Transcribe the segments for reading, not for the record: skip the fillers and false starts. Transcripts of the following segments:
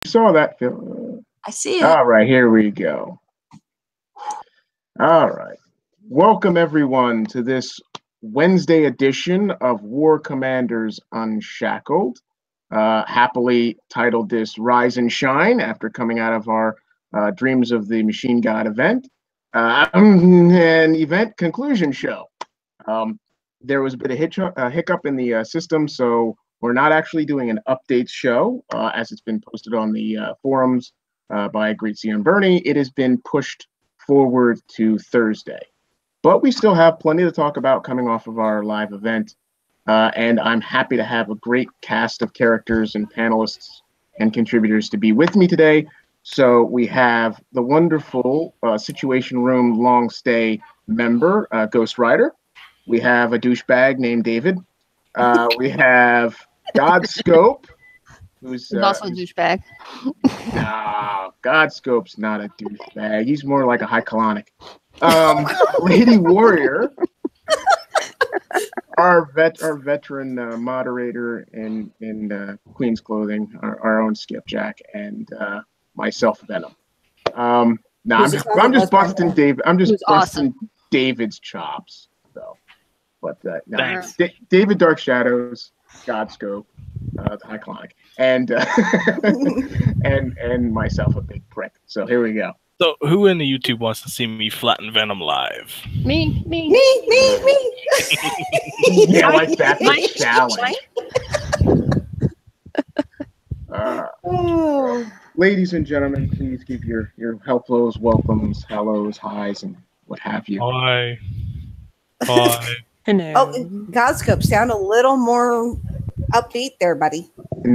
saw that, Phil. I see it. All right, here we go. All right. Welcome, everyone, to this Wednesday edition of War Commanders Unshackled. Happily titled this Rise and Shine after coming out of our Dreams of the Machine God event. An event conclusion show. There was a bit of hiccup in the system, so we're not actually doing an updates show as it's been posted on the forums by Greetsy and Bernie. It has been pushed forward to Thursday. But we still have plenty to talk about coming off of our live event. And I'm happy to have a great cast of characters and panelists and contributors to be with me today. So we have the wonderful Situation Room long stay member, Ghost Rider. We have a douchebag named David. We have Godscope, who's also a douchebag. No, Godscope's not a douchebag. He's more like a high colonic. Lady Warrior, our veteran moderator in Queen's Clothing, our own Skipjack, and myself, Venom. I'm just busting Dave. I'm just busting awesome. David's chops, though. But David Dark Shadows, Godscope, the High Clonic, and and myself, a big prick. So here we go. So who in the YouTube wants to see me flatten Venom live? Me. Yeah, like that's a challenge. Ladies and gentlemen, please give your hellos, welcomes, hellos, highs, and what have you. Hi. Oh, Godscope, sound a little more upbeat there, buddy.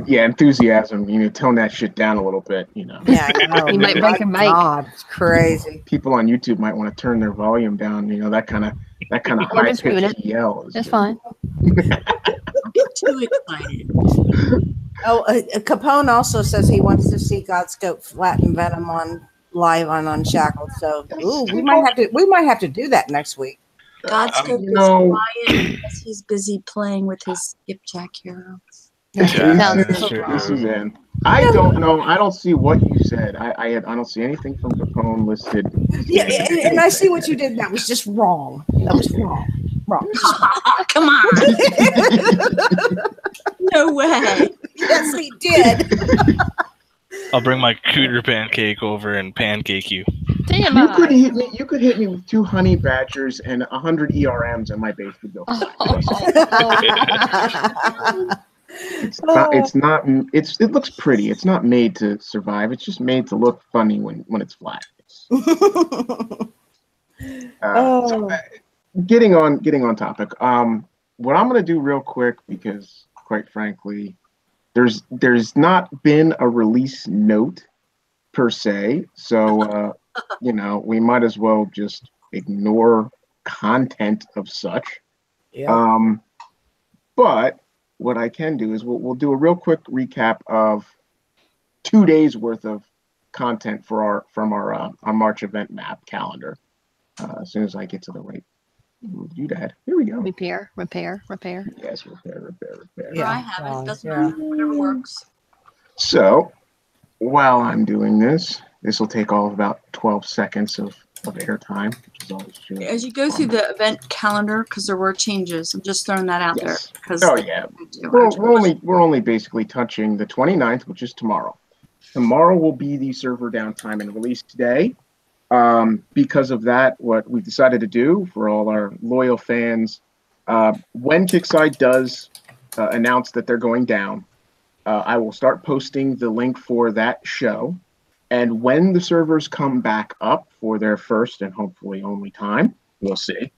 Yeah, enthusiasm. Tone that shit down a little bit. Yeah, I know. You might break your mic. God, it's crazy. People on YouTube might want to turn their volume down. That kind of high pitched yell. That's fine. Don't get too excited. Oh, Capone also says he wants to see Godscope flatten Venom on live on Unshackled. So, we might have to do that next week. Godscope is quiet because he's busy playing with his Skipjack heroes. This is in. I don't know. I don't see what you said. I don't see anything from Capone listed. Yeah, and I see what you did. That was just wrong. That was wrong. Come on. No way. Yes, he did. I'll bring my cooter pancake over and pancake you. Damn, you could hit me with 2 honey badgers and 100 ERMs, and my base would go flat. It looks pretty. It's not made to survive. It's just made to look funny when it's flat. Getting on topic. What I'm gonna do real quick, because quite frankly, there's not been a release note per se, so we might as well just ignore content of such. Yeah. But what I can do is we'll do a real quick recap of 2 days worth of content from our March event map calendar. As soon as I get to the right doodad. Here we go. Repair. Yes, repair. Yeah, I have it. Doesn't matter. Whatever works. So while I'm doing this will take all of about 12 seconds of airtime, which is always true. As you go through the event calendar, because there were changes, I'm just throwing that out there. We're only basically touching the 29th, which is tomorrow. Tomorrow will be the server downtime and release day. Because of that, what we've decided to do for all our loyal fans, when Kickside does announce that they're going down, I will start posting the link for that show. And when the servers come back up for their first and hopefully only time, we'll see,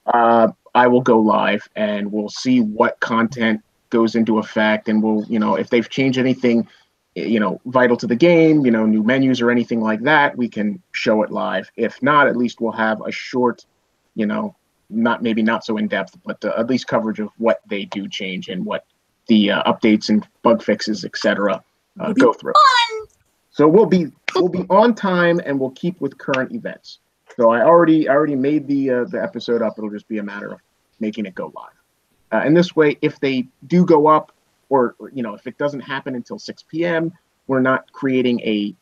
I will go live and we'll see what content goes into effect. And we'll, if they've changed anything, vital to the game, new menus or anything like that, we can show it live. If not, at least we'll have a short, not so in depth, but at least coverage of what they do change and what the updates and bug fixes, etc. Go through. Fun. So we'll be on time and we'll keep with current events. So I already made the episode up. It'll just be a matter of making it go live. And this way, if they do go up, or if it doesn't happen until 6 p.m., we're not creating a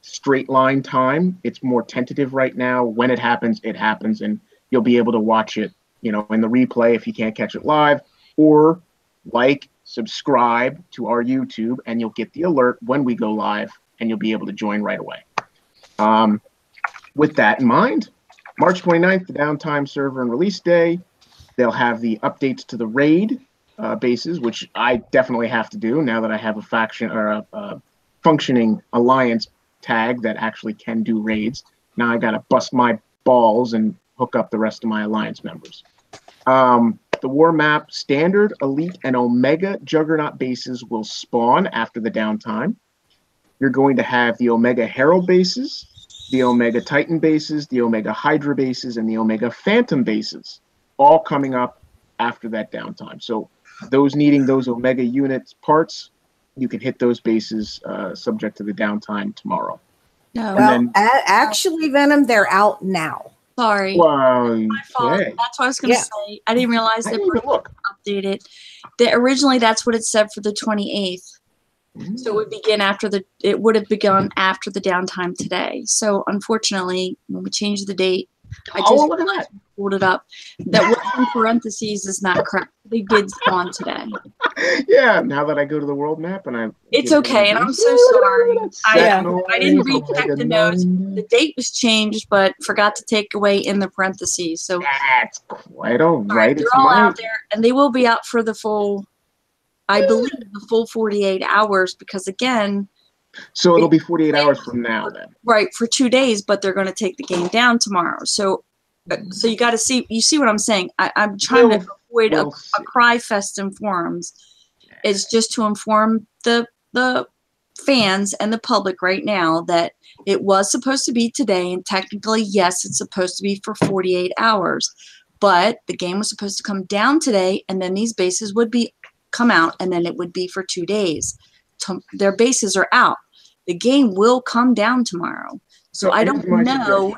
straight line time. It's more tentative right now. When it happens, and you'll be able to watch it, in the replay if you can't catch it live, or subscribe to our YouTube, and you'll get the alert when we go live, and you'll be able to join right away. With that in mind, March 29th, the downtime server and release day. They'll have the updates to the raid bases, which I definitely have to do now that I have a faction or a functioning alliance tag that actually can do raids. Now I got to bust my balls and hook up the rest of my alliance members. The war map standard, elite, and omega juggernaut bases will spawn after the downtime. You're going to have the omega herald bases, the omega titan bases, the omega hydra bases, and the omega phantom bases, all coming up after that downtime. So those needing those omega units parts, you can hit those bases subject to the downtime tomorrow. No. Well, actually, Venom, they're out now. Sorry. Well, My fault. okay. That's what I was going to say. I didn't realize I they didn't were even look. updated. Originally, that's what it said for the 28th. So it would begin it would have begun after the downtime today. So unfortunately, when we changed the date, I just look at that. pulled it up. That what's in parentheses is not correct. They did spawn today. Yeah, now that I go to the world map and It's okay, and I'm so sorry. I didn't recheck the notes. The date was changed, but forgot to take away in the parentheses. So that's quite all right. They're all out there, and they will be out for the full, I believe, the full 48 hours, because again. So it'll be 48 hours from now then. Right, for 2 days, but they're going to take the game down tomorrow. So you got to see, you see what I'm saying? I'm trying to avoid a cry fest in forums. It's just to inform the fans and the public right now that it was supposed to be today, and technically, yes, it's supposed to be for 48 hours. But the game was supposed to come down today, and then these bases would come out, and then it would be for 2 days. Their bases are out. The game will come down tomorrow. So I don't know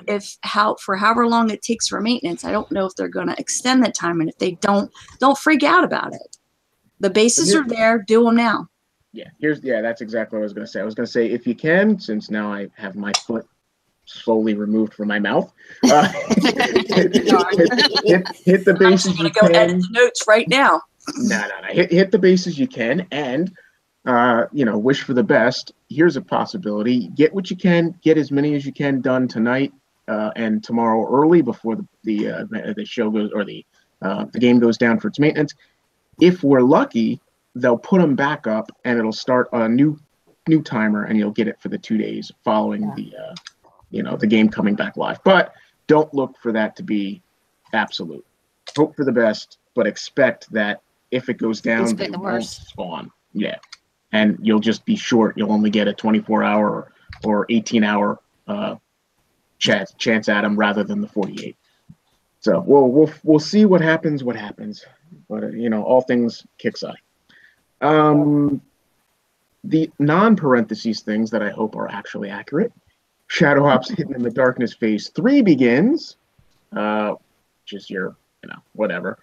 for however long it takes for maintenance, I don't know if they're going to extend that time. And if they don't freak out about it. The bases are there. Do them now. Yeah, that's exactly what I was going to say. I was going to say, if you can, since now I have my foot slowly removed from my mouth, hit the bases you can. I'm going to go edit the notes right now. No. Hit the bases you can, and wish for the best. Here's a possibility: get what you can, get as many as you can done tonight and tomorrow early before the show goes, or the game goes down for its maintenance. If we're lucky, they'll put them back up, and it'll start a new timer, and you'll get it for the 2 days following the game coming back live. But don't look for that to be absolute. Hope for the best, but expect that if it goes down, they won't spawn. Yeah. And you'll just be short. You'll only get a 24-hour or 18-hour chance at them rather than the 48. So we'll see what happens. But all things kick side. The non-parentheses things that I hope are actually accurate. Shadow Ops Hidden in the Darkness Phase 3 begins. Just your whatever.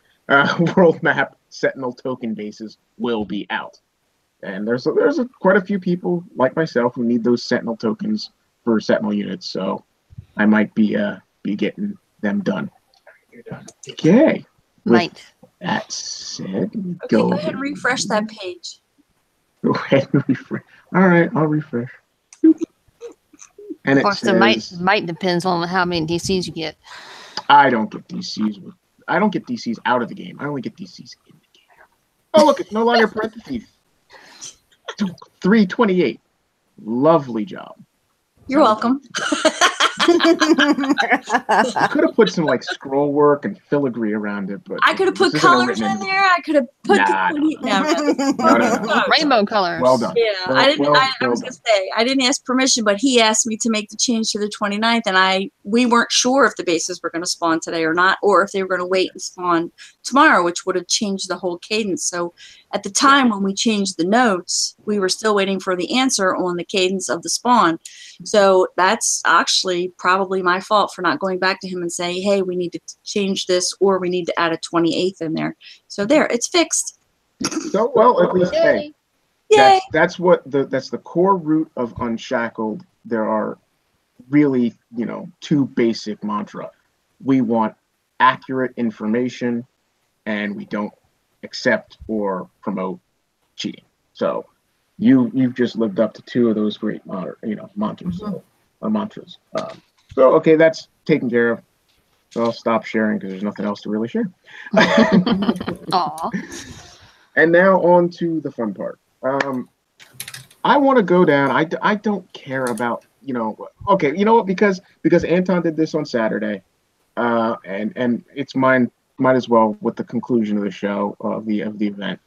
World map Sentinel token bases will be out. And there's quite a few people like myself who need those Sentinel tokens for Sentinel units, so I might be getting them done. Okay. Might. That said, go ahead and refresh that page. Go ahead and refresh. All right, I'll refresh. And of course, the might depends on how many DCs you get. I don't get DCs. I don't get DCs out of the game. I only get DCs in the game. Oh, look, it's no longer parentheses. 328. Lovely job. You're welcome. I could have put some scroll work and filigree around it, but I could have put colors in there. I could have put no. Rainbow colors. Well done. Yeah, I was gonna say I didn't ask permission, but he asked me to make the change to the 29th, and we weren't sure if the bases were going to spawn today or not, or if they were going to wait and spawn tomorrow, which would have changed the whole cadence. So at the time when we changed the notes, we were still waiting for the answer on the cadence of the spawn. So that's actually probably my fault for not going back to him and saying, hey, we need to change this, or we need to add a 28th in there. So there, it's fixed. So, well, at least, hey, Yay! That's the core root of Unshackled. There are really, two basic mantra. We want accurate information, and we don't accept or promote cheating. So you've just lived up to two of those great mantras. So okay, that's taken care of. So I'll stop sharing because there's nothing else to really share. Aw. And now on to the fun part. I want to go down. I don't care about, okay, you know what? Because Anton did this on Saturday, and it's mine. Might as well with the conclusion of the show of the event.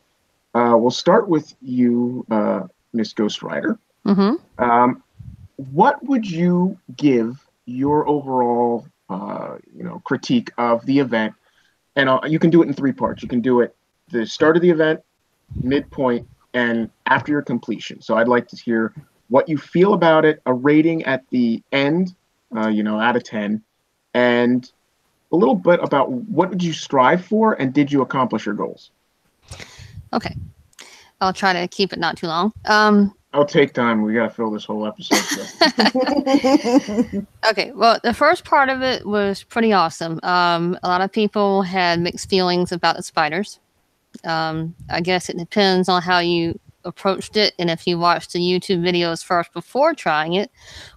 We'll start with you, Miss Ghost Rider. Mm-hmm. What would you give your overall, critique of the event? And you can do it in three parts. You can do it the start of the event, midpoint, and after your completion. So I'd like to hear what you feel about it, a rating at the end, out of 10, and a little bit about what did you strive for and did you accomplish your goals? Okay. I'll try to keep it not too long. I'll take time. We got to fill this whole episode. Okay. Well, the first part of it was pretty awesome. A lot of people had mixed feelings about the spiders. I guess it depends on how you approached it and if you watched the YouTube videos first before trying it,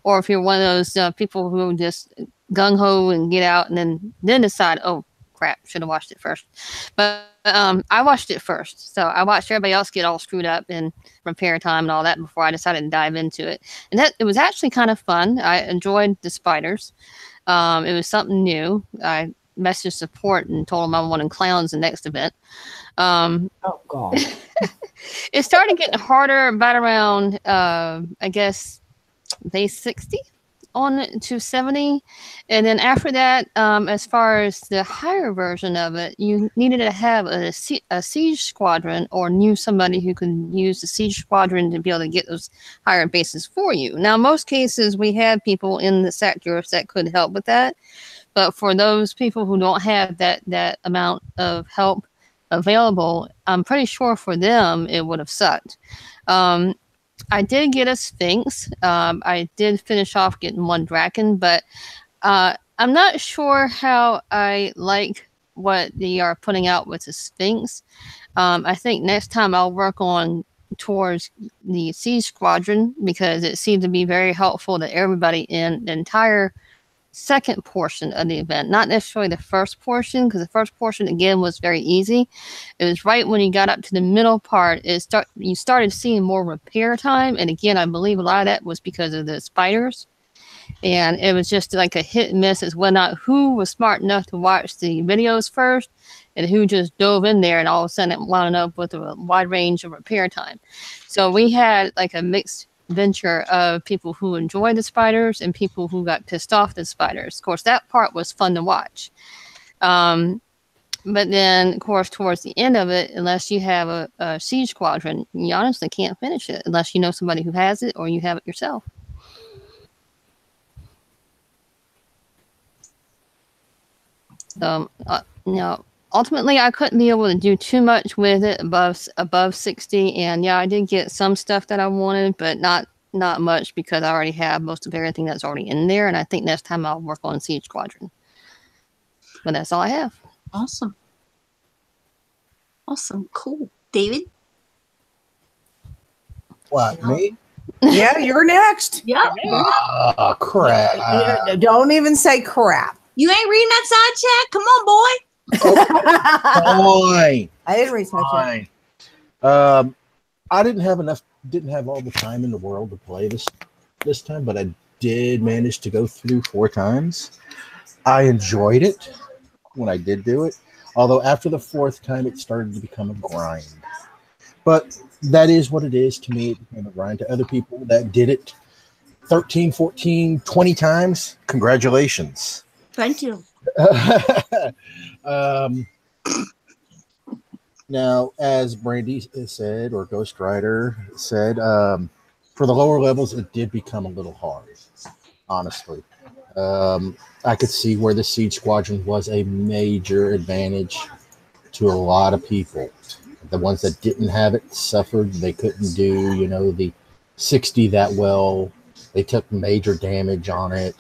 or if you're one of those people who just gung-ho and get out and then decide, oh crap, should have watched it first. But I watched it first, so I watched everybody else get all screwed up in repair time and all that before I decided to dive into it. And it was actually kind of fun. I enjoyed the spiders. It was something new. I messaged support and told them I wanted clowns the next event. Oh God. It started getting harder about around I guess day 60 on to 70, and then after that, as far as the higher version of it, you needed to have a siege squadron or knew somebody who could use the siege squadron to be able to get those higher bases for you. Now, in most cases, we had people in the sectors that could help with that, but for those people who don't have that amount of help available, I'm pretty sure for them it would have sucked. I did get a Sphinx. I did finish off getting one Draken, but I'm not sure how I like what they are putting out with the Sphinx. I think next time I'll work on towards the Siege Squadron because it seemed to be very helpful to everybody in the entire second portion of the event, not necessarily the first portion, because the first portion again was very easy. It was right when you got up to the middle part, you started seeing more repair time, and again, I believe a lot of that was because of the spiders, and it was just like a hit and miss as well, not who was smart enough to watch the videos first and who just dove in there and all of a sudden it wound up with a wide range of repair time. So we had like a mixed venture of people who enjoyed the spiders and people who got pissed off the spiders. Of course, that part was fun to watch. But then, of course, towards the end of it, unless you have a siege squadron, you honestly can't finish it unless you know somebody who has it or you have it yourself. Ultimately, I couldn't be able to do too much with it above 60, and yeah, I did get some stuff that I wanted, but not much because I already have most of everything that's already in there, and I think next time I'll work on Siege Squadron. But that's all I have. Awesome. Cool. David? What, me? Yeah, you're next. Yep. Oh, crap. Don't even say crap. You ain't reading that side chat? Come on, boy. Fine. I didn't research it. Fine. I didn't have all the time in the world to play this time, but I did manage to go through 4 times. I enjoyed it when I did do it, although after the 4th time it started to become a grind. But that is what it is to me. It became a grind. To other people that did it 13, 14, 20 times, congratulations. Thank you. Now, as Brandy said, or Ghost Rider said, for the lower levels, it did become a little hard, honestly. I could see where the Siege Squadron was a major advantage to a lot of people. The ones that didn't have it suffered. They couldn't do, the 60 that well. They took major damage on it.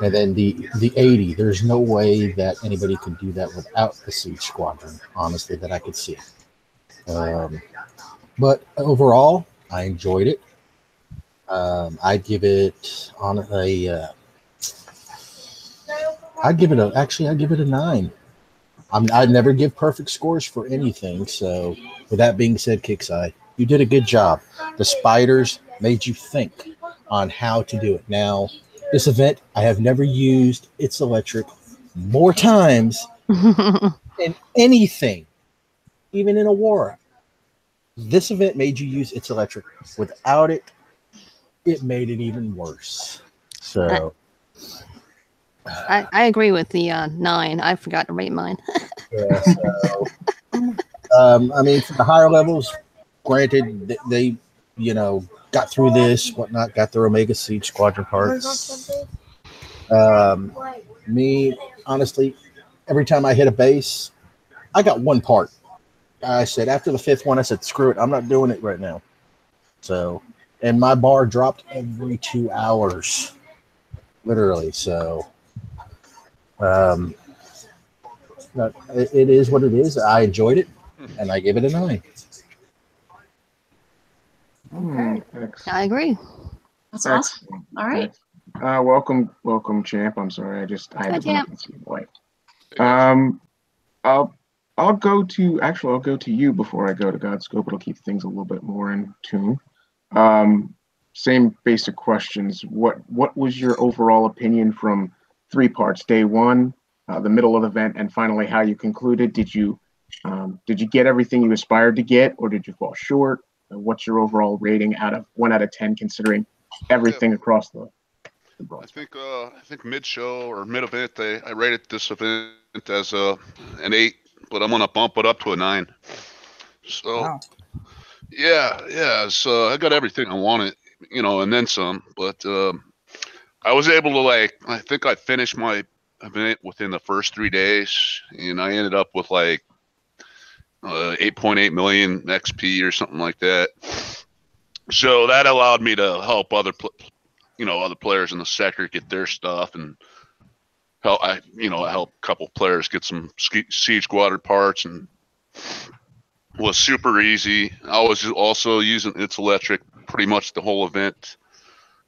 And then the 80, there's no way that anybody could do that without the Siege Squadron, honestly, that I could see. But overall, I enjoyed it. I'd give it I'd give it a 9. I'd never give perfect scores for anything. So with that being said, Kickside, you did a good job. The spiders made you think on how to do it. Now, this event, I have never used It's Electric more times in anything, even in a war. This event made you use It's Electric. Without it, it made it even worse. So I agree with the 9. I forgot to rate mine. yeah, so I mean, for the higher levels, granted, they got through this, whatnot, got their Omega Siege Squadron parts. Me, honestly, every time I hit a base, I got one part. I said, after the 5th one, I said, screw it, I'm not doing it right now. So, and my bar dropped every 2 hours, literally. So, it is what it is. I enjoyed it, and I give it a 9. I agree. That's awesome. All right. Welcome, champ. I'm sorry, I had to wipe. I'll go to you before I go to Godscope. It'll keep things a little bit more in tune. Same basic questions. What was your overall opinion from 3 parts? Day 1, the middle of the event, and finally how you concluded. Did you get everything you aspired to get, or did you fall short? What's your overall rating out of 1 out of 10, considering everything across the broad? I think mid show or mid event, I rated this event as an 8, but I'm gonna bump it up to a 9. So Wow. yeah. So I got everything I wanted, and then some. But I was able to I think I finished my event within the first 3 days, and I ended up with 8.8 million XP or something like that. So that allowed me to help other players in the sector get their stuff, and help a couple players get some Siege Squadron parts, and was super easy. I was also using It's Electric pretty much the whole event.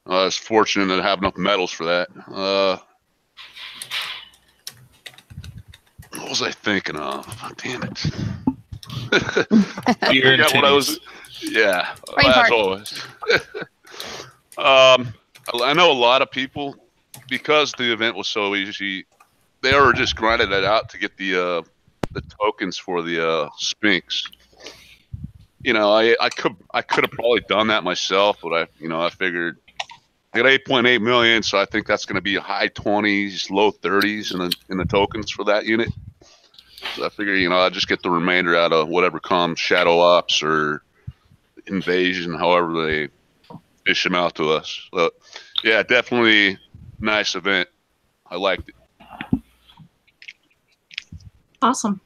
I was fortunate to have enough medals for that. What was I thinking of? Damn it. Beer and what I was. Yeah, as always. I know a lot of people, because the event was so easy, they were just grinding it out to get the tokens for the Sphinx. I could have probably done that myself, but I figured I got 8.8 million, so I think that's going to be high 20s, low 30s in the tokens for that unit. So I figure, I'll just get the remainder out of whatever comes, Shadow Ops or Invasion, however they fish them out to us. But yeah, definitely nice event. I liked it. Awesome.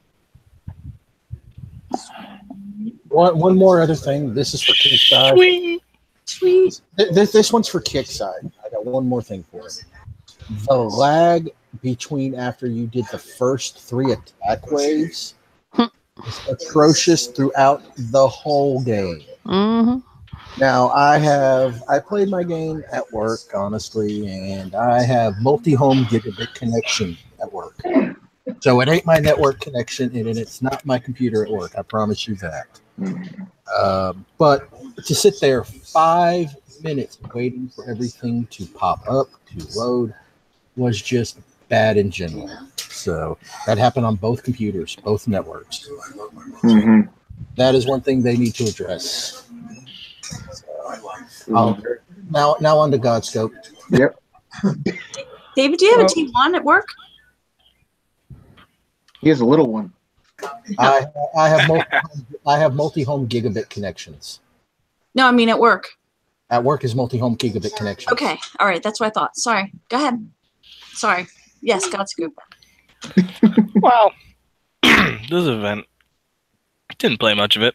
One more other thing. This is for Kickside. Sweet. This one's for Kickside. I got one more thing for it. The lag between after you did the first 3 attack waves is atrocious throughout the whole game. Mm-hmm. Now, I played my game at work, honestly, and I have multi-home gigabit connection at work. So it ain't my network connection, and it's not my computer at work. I promise you that. But to sit there 5 minutes waiting for everything to pop up, to load, was just bad in general. So that happened on both computers, both networks. Mm-hmm. That is one thing they need to address. Now on to Godscope. Yep. David, do you have a T1 at work? He has a little one. I have multi-home gigabit connections. No, I mean at work. At work is multi-home gigabit connection. Okay. All right. That's what I thought. Sorry. Go ahead. Sorry. Yes, Godscoop. Well, This event, didn't play much of it.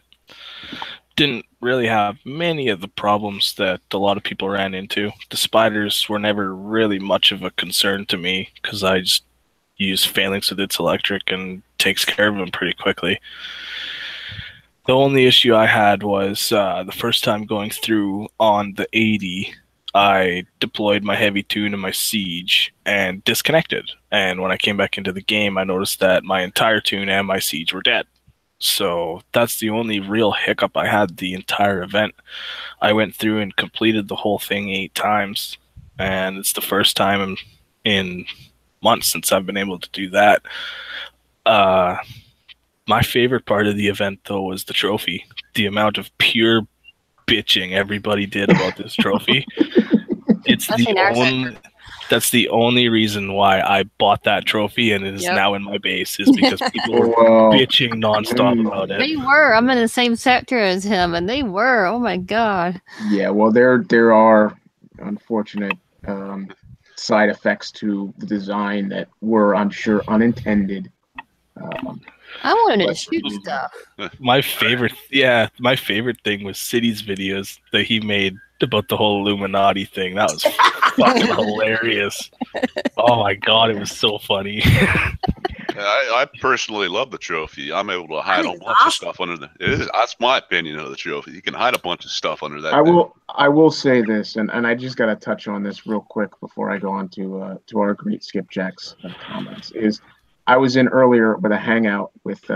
Didn't really have many of the problems that a lot of people ran into. The spiders were never really much of a concern to me because I just use Phalanx with its electric and takes care of them pretty quickly. The only issue I had was the first time going through on the 80, I deployed my heavy tune and my siege and disconnected. And when I came back into the game, I noticed that my entire tune and my siege were dead. So that's the only real hiccup I had the entire event. I went through and completed the whole thing 8 times, and it's the first time in months since I've been able to do that. My favorite part of the event, though, was the trophy. The amount of pure bitching everybody did about this trophy. That's the only reason why I bought that trophy, and it is now in my base, is because people were bitching nonstop about it. They were. I'm in the same sector as him, and they were. Oh my god. Yeah, well, there are unfortunate side effects to the design that were, I'm sure, unintended. I wanted to shoot stuff. My favorite thing was City's videos that he made about the whole Illuminati thing. That was fucking hilarious. Oh my god, it was so funny. I personally love the trophy. I'm able to hide a bunch of stuff under the. That's my opinion of the trophy. You can hide a bunch of stuff under that. I will say this, and I just got to touch on this real quick before I go on to our great Skipjack's comments. Is I was in earlier with a hangout with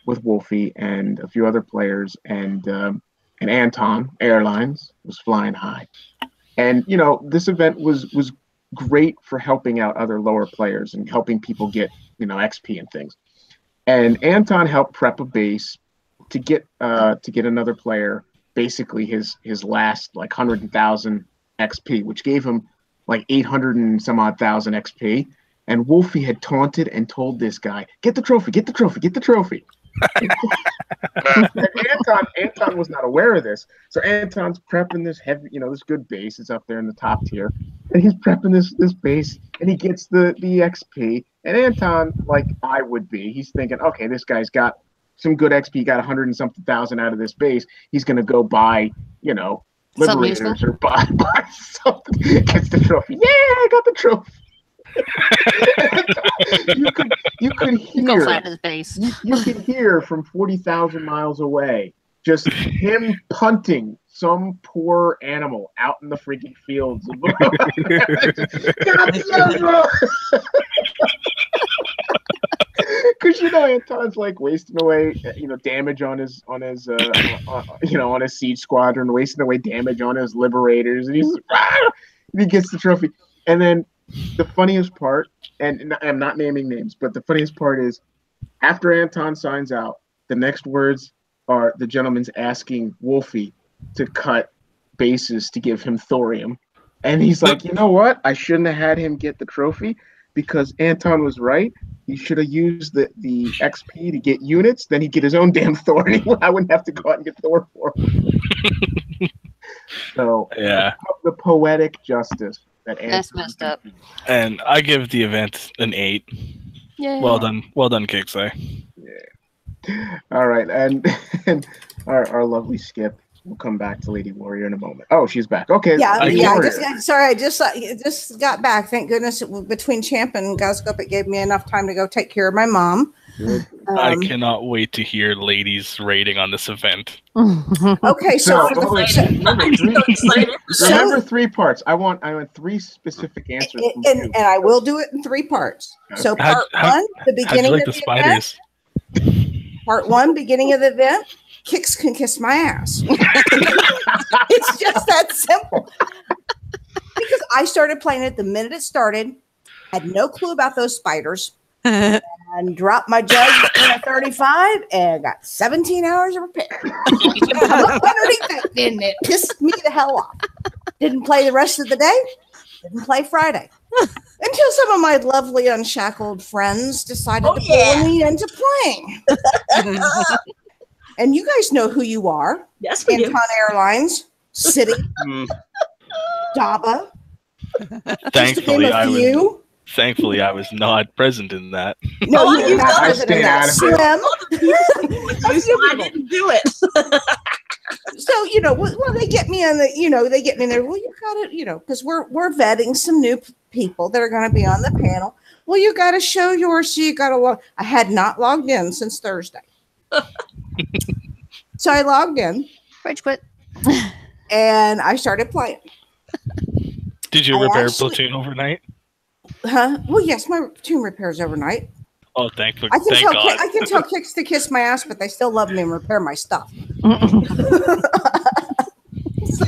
Wolfie and a few other players, and Anton Airlines was flying high, and this event was great for helping out other lower players and helping people get XP and things. And Anton helped prep a base to get another player basically his last like 100,000 XP, which gave him like 800 and some odd thousand XP. And Wolfie had taunted and told this guy, "Get the trophy, get the trophy, get the trophy." Anton was not aware of this, so Anton's prepping this heavy, this good base. It's up there in the top tier, and he's prepping this base, and he gets the XP. And Anton, like I would be, he's thinking, okay, this guy's got some good XP, got 100 and something thousand out of this base. He's gonna go buy, Liberators or buy something. Gets the trophy. Yeah, I got the trophy. you could hear. Go flat his face. You could hear from 40,000 miles away just him punting some poor animal out in the freaking fields. Because Anton's like wasting away, damage on his on his siege squadron, wasting away damage on his liberators, and he gets the trophy. And then the funniest part, and I'm not naming names, but the funniest part is after Anton signs out, the next words are the gentleman's asking Wolfie to cut bases to give him thorium. And he's like, you know what? I shouldn't have had him get the trophy because Anton was right. He should have used the XP to get units. Then he'd get his own damn Thor. I wouldn't have to go out and get Thor for him. So, yeah, the poetic justice. That's messed up. And I give the event an 8. Yeah. Well done, Kixley. Yeah. All right, and our lovely Skip. We'll come back to Lady Warrior in a moment. Oh, she's back. Okay. Yeah. I just got back. Thank goodness. Between Champ and Goscope, it gave me enough time to go take care of my mom. I cannot wait to hear Ladies' rating on this event. Okay, so remember 3 parts. I want 3 specific answers. And I will do it in 3 parts. Okay. So part 1, the beginning of the spiders. Event. Part 1, beginning of the event. Kix can kiss my ass. It's just that simple. Because I started playing it the minute it started, had no clue about those spiders, and dropped my jug in a 35 and got 17 hours of repair. Underneath that, and it pissed me the hell off. Didn't play the rest of the day. Didn't play Friday. Until some of my lovely unshackled friends decided to pull me into playing. And you guys know who you are. Yes, we Anton Airlines, City, Daba. Thankfully, Thankfully, I was not present in that. No, you I stayed out of it. I didn't do it. So, you know, well, they get me in the, you know, they get me in there. Well, you got to, you know, because we're vetting some new people that are going to be on the panel. Well, you got to show yours. So you got to log. I had not logged in since Thursday. So I logged in. Rage quit. And I started playing. Did you repair platoon overnight? Huh? Well, yes, my platoon repairs overnight. Oh, thank God. I can tell Kicks to kiss my ass, but they still love me and repair my stuff. So,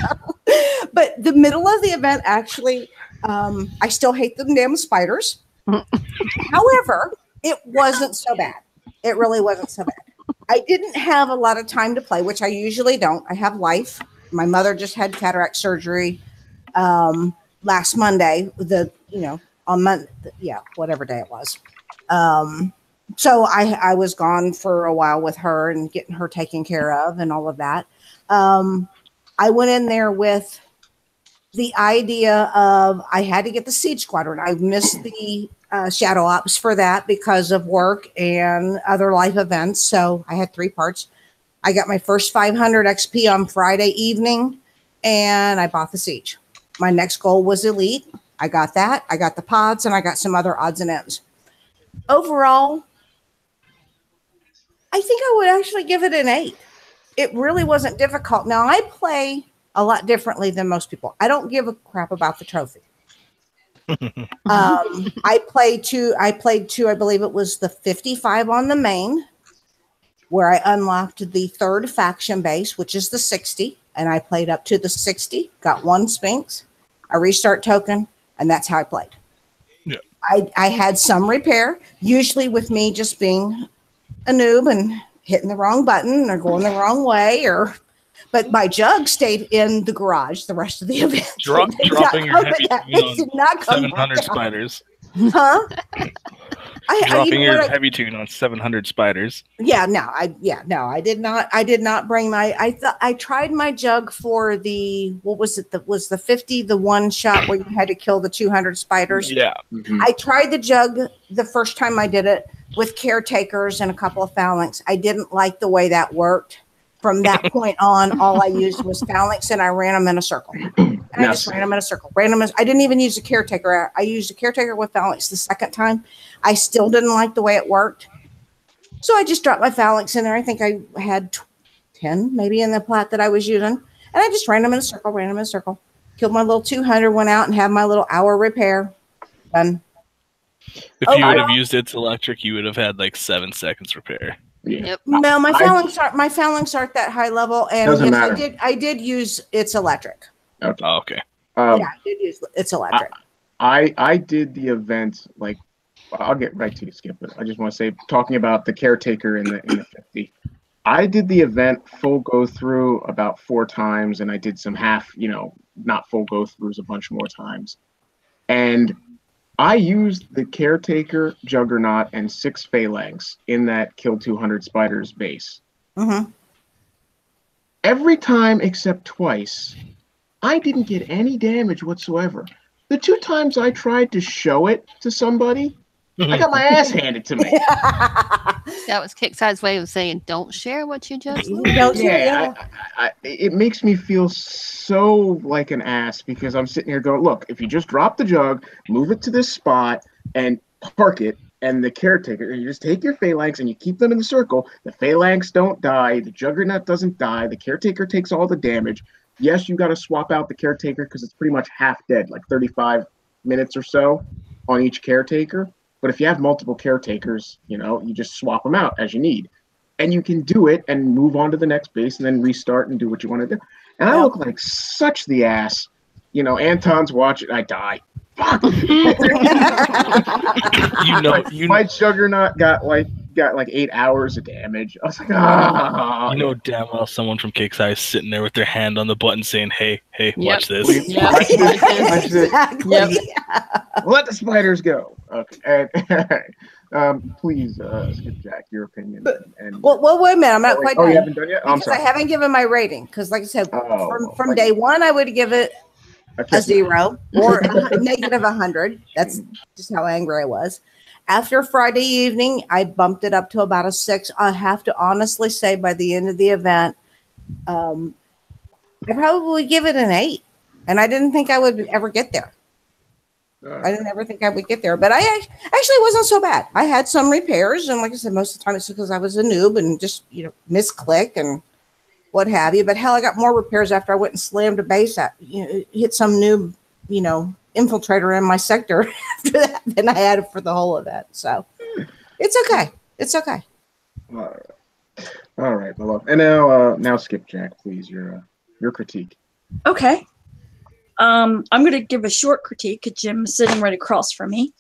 but the middle of the event, actually, I still hate the damn spiders. However, it wasn't so bad. It really wasn't so bad. I didn't have a lot of time to play, which I usually don't. I have life. My mother just had cataract surgery last Monday. On Monday, whatever day it was. So I was gone for a while with her and getting her taken care of and all of that. I went in there with the idea of I had to get the Siege Squadron. I missed the Shadow Ops for that because of work and other life events. So I had 3 parts. I got my first 500 XP on Friday evening, and I bought the Siege. My next goal was Elite. I got that. I got the pods, and I got some other odds and ends. Overall, I think I would actually give it an 8. It really wasn't difficult. Now, I play a lot differently than most people. I don't give a crap about the trophy. I played two, I believe it was the 55 on the main, where I unlocked the 3rd faction base, which is the 60. And I played up to the 60, got 1 Sphinx, a restart token, and that's how I played. Yeah. I had some repair, usually with me just being a noob and hitting the wrong button or going the wrong way, but my jug stayed in the garage the rest of the event. Dropping your heavy tune on 700 spiders. Huh? Dropping your heavy tune on 700 spiders. Yeah, no, I did not bring my. I tried my jug for the what was it? Was the 50 the one shot where you had to kill the 200 spiders? Yeah. Mm-hmm. I tried the jug the first time I did it with caretakers and a couple of phalanx. I didn't like the way that worked. From that point on, all I used was phalanx, and I ran them in a circle. And I just ran them in a circle. I didn't even use a caretaker. I used a caretaker with phalanx the second time. I still didn't like the way it worked. So I just dropped my phalanx in there. I think I had 10 maybe in the plat that I was using. And I just ran them in a circle, Killed my little 200, went out and had my little hour repair. Done. If you would have used its electric, you would have had like 7 seconds repair. Yeah. Yep. No, my phalanx aren't that high level, and Doesn't yes, matter. I did use its electric. Okay. Oh, okay. Yeah, I did use its electric. I did the event, like, I'll get right to you, Skip, but I just want to say, talking about the caretaker in the 50, I did the event full go through about 4 times, and I did some half, not full go throughs a bunch more times. And I used the caretaker, Juggernaut, and 6 phalanx in that kill 200 spiders base. Mm-hmm. Every time except twice, I didn't get any damage whatsoever. The 2 times I tried to show it to somebody, I got my ass handed to me. That was Kickstar's way of saying, "Don't share what you just learned." It makes me feel so like an ass because I'm sitting here going, look, if you just drop the jug, move it to this spot, and park it, and the caretaker, you just take your phalanx and you keep them in the circle. The phalanx don't die. The Juggernaut doesn't die. The caretaker takes all the damage. Yes, you got to swap out the caretaker because it's pretty much half dead, like 35 minutes or so on each caretaker. But if you have multiple caretakers, you just swap them out as you need. And you can do it and move on to the next base and then restart and do what you want to do. And I look like such the ass. Anton's watching. I die. Fuck. My Juggernaut got like 8 hours of damage. I was like, ah. You know damn well someone from Kickstarter is sitting there with their hand on the button saying, hey, watch this. Watch this. Exactly. Yep. Let the spiders go. Okay. Please, Skip Jack, your opinion. Well, wait a minute. I'm not quite done. You haven't done yet? I'm sorry. I haven't given my rating because, like I said, from like day one, I would give it a 0 or negative 100. That's just how angry I was. After Friday evening, I bumped it up to about a 6. I have to honestly say by the end of the event, I probably give it an 8. And I didn't think I would ever get there. I didn't ever think I would get there, but I actually wasn't so bad. I had some repairs, and like I said, most of the time it's because I was a noob and just, misclick and what have you. But hell, I got more repairs after I went and slammed a base at, hit some noob, infiltrator in my sector after that than I had for the whole event. So it's okay. It's okay. All right, my love. And now Skipjack, please, your critique. Okay. I'm going to give a short critique because Jim is sitting right across from me.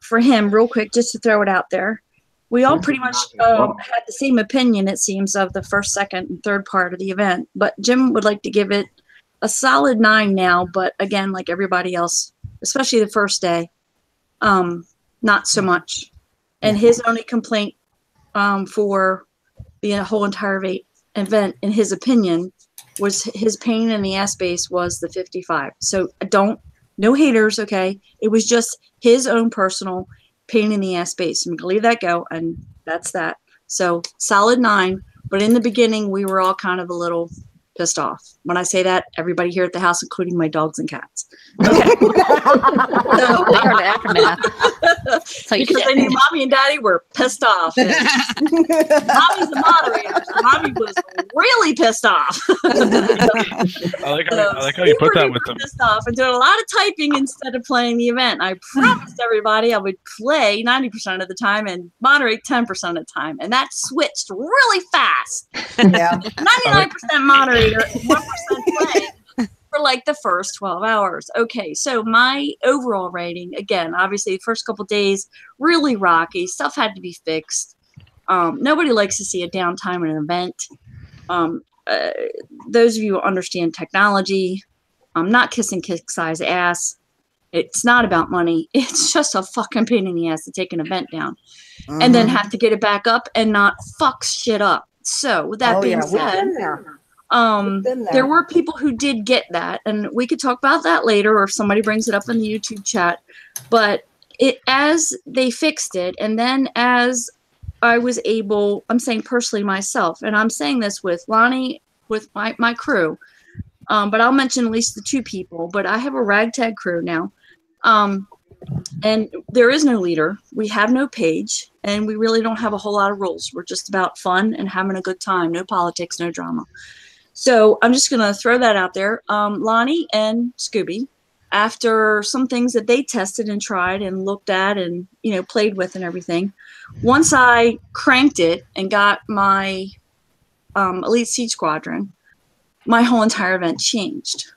For him, real quick, just to throw it out there. We all pretty much had the same opinion, it seems, of the first, second, and third part of the event. But Jim would like to give it a solid 9 now. But again, like everybody else, especially the first day, not so much. And his only complaint for the whole entire event, in his opinion, was his pain in the ass base was the 55. So no haters, okay? It was just his own personal pain in the ass base. I'm going to leave that go, and that's that. So solid 9, but in the beginning, we were all kind of a little pissed off. When I say that, everybody here at the house, including my dogs and cats. Okay. So, the aftermath. So because I knew Mommy and Daddy were pissed off. Mommy's the moderator. So Mommy was really pissed off. I like how you put that with them. Pissed off and doing a lot of typing instead of playing the event. I promised everybody I would play 90% of the time and moderate 10% of the time, and that switched really fast. Yeah, 99% moderator, 1% play. For like the first 12 hours. Okay, so my overall rating, again, obviously the first couple days, really rocky. Stuff had to be fixed. Nobody likes to see a downtime in an event. Those of you who understand technology, I'm not kissing Kicksai's ass. It's not about money. It's just a fucking pain in the ass to take an event down and then have to get it back up and not fuck shit up. So with that being said, there were people who did get that, and we could talk about that later, or if somebody brings it up in the YouTube chat. But as they fixed it, and then as I was able, I'm saying personally myself, and I'm saying this with Lonnie, with my crew, but I'll mention at least the 2 people. But I have a ragtag crew now, and there is no leader. We have no page, and we really don't have a whole lot of rules. We're just about fun and having a good time. No politics, no drama. So I'm just going to throw that out there. Lonnie and Scooby, after some things that they tested and tried and looked at and, played with and everything, once I cranked it and got my Elite Siege Squadron, my whole entire event changed.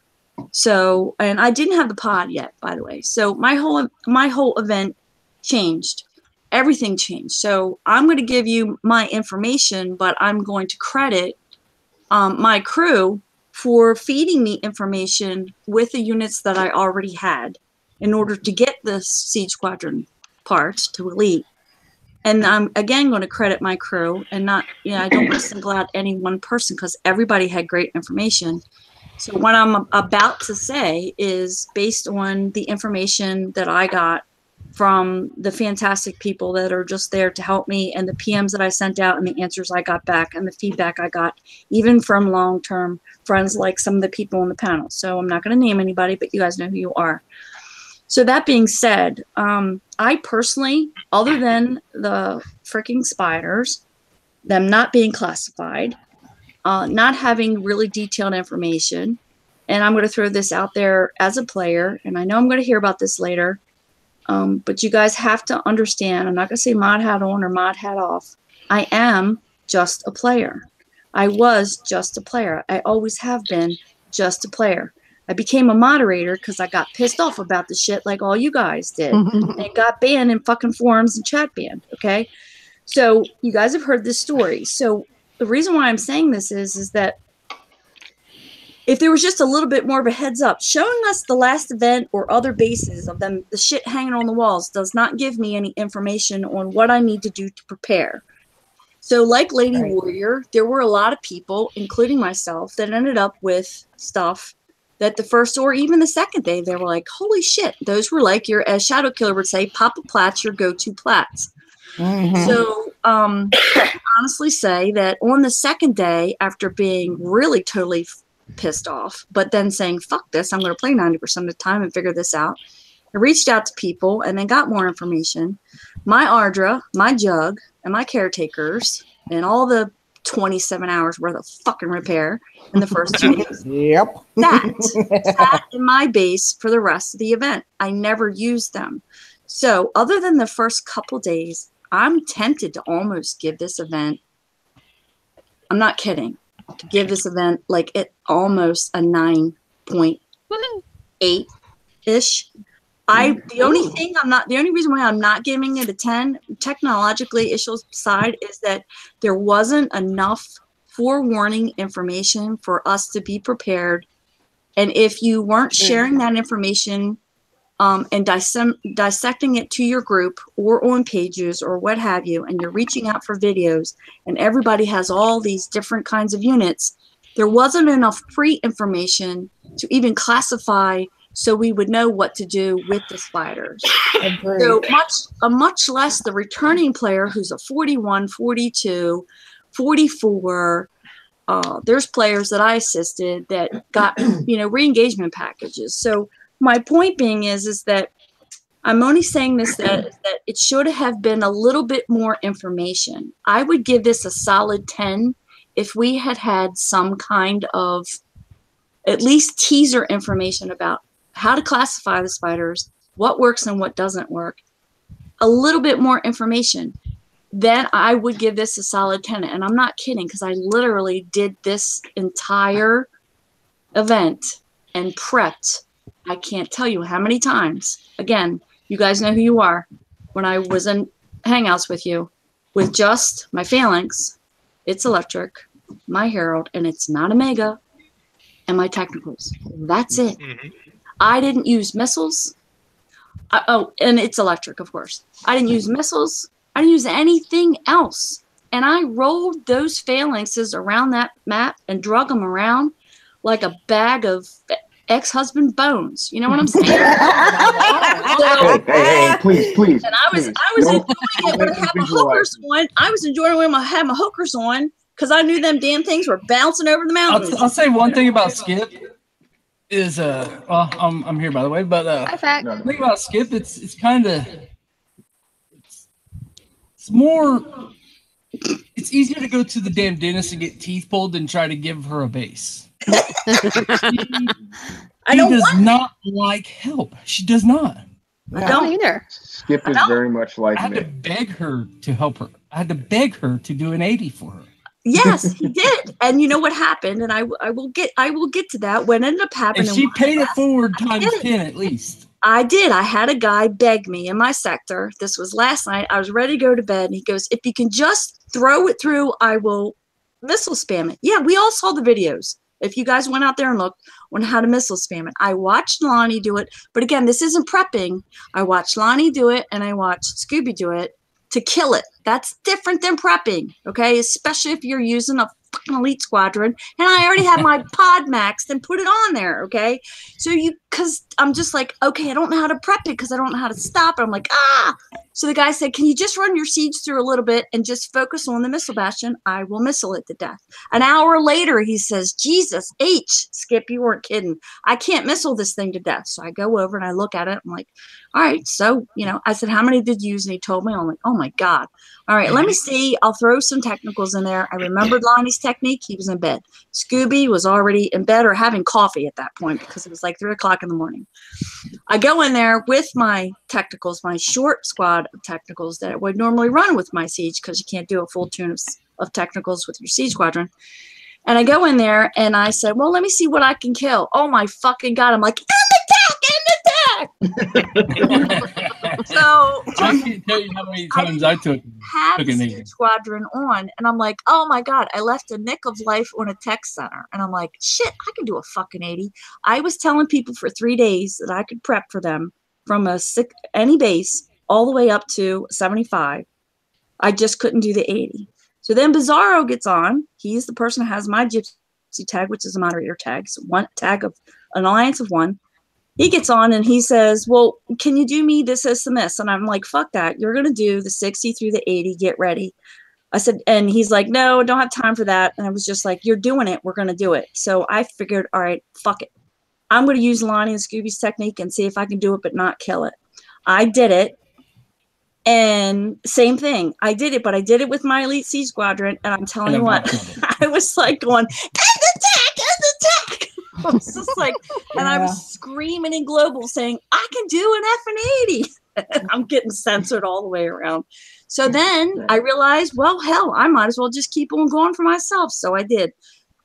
So, and I didn't have the pod yet, by the way. So my whole event changed. Everything changed. So I'm going to give you my information, but I'm going to credit my crew for feeding me information with the units that I already had in order to get the Siege Squadron parts to Elite. And I'm again going to credit my crew and not, I don't want to single out any one person because everybody had great information. So what I'm about to say is based on the information that I got from the fantastic people that are just there to help me, and the PMs that I sent out, and the answers I got back, and the feedback I got, even from long-term friends like some of the people on the panel. So I'm not going to name anybody, but you guys know who you are. So that being said, I personally, other than the freaking spiders, them not being classified, not having really detailed information, and I'm going to throw this out there as a player, and I know I'm going to hear about this later, but you guys have to understand, I'm not going to say mod hat on or mod hat off. I am just a player. I was just a player. I always have been just a player. I became a moderator because I got pissed off about the shit like all you guys did. And got banned in fucking forums and chat banned, okay? So you guys have heard this story. So the reason why I'm saying this is that if there was just a little bit more of a heads up, showing us the last event or other bases of them, the shit hanging on the walls does not give me any information on what I need to do to prepare. So like Lady Warrior, there were a lot of people, including myself, that ended up with stuff that the first or even the second day, they were like, holy shit, those were like your, as Shadow Killer would say, Papa Plats, your go-to plats. So I honestly say that on the second day, after being really totally pissed off, but then saying, fuck this, I'm going to play 90% of the time and figure this out. I reached out to people and then got more information. My Ardra, my Jug, and my caretakers, and all the 27 hours worth of fucking repair in the first 2 days. Yep. Sat in my base for the rest of the event. I never used them. So other than the first couple days, I'm tempted to almost give this event, I'm not kidding, to give this event like it almost a 9.8-ish. The only reason why I'm not giving it a 10 technologically issue side is that there wasn't enough forewarning information for us to be prepared. And if you weren't sharing that information and dissecting it to your group or on pages or what have you, and you're reaching out for videos and everybody has all these different kinds of units, there wasn't enough pre-information to even classify so we would know what to do with the spiders. Agreed. So much less the returning player who's a 41, 42, 44. There's players that I assisted that got, re-engagement packages. So my point being is that I'm only saying this, that it should have been a little bit more information. I would give this a solid 10 if we had had some kind of at least teaser information about how to classify the spiders, what works and what doesn't work, a little bit more information. Then I would give this a solid 10. And I'm not kidding, because I literally did this entire event and prepped. I can't tell you how many times. Again, you guys know who you are. When I was in Hangouts with you, with just my Phalanx, it's electric, my Herald, and it's not a Mega, and my technicals. That's it. I didn't use missiles. And it's electric, of course. I didn't use missiles. I didn't use anything else. And I rolled those phalanxes around that map and drug them around like a bag of ex-husband bones. You know what I'm saying? Hey, please. And I was enjoying it when I had my hookers on. I was enjoying it when I had my hookers on because I knew them damn things were bouncing over the mountains. I'll say one thing about Skip is I'm here by the way, but the thing about Skip, it's kind of it's easier to go to the damn dentist and get teeth pulled than try to give her a base. She does not like help. She does not. I don't either. Skip is very much like I had me. to beg her to help her. I had to beg her to do an 80 for her. Yes, he did. And you know what happened? And I will get to that. What ended up happening? And she paid it forward times 10 at least. I did. I had a guy beg me in my sector. This was last night. I was ready to go to bed. And he goes, if you can just throw it through, I will missile spam it. Yeah, we all saw the videos. If you guys went out there and looked on how to missile spam it. I watched Lonnie do it. But again, this isn't prepping. I watched Lonnie do it and I watched Scooby do it to kill it. That's different than prepping, okay? Especially if you're using a fucking elite squadron. And I already have my pod maxed and put it on there, okay? So because I'm just like, okay, I don't know how to prep it because I don't know how to stop it. I'm like, So the guy said, can you just run your siege through a little bit and just focus on the missile bastion? I will missile it to death. An hour later, he says, Jesus H, Skip, you weren't kidding. I can't missile this thing to death. So I go over and I look at it. I'm like, all right. So, I said, how many did you use? And he told me. I'm like, oh my God. All right, let me see. I'll throw some technicals in there. I remembered Lonnie's technique. He was in bed. Scooby was already in bed or having coffee at that point because it was like 3 o'clock in the morning. I go in there with my technicals, my short squad of technicals that I would normally run with my siege because you can't do a full tune of technicals with your siege squadron. And I go in there and I said, well, let me see what I can kill. Oh my fucking God. I'm like, attack! So I can't tell you how many times I took a squadron on, and I'm like, oh my God, I left a nick of life on a tech center, and I'm like, shit, I can do a fucking 80. I was telling people for 3 days that I could prep for them from any base all the way up to 75. I just couldn't do the 80. So then Bizarro gets on. He's the person who has my gypsy emergency tag, which is a moderator tag. So one tag of an alliance of one. He gets on and he says, well, can you do me this, and this? And I'm like, fuck that. You're going to do the 60 through the 80. Get ready. I said, and he's like, no, I don't have time for that. And I was just like, you're doing it. We're going to do it. So I figured, all right, fuck it. I'm going to use Lonnie and Scooby's technique and see if I can do it, but not kill it. I did it. And same thing. I did it, but I did it with my Elite Siege Squadron. And I'm telling you what, I was like going, end attack, end attack. I was just like, and I was screaming in global saying, I can do an F and 80. I'm getting censored all the way around. So then I realized, well, hell, I might as well just keep on going for myself. So I did.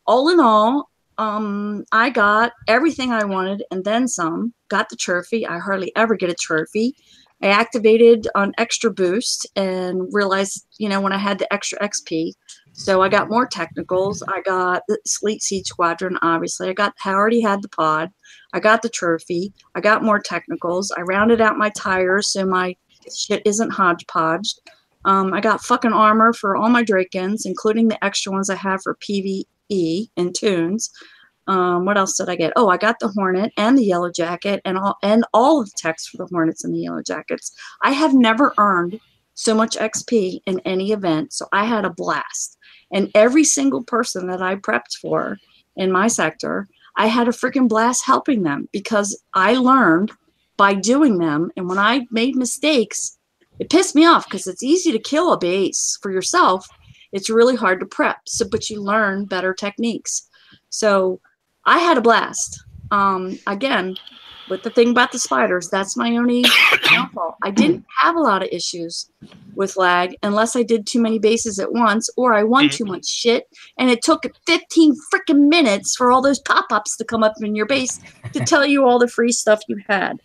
All in all, I got everything I wanted and then some. Got the trophy. I hardly ever get a trophy. I activated an extra boost and realized, you know, when I had the extra XP. So I got more technicals. I got the Elite Siege Squadron, obviously. I already had the pod. I got the trophy. I got more technicals. I rounded out my tires so my shit isn't hodgepodged. I got fucking armor for all my Drakens, including the extra ones I have for PvE and tunes. What else did I get? Oh, I got the Hornet and the Yellow Jacket and all of the text for the Hornets and the Yellow Jackets. I have never earned so much XP in any event, so I had a blast. And every single person that I prepped for in my sector, I had a freaking blast helping them because I learned by doing them. And when I made mistakes, it pissed me off because it's easy to kill a base for yourself. It's really hard to prep. So, but you learn better techniques. So I had a blast. Again, with the thing about the spiders, that's my only downfall. I didn't have a lot of issues with lag unless I did too many bases at once or I won too much shit. And it took 15 freaking minutes for all those pop-ups to come up in your base to tell you all the free stuff you had.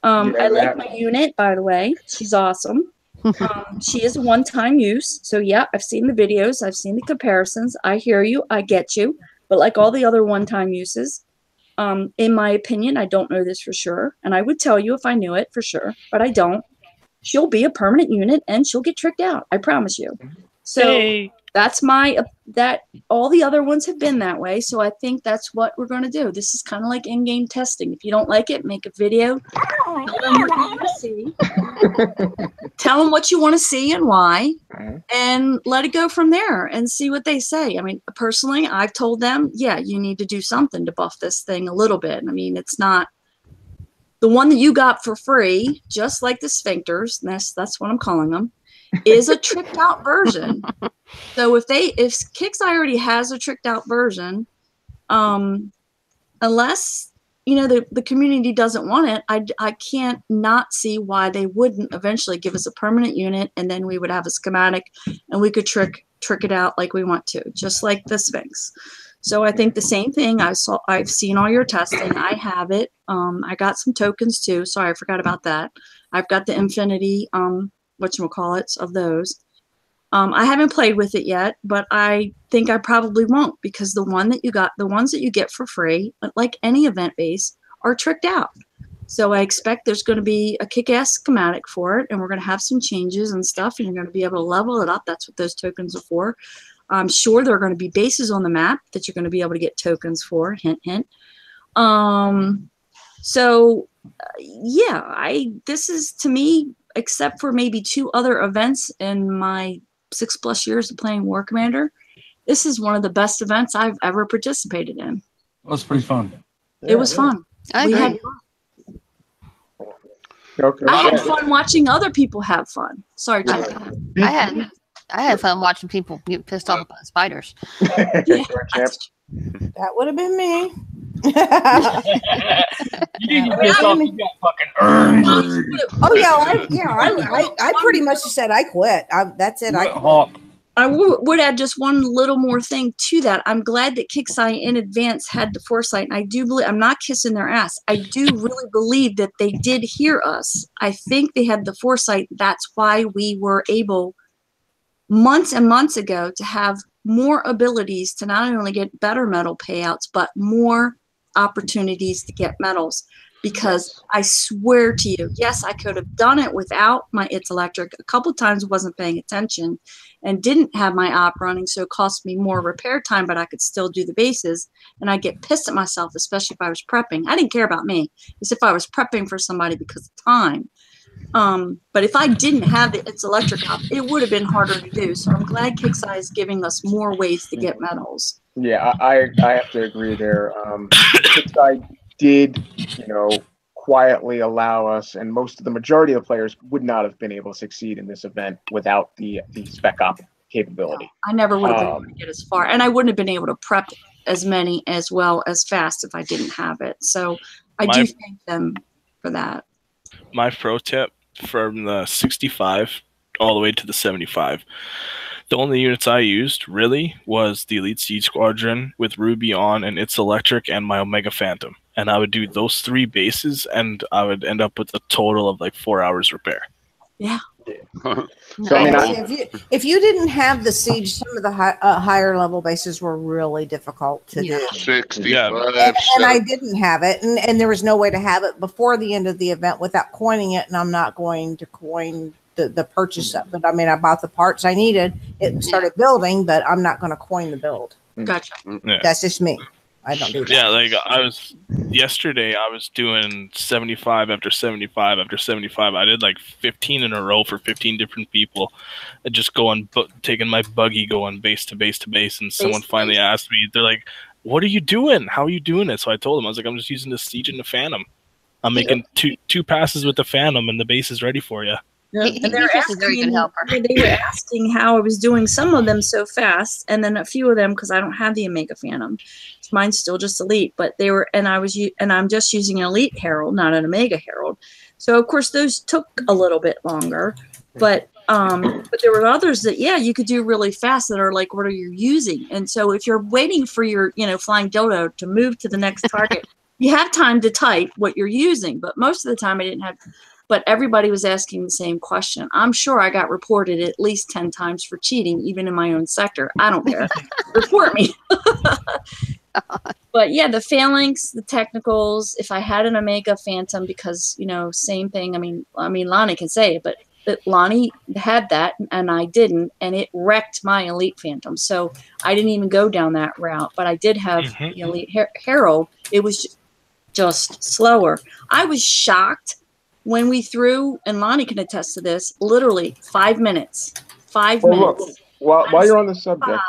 I like my unit, by the way. She's awesome. She is a one-time use. So, yeah, I've seen the videos. I've seen the comparisons. I hear you. I get you. But like all the other one-time uses, in my opinion, I don't know this for sure. And I would tell you if I knew it for sure, but I don't. She'll be a permanent unit and she'll get tricked out. I promise you. So that's all the other ones have been that way. So I think that's what we're going to do. This is kind of like in-game testing. If you don't like it, make a video. Tell them what you want to see. Tell them what you want to see and why, and let it go from there and see what they say. I mean, personally, I've told them, yeah, you need to do something to buff this thing a little bit. I mean, it's not the one that you got for free, just like the sphincters. That's what I'm calling them. Is a tricked out version. So if Kixeye already has a tricked out version, unless the community doesn't want it, I can't not see why they wouldn't eventually give us a permanent unit, and then we would have a schematic and we could trick it out like we want to, just like the Sphinx. So I think the same thing. I've seen all your testing. I have it. I got some tokens too. Sorry, I forgot about that. I've got the Infinity whatchamacallits of those. I haven't played with it yet, but I think I probably won't because the ones that you get for free, like any event base, are tricked out. So I expect there's going to be a kick-ass schematic for it, and we're going to have some changes and stuff, and you're going to be able to level it up. That's what those tokens are for. I'm sure there are going to be bases on the map that you're going to be able to get tokens for. Hint, hint. This is, to me, except for maybe 2 other events in my 6+ years of playing War Commander, this is one of the best events I've ever participated in. Well, it's pretty fun. It was fun. I had fun watching other people have fun. Sorry, Jeff. I had fun watching people get pissed off about spiders. That would have been me. You didn't get pissed off. You got fucking angry. Oh yeah, I pretty much said I quit. That's it. I quit. I would add just one little more thing to that. I'm glad that Kixeye in advance had the foresight, and I do believe, I'm not kissing their ass, I do really believe that they did hear us. I think they had the foresight. That's why we were able months and months ago to have more abilities to not only get better medal payouts, but more opportunities to get medals. because I swear to you, yes, I could have done it without my It's Electric. A couple of times wasn't paying attention and didn't have my op running, so it cost me more repair time, but I could still do the bases. And I get pissed at myself, especially if I was prepping. I didn't care about me. It's if I was prepping for somebody because of time. But if I didn't have the It's Electric op, it would have been harder to do. So I'm glad Kickseye is giving us more ways to get medals. Yeah, I have to agree there. Kickseye did, quietly allow us, and most of the majority of the players would not have been able to succeed in this event without the spec op capability. I never would have been able to get as far, and I wouldn't have been able to prep as many as well as fast if I didn't have it. So I do thank them for that. My pro tip from the 65 all the way to the 75. The only units I used, really, was the Elite Siege Squadron with Ruby on and It's Electric and my Omega Phantom. And I would do those 3 bases, and I would end up with a total of like 4 hours repair. Yeah. So, if you didn't have the Siege, some of the higher level bases were really difficult to do. 65. And I didn't have it, and there was no way to have it before the end of the event without coining it, and I'm not going to coin the purchase of it. I mean, I bought the parts I needed. It started building, but I'm not going to coin the build. Gotcha. Yeah. That's just me. I don't do that. Yeah, like yesterday I was doing 75 after 75 after 75. I did like 15 in a row for 15 different people. I just taking my buggy going base to base to base, and someone finally asked me, they're like, "What are you doing? How are you doing it?" So I told them, I was like, "I'm just using the Siege and the Phantom. I'm making two passes with the Phantom, and the base is ready for you." Yeah. And they were asking how I was doing some of them so fast, and then a few of them because I don't have the Omega Phantom. Mine's still just Elite, but they were, and I'm just using an Elite Herald, not an Omega Herald. So of course those took a little bit longer, but there were others that you could do really fast that are like, what are you using? And so if you're waiting for your flying dildo to move to the next target, you have time to type what you're using. But most of the time I didn't have. But everybody was asking the same question. I'm sure I got reported at least 10 times for cheating, even in my own sector. I don't care. Report me. But yeah, the phalanx, the technicals, if I had an Omega Phantom, because, same thing. I mean, Lonnie can say it, but Lonnie had that and I didn't, and it wrecked my Elite Phantom. So I didn't even go down that route, but I did have the Elite Herald. It was just slower. I was shocked when we threw, and Lonnie can attest to this, literally 5 minutes. 5 minutes. Look, while you're on the subject,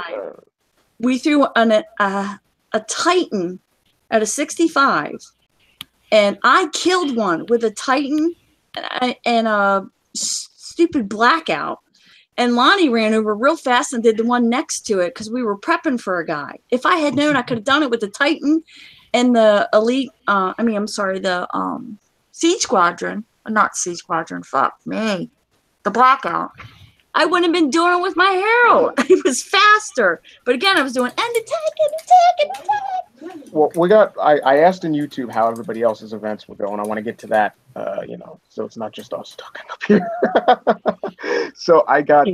we threw a Titan at a 65, and I killed one with a Titan and a stupid blackout. And Lonnie ran over real fast and did the one next to it because we were prepping for a guy. If I had known, I could have done it with the Titan and the Elite. The Siege Squadron. Not Siege Squadron. Fuck me. The blackout. I wouldn't have been doing it with my Herald. It was faster. But again, I was doing and attack. Well, I asked in YouTube how everybody else's events were going. I want to get to that, so it's not just us talking up here. So I got,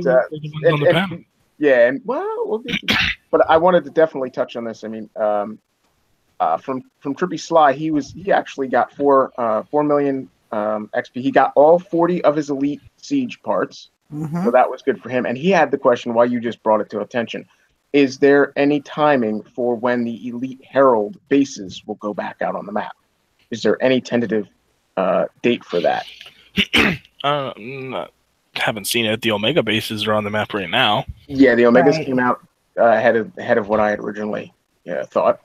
but I wanted to definitely touch on this. I mean, from Trippy Sly, he actually got 4 million XP. He got all 40 of his Elite Siege parts. So that was good for him. And he had the question why you just brought it to attention. Is there any timing for when the Elite Herald bases will go back out on the map? Is there any tentative date for that? Haven't seen it. The Omega bases are on the map right now. Yeah, the Omegas came out ahead of what I had originally thought.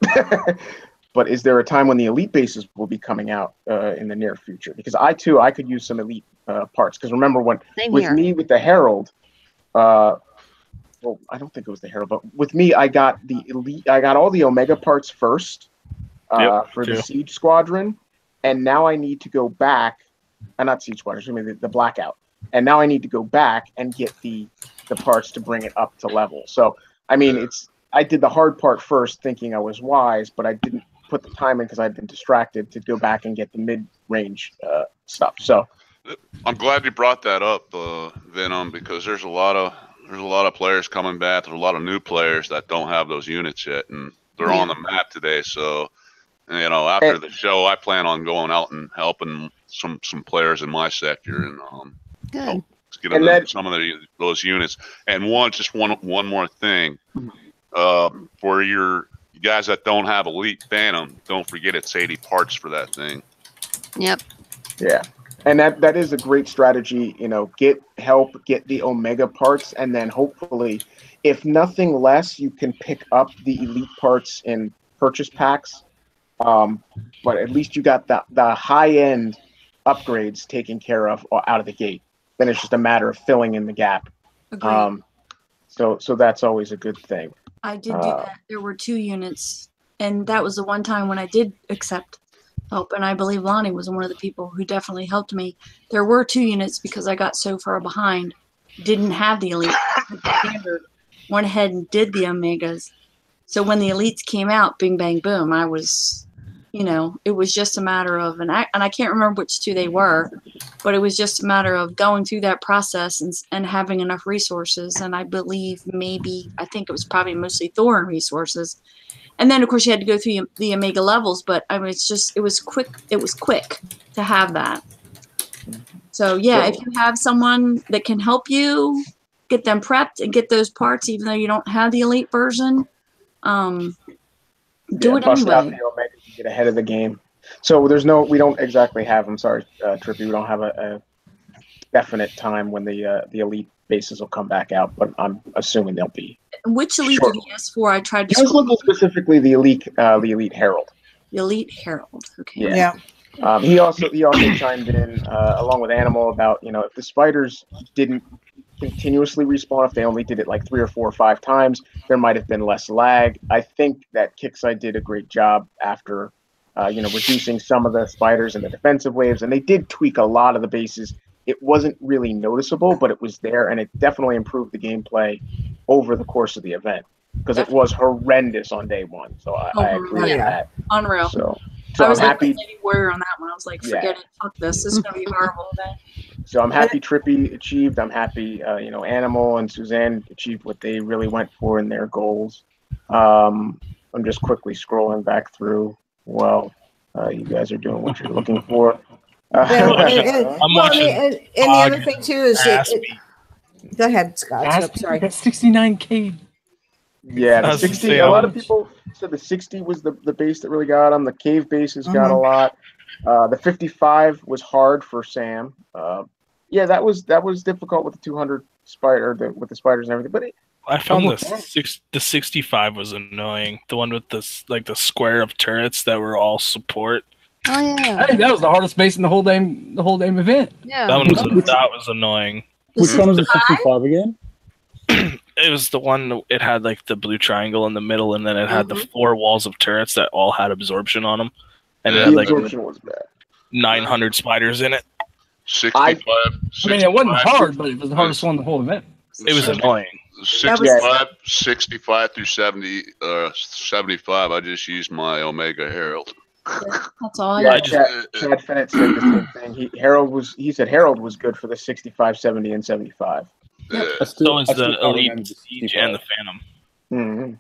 But is there a time when the Elite bases will be coming out in the near future? Because I could use some Elite parts. Because remember with the Herald, well, I don't think it was the Herald, but with me, I got the Elite. I got all the Omega parts first for the Siege Squadron, and now I need to go back. Not Siege Squadron, I mean the Blackout. And now I need to go back and get the parts to bring it up to level. So I mean, I did the hard part first, thinking I was wise, but I didn't put the time in because I'd been distracted to go back and get the mid-range stuff. So I'm glad you brought that up, Venom, because there's a lot of players coming back. There's a lot of new players that don't have those units yet, and they're on the map today. So you know, after the show, I plan on going out and helping some players in my sector and Good. getting them some of those units. And one more thing, for your guys that don't have Elite Phantom, don't forget it's 80 parts for that thing. Yep. Yeah. And that is a great strategy, you know, get the Omega parts, and then hopefully, if nothing less, you can pick up the Elite parts in purchase packs. But at least you got the high-end upgrades taken care of out of the gate. Then it's just a matter of filling in the gap. Agreed. So that's always a good thing. I did do that. There were 2 units, and that was the one time when I did accept help, and I believe Lonnie was one of the people who definitely helped me. There were 2 units because I got so far behind, didn't have the Elite standard, went ahead and did the Omegas. So when the Elites came out, bing, bang, boom, I was, you know, it was just a matter of, and I can't remember which 2 they were, but it was just a matter of going through that process and having enough resources. And I believe I think it was probably mostly Thorin resources. And then, of course, you had to go through the Omega levels, but I mean, it was quick to have that. So, yeah, if you have someone that can help you get them prepped and get those parts, even though you don't have the Elite version, do it bust out anyway. the Omega to get ahead of the game. So we don't exactly have, I'm sorry, Trippy, we don't have a definite time when the Elite bases will come back out, but I'm assuming they'll be. Which Elite did you ask for? I tried to. I was looking specifically the Elite Herald. The Elite Herald. Okay. Yeah. He also chimed in along with Animal about, you know, if the spiders didn't continuously respawn, if they only did it like 3 or 4 or 5 times, there might have been less lag. I think that Kickside did a great job after reducing some of the spiders and the defensive waves, and they did tweak a lot of the bases. It wasn't really noticeable, but it was there, and it definitely improved the gameplay over the course of the event, because it was horrendous on day 1. So I agree with that. Unreal. So I was I'm like happy. Lady Warrior on that one. I was like, forget it. Fuck this. This is going to be horrible today. So I'm happy Trippy achieved. I'm happy, Animal and Suzanne achieved what they really went for in their goals. I'm just quickly scrolling back through. Well, you guys are doing what you're looking for. And the other thing too is go ahead, Scott. Sorry. That's 69K. Yeah, the 60. A lot of people said the 60 was the base that really got them. The cave bases got a lot. The 55 was hard for Sam. That was difficult with the 200 spider with the spiders and everything. But I found the 65 was annoying. The one with the square of turrets that were all support. Oh yeah. I think that was the hardest base in the whole damn event. Yeah. That was annoying. Which one was the 65 again? It was the one. It had like the blue triangle in the middle, and then it had the 4 walls of turrets that all had absorption on them, and it had like absorption was bad. 900 spiders in it. 65. I mean, it wasn't hard, but it was the hardest one in the whole event. It was annoying. 65 through 70, 75. I just used my Omega Herald. Yeah, that's all I got. Chad Fennett said the same thing. He said Herald was good for the 65, 70, and 75. Yeah. So is the Elite Siege and the Phantom.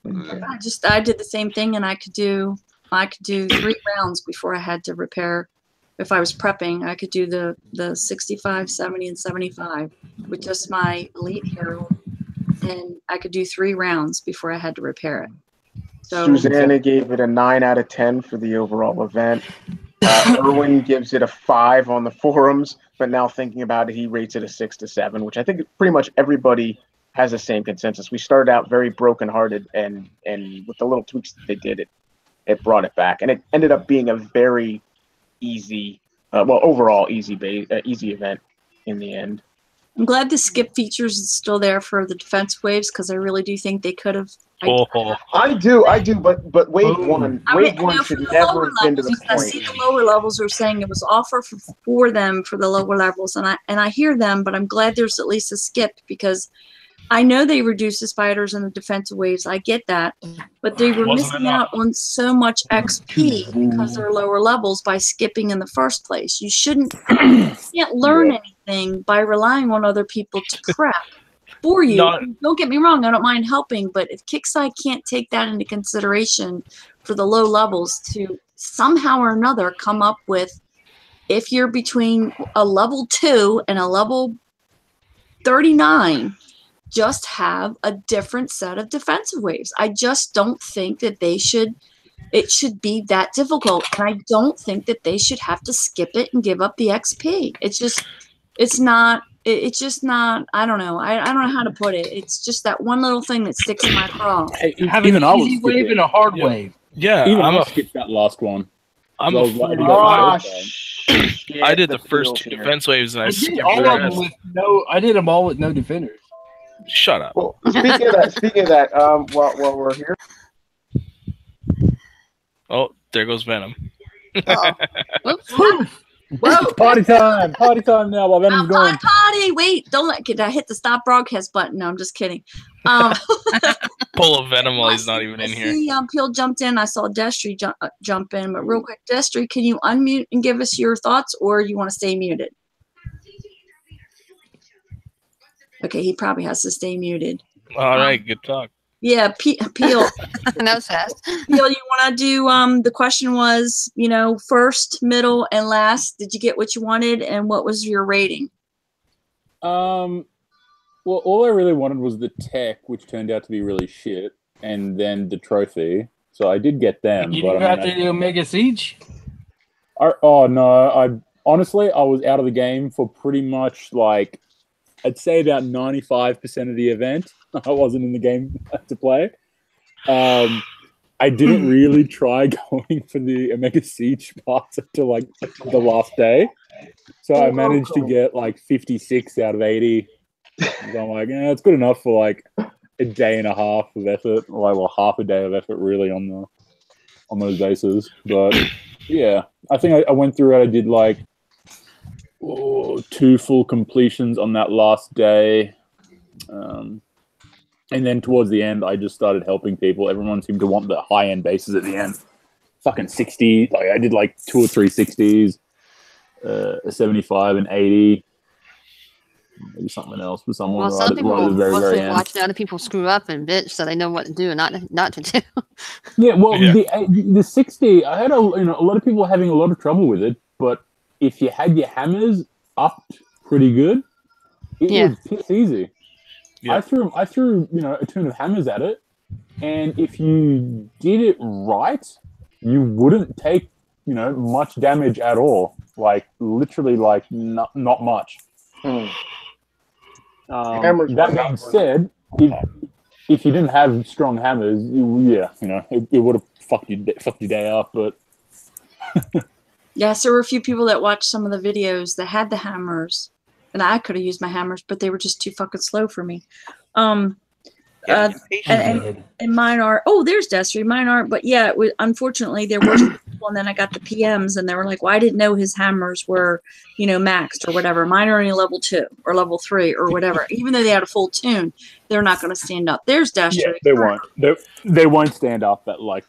Mm-hmm. I did the same thing, and I could do 3 rounds before I had to repair. If I was prepping, I could do the 65, 70, and 75 with just my Elite Herald, and I could do 3 rounds before I had to repair it. So Susanna gave it a 9 out of 10 for the overall event. Erwin gives it a 5 on the forums, but now thinking about it, he rates it a 6 to 7, which I think pretty much everybody has the same consensus. We started out very brokenhearted, and with the little tweaks that they did, it brought it back, and it ended up being a very easy, overall easy event in the end. I'm glad the skip features is still there for the defense waves, because I really do think they could have. I do, but wave one should never have been to the point. I see the lower levels are saying it was offer for them for the lower levels, and I hear them, but I'm glad there's at least a skip, because I know they reduce the spiders and the defensive waves. I get that, but they were missing out on so much XP because they're lower levels by skipping in the first place. You can't learn anything by relying on other people to prep. for you. Don't get me wrong, I don't mind helping, but if Kickside can't take that into consideration for the low levels to somehow or another come up with, if you're between a level 2 and a level 39, just have a different set of defensive waves. I just don't think that it should be that difficult. And I don't think that they should have to skip it and give up the XP. It's just not, I don't know. I don't know how to put it. It's just that one little thing that sticks in my craw. Have an easy wave and a hard wave. Yeah, even I skipped that last one. I did the first 2 defense waves, and I skipped the rest. I did them all with no defenders. Shut up. Well, speaking of that, while we're here. Oh, there goes Venom. Whoa. Party time now while Venom's going. Party. Wait, did I hit the stop broadcast button? No, I'm just kidding. Pull a Venom while he's not even in here. See, Peel jumped in. I saw Destry jump in, but real quick, Destry, can you unmute and give us your thoughts, or you want to stay muted? Okay, he probably has to stay muted. All right, good talk. Yeah, Peel. That was fast. Peel, you want to do, the question was, first, middle, and last. Did you get what you wanted, and what was your rating? Well, all I really wanted was the tech, which turned out to be really shit, and then the trophy. So I did get them. You didn't have to do Omega Siege? No. Honestly, I was out of the game for pretty much, I'd say about 95% of the event. I wasn't in the game to play. I didn't really try going for the Omega Siege parts until the last day. So I managed to get 56 out of 80. So I'm like, it's good enough for a day and a half of effort, or half a day of effort really on those bases. But yeah, I think I went through it. I did 2 full completions on that last day. And then towards the end, I just started helping people. Everyone seemed to want the high-end bases at the end. Fucking 60. I did 2 or 3 60s, a 75, and 80. Maybe something else with someone. Well, some people watch other people screw up and bitch, so they know what to do and not to do. Yeah, well, the 60, I had a lot of people having a lot of trouble with it, but if you had your hammers up pretty good, it was piss easy. Yeah. I threw a tune of hammers at it, and if you did it right, you wouldn't take much damage at all. Literally, not much. That being said, if you didn't have strong hammers, it would have fucked your day up. But yes, there were a few people that watched some of the videos that had the hammers, and I could have used my hammers, but they were just too fucking slow for me. And mine are, there's Destry, mine aren't, but yeah, unfortunately there were some people, and then I got the PMs, and they were like, well, I didn't know his hammers were, maxed or whatever. Mine are only level 2 or level 3 or whatever. Even though they had a full tune, they're not going to stand up. There's Destry. Yeah, they won't. They won't stand up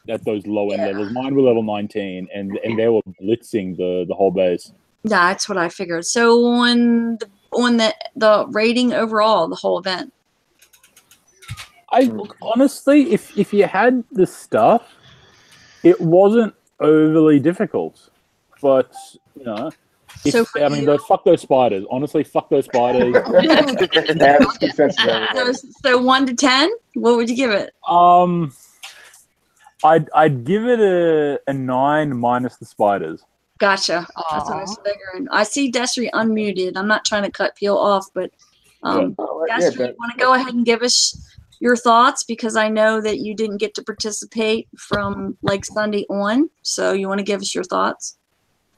at those low end levels. Mine were level 19, and they were blitzing the whole base. Yeah, that's what I figured. So on the rating overall, the whole event. Honestly, if you had the stuff, it wasn't overly difficult. But fuck those spiders. Honestly, fuck those spiders. So 1 to 10, what would you give it? I'd give it a 9 minus the spiders. Gotcha. Aww. That's what I was figuring. I see Destry unmuted. I'm not trying to cut Peel off, but Destry, you want to go ahead and give us your thoughts, because I know that you didn't get to participate from Sunday on, so you want to give us your thoughts?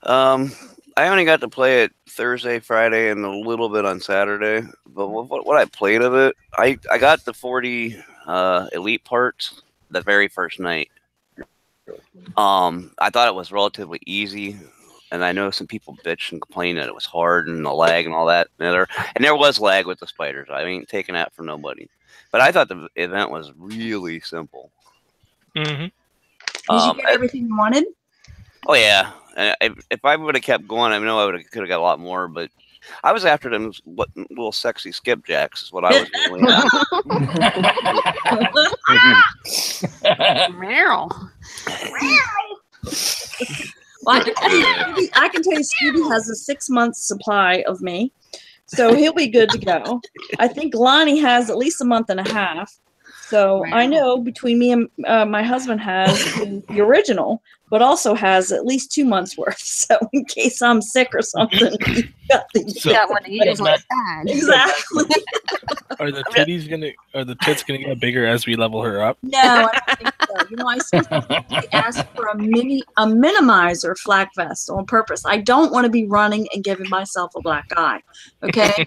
I only got to play it Thursday, Friday, and a little bit on Saturday, but what I played of it, I got the 40 elite parts the very first night. I thought it was relatively easy, and I know some people bitch and complain that it was hard and the lag and all that, and there was lag with the spiders. I ain't taking that from nobody. But I thought the event was really simple. Mm-hmm. Did you get everything you wanted? Oh, yeah. If I would have kept going, I know I could have got a lot more, but I was after them little sexy skipjacks is what I was doing. Meow. Well, I can tell you, Scooby has a 6-month supply of me, so he'll be good to go. I think Lonnie has at least a month and a half. So I know between me and my husband has the original, but also has at least 2 months worth. So in case I'm sick or something, you got one to use on the side. Exactly. Are the tits gonna get bigger as we level her up? No, I don't think so. You know, I specifically asked for a minimizer flak vest on purpose. I don't want to be running and giving myself a black eye. Okay.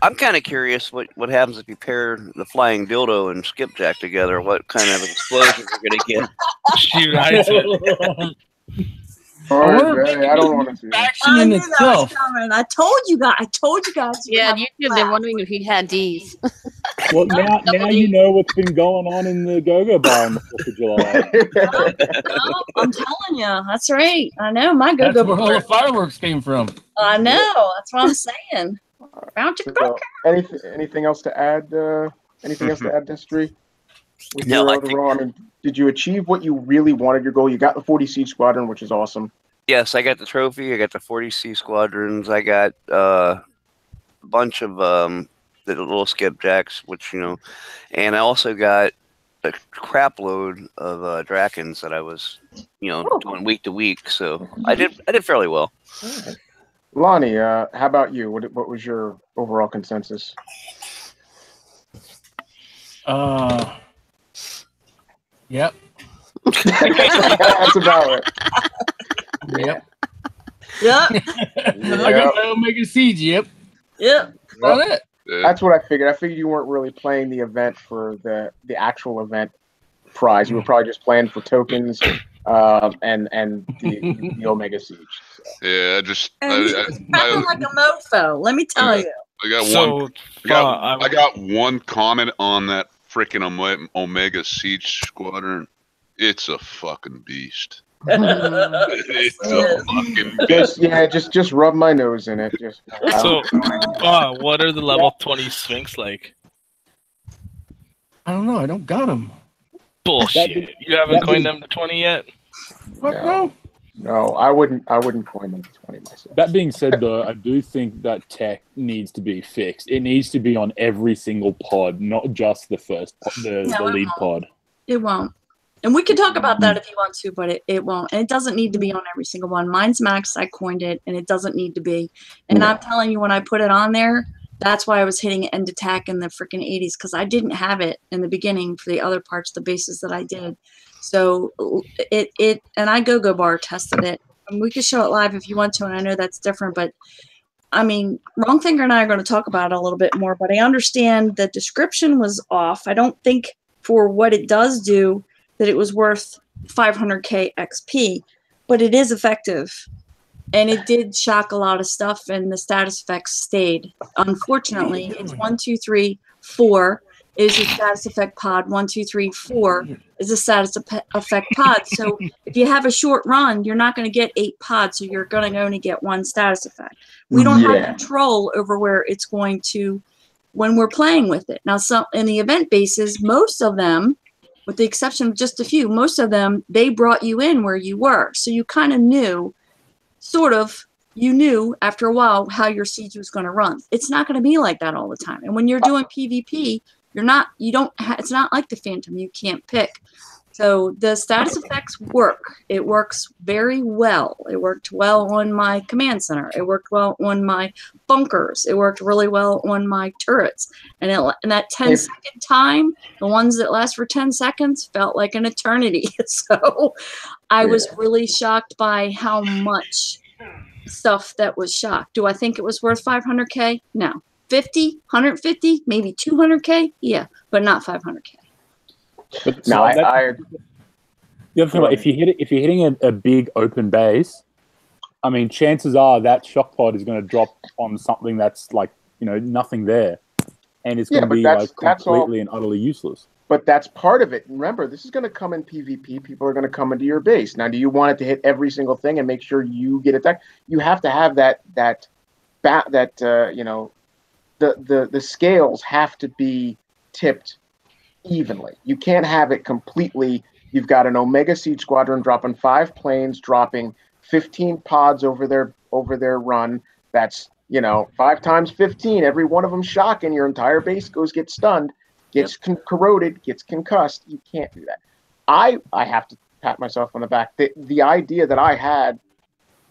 I'm kind of curious what happens if you pair the flying dildo and skipjack together. What kind of explosions you're gonna get? She rides it. I don't want to see that. I knew that was coming. I told you guys. Yeah, YouTube, they're wondering if you had these. Well, now you know what's been going on in the Go-Go Bar on the 4th of July. No, I'm telling you, that's right. I know my Go-Go That's where all the fireworks came from. I know. That's what I'm saying. So, anything else to add? Anything else to add, Destry? No, I think. Did you achieve what you really wanted? Your goal. You got the 40 Siege Squadron, which is awesome. Yes, I got the trophy. I got the 40 Sea Squadrons. I got a bunch of the little skipjacks, which and I also got a crap load of Drakens that I was doing week to week. So I did fairly well. Right. Lonnie, how about you? What was your overall consensus? Yep. That's about it. Yep. Yep. I got my Omega Siege. Yep. Yep. That's it. That's what I figured. I figured you weren't really playing the event for the actual event prize. You were probably just playing for tokens and the Omega Siege. So. Yeah, I like a mofo. Let me tell you. I got one comment on that freaking Omega Siege Squadron. It's a fucking beast. It's a fucking beast. Just rub my nose in it. What are the level 20 Sphinx like? I don't know. I don't got them. Bullshit. You haven't coined them to 20 yet? No, I wouldn't coin them to 20 myself. That being said, though, I do think that tech needs to be fixed. It needs to be on every single pod, not just the lead pod. It won't. And we can talk about that if you want to, but it won't. And it doesn't need to be on every single one. Mine's maxed. I coined it, and it doesn't need to be. And I'm telling you, when I put it on there, that's why I was hitting end attack in the freaking 80s, because I didn't have it in the beginning for the other parts, the bases that I did. So and I Go-Go Bar tested it. And we could show it live if you want to, and I know that's different, but I mean, Wrongfinger and I are going to talk about it a little bit more, but I understand the description was off. I don't think for what it does do that it was worth 500k XP, but it is effective. And it did shock a lot of stuff, and the status effects stayed. Unfortunately, it's 1, 2, 3, 4 is your status effect pod. 1, 2, 3, 4 is a status effect pod. So if you have a short run, you're not going to get 8 pods, so you're going to only get 1 status effect. We don't have control over where it's going to when we're playing with it. Now, in the event bases, most of them, with the exception of just a few, most of them, they brought you in where you were. So you kind of knew, you knew after a while how your siege was going to run. It's not going to be like that all the time. And when you're doing PvP, it's not like the Phantom. You can't pick. So the status effects work. It works very well. It worked well on my command center. It worked well on my bunkers. It worked really well on my turrets. And in that 10-second time, the ones that last for 10 seconds felt like an eternity. So I was really shocked by how much stuff that was shocked. Do I think it was worth 500k? No. 50, 150, maybe 200k? Yeah, but not 500k. But the other thing, if you're hitting a big open base, I mean, chances are that shock pod is going to drop on something that's like nothing there, and it's going to be like completely and utterly useless. But that's part of it. Remember, this is going to come in PvP. People are going to come into your base. Now, do you want it to hit every single thing and make sure you get attacked? You have to have the scales have to be tipped evenly. You can't have it completely. You've got an Omega Siege Squadron dropping 5 planes, dropping 15 pods over their run. That's 5 times 15. Every one of them shocking. Your entire base gets stunned. Gets corroded, gets concussed. You can't do that. I have to pat myself on the back. The idea that I had,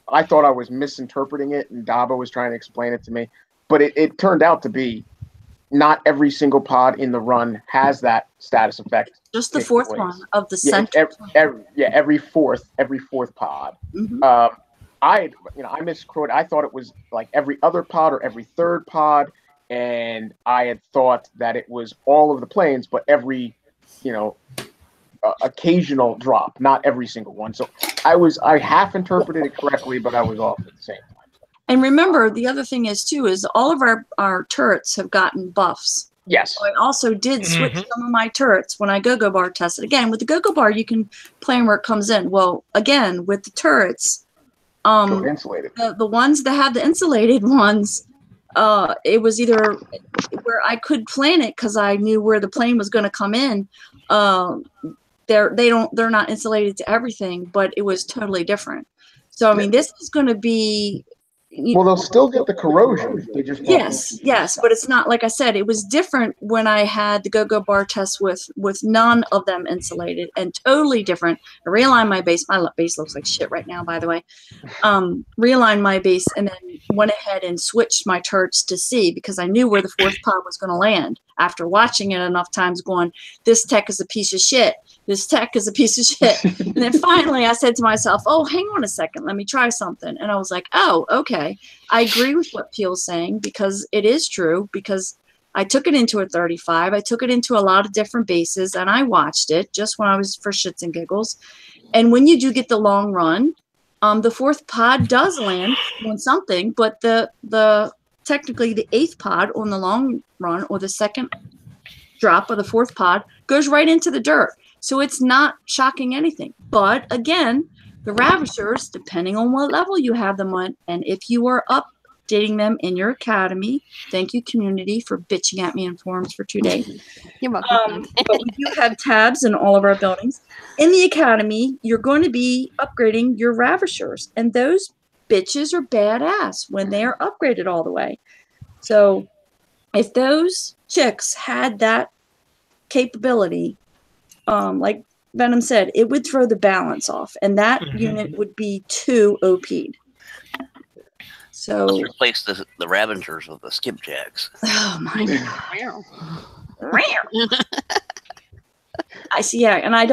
I thought I was misinterpreting it, and Dabo was trying to explain it to me. But it turned out to be not every single pod in the run has that status effect. Just the fourth one of the center. Every fourth pod. Mm-hmm. I misquoted. I thought it was like every other pod or every third pod. And I had thought that it was all of the planes, but every, occasional drop, not every single one. So I half interpreted it correctly, but I was off at the same time. And remember, the other thing is all of our turrets have gotten buffs. Yes. So I also did switch some of my turrets when I go-go bar tested. Again, with the go-go bar, you can plan where it comes in. Well, again, with the turrets, insulated. The ones that have the insulated ones, it was either where I could plan it because I knew where the plane was going to come in. They're not insulated to everything, but it was totally different. So I mean, this is going to be. They'll still get the corrosion. They just yes, but it's not like I said. It was different when I had the go-go bar test with none of them insulated, and totally different. I realigned my base. My base looks like shit right now, by the way. Realigned my base and then went ahead and switched my turrets to C because I knew where the fourth pod was going to land. After watching it enough times, going, this tech is a piece of shit. This tech is a piece of shit. And then finally I said to myself, oh, hang on a second. Let me try something. And I was like, oh, okay. I agree with what Peel's saying because it is true because I took it into a 35. I took it into a lot of different bases and I watched it just when I was for shits and giggles. And when you do get the long run, the fourth pod does land on something, but technically the 8th pod on the long run or the second drop of the 4th pod goes right into the dirt. So it's not shocking anything. But again, the Ravishers, depending on what level you have them on, and if you are updating them in your academy, thank you, community, for bitching at me in forums for 2 days. You're welcome. But we do have tabs in all of our buildings. In the academy, you're going to be upgrading your Ravishers, and those bitches are badass when they are upgraded all the way. So if those chicks had that capability, like Venom said, it would throw the balance off, and that unit would be too OP'd. So let's replace the Ravengers with the skipjacks. Oh my god! I see. Yeah, and I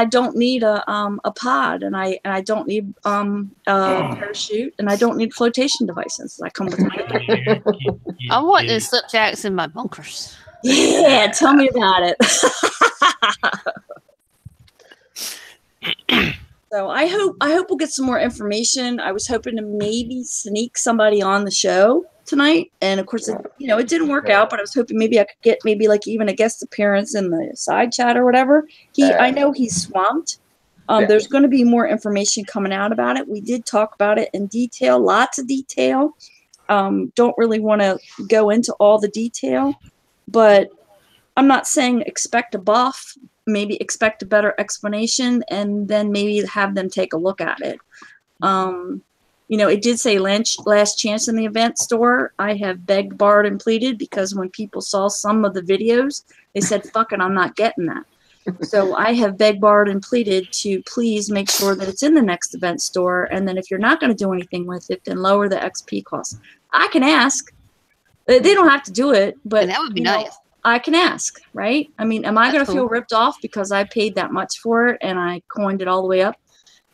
don't need a pod, and I don't need a parachute, and I don't need flotation devices. I come with my. I want the slipjacks in my bunkers. Yeah, tell me about it. So I hope we'll get some more information. I was hoping to maybe sneak somebody on the show tonight, and of course, it didn't work out. But I was hoping maybe I could get like even a guest appearance in the side chat or whatever. I know he's swamped. There's going to be more information coming out about it. We did talk about it in detail, lots of detail. Don't really want to go into all the detail, but I'm not saying expect a buff. Maybe expect a better explanation, and then maybe have them take a look at it. It did say last chance in the event store. I have begged, borrowed, and pleaded because when people saw some of the videos, they said, fuck it, I'm not getting that. So I have begged, borrowed, and pleaded to please make sure that it's in the next event store, and then if you're not going to do anything with it, then lower the XP cost. I can ask. They don't have to do it, but that would be nice. I can ask, right? I mean, am I going to feel ripped off because I paid that much for it and I coined it all the way up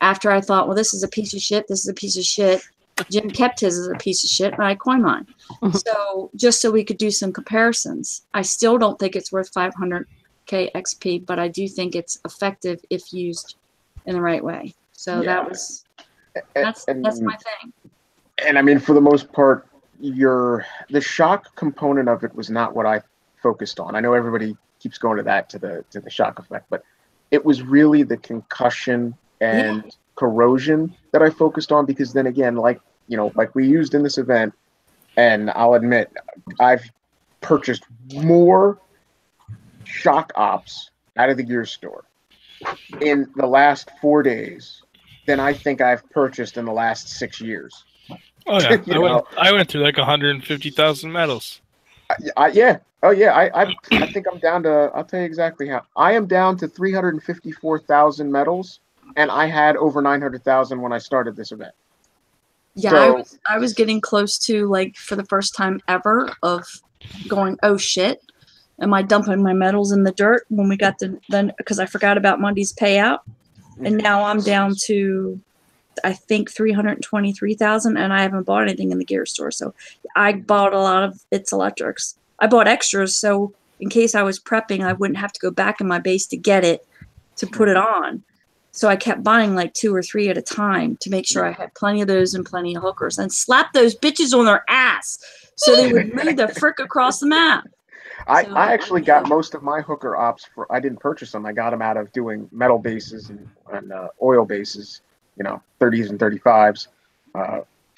after I thought, well, this is a piece of shit. This is a piece of shit. Jim kept his as a piece of shit and I coined mine. So just so we could do some comparisons. I still don't think it's worth 500K XP, but I do think it's effective if used in the right way. So that's my thing. And I mean, for the most part, the shock component of it was not what I focused on. I know everybody keeps going to that, to the shock effect. But it was really the concussion and corrosion that I focused on, because then again, like we used in this event, and I'll admit, I've purchased more shock ops out of the gear store in the last 4 days than I think I've purchased in the last 6 years. Oh yeah, I went through like 150,000 medals. Yeah. Oh yeah. I think I'm down to. I'll tell you exactly how. I am down to 354,000 medals, and I had over 900,000 when I started this event. Yeah, So, I was getting close to, like, for the first time ever, of going, oh shit, am I dumping my medals in the dirt when we got then because I forgot about Monday's payout, and now I'm down to, I think, 323,000, and I haven't bought anything in the gear store. So I bought a lot of its electrics. I bought extras, so in case I was prepping, I wouldn't have to go back in my base to get it, to put it on. So I kept buying like 2 or 3 at a time to make sure I had plenty of those and plenty of hookers, and slap those bitches on their ass so they would move the frick across the map. I actually got most of my hooker ops I didn't purchase them. I got them out of doing metal bases and oil bases, 30s and 35s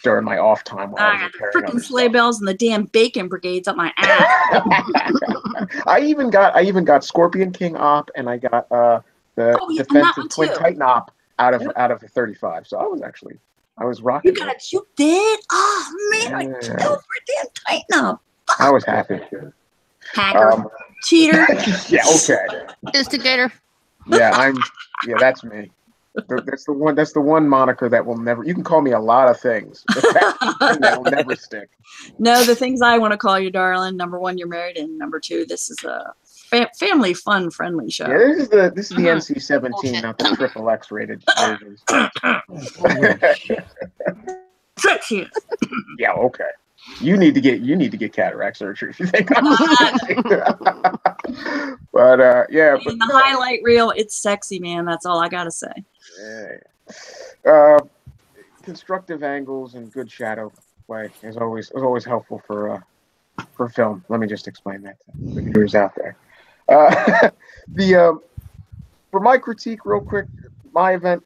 during my off time. While I was got the freaking sleigh bells and the damn bacon brigades up my ass. I even got Scorpion King op, and I got the defensive Twin Titan op out of the 35. So I was rocking. You did? Oh man, I killed for a damn Titan op. I was happy. Hacker, cheater. Yeah, okay. Instigator. Yeah, that's me. That's the one moniker that will never. You can call me a lot of things, but that will never stick. No, the things I want to call you, darling. Number 1, you're married, and number 2, this is a family fun friendly show. Yeah, this is the NC-17, not the XXX rated versions. Yeah, okay. You need to get cataract surgery if you think I'm But yeah. In the highlight reel, it's sexy, man. That's all I gotta say. Yeah. Constructive angles and good shadow play is always helpful for film. Let me just explain that to the viewers out there. For my critique, real quick, my event,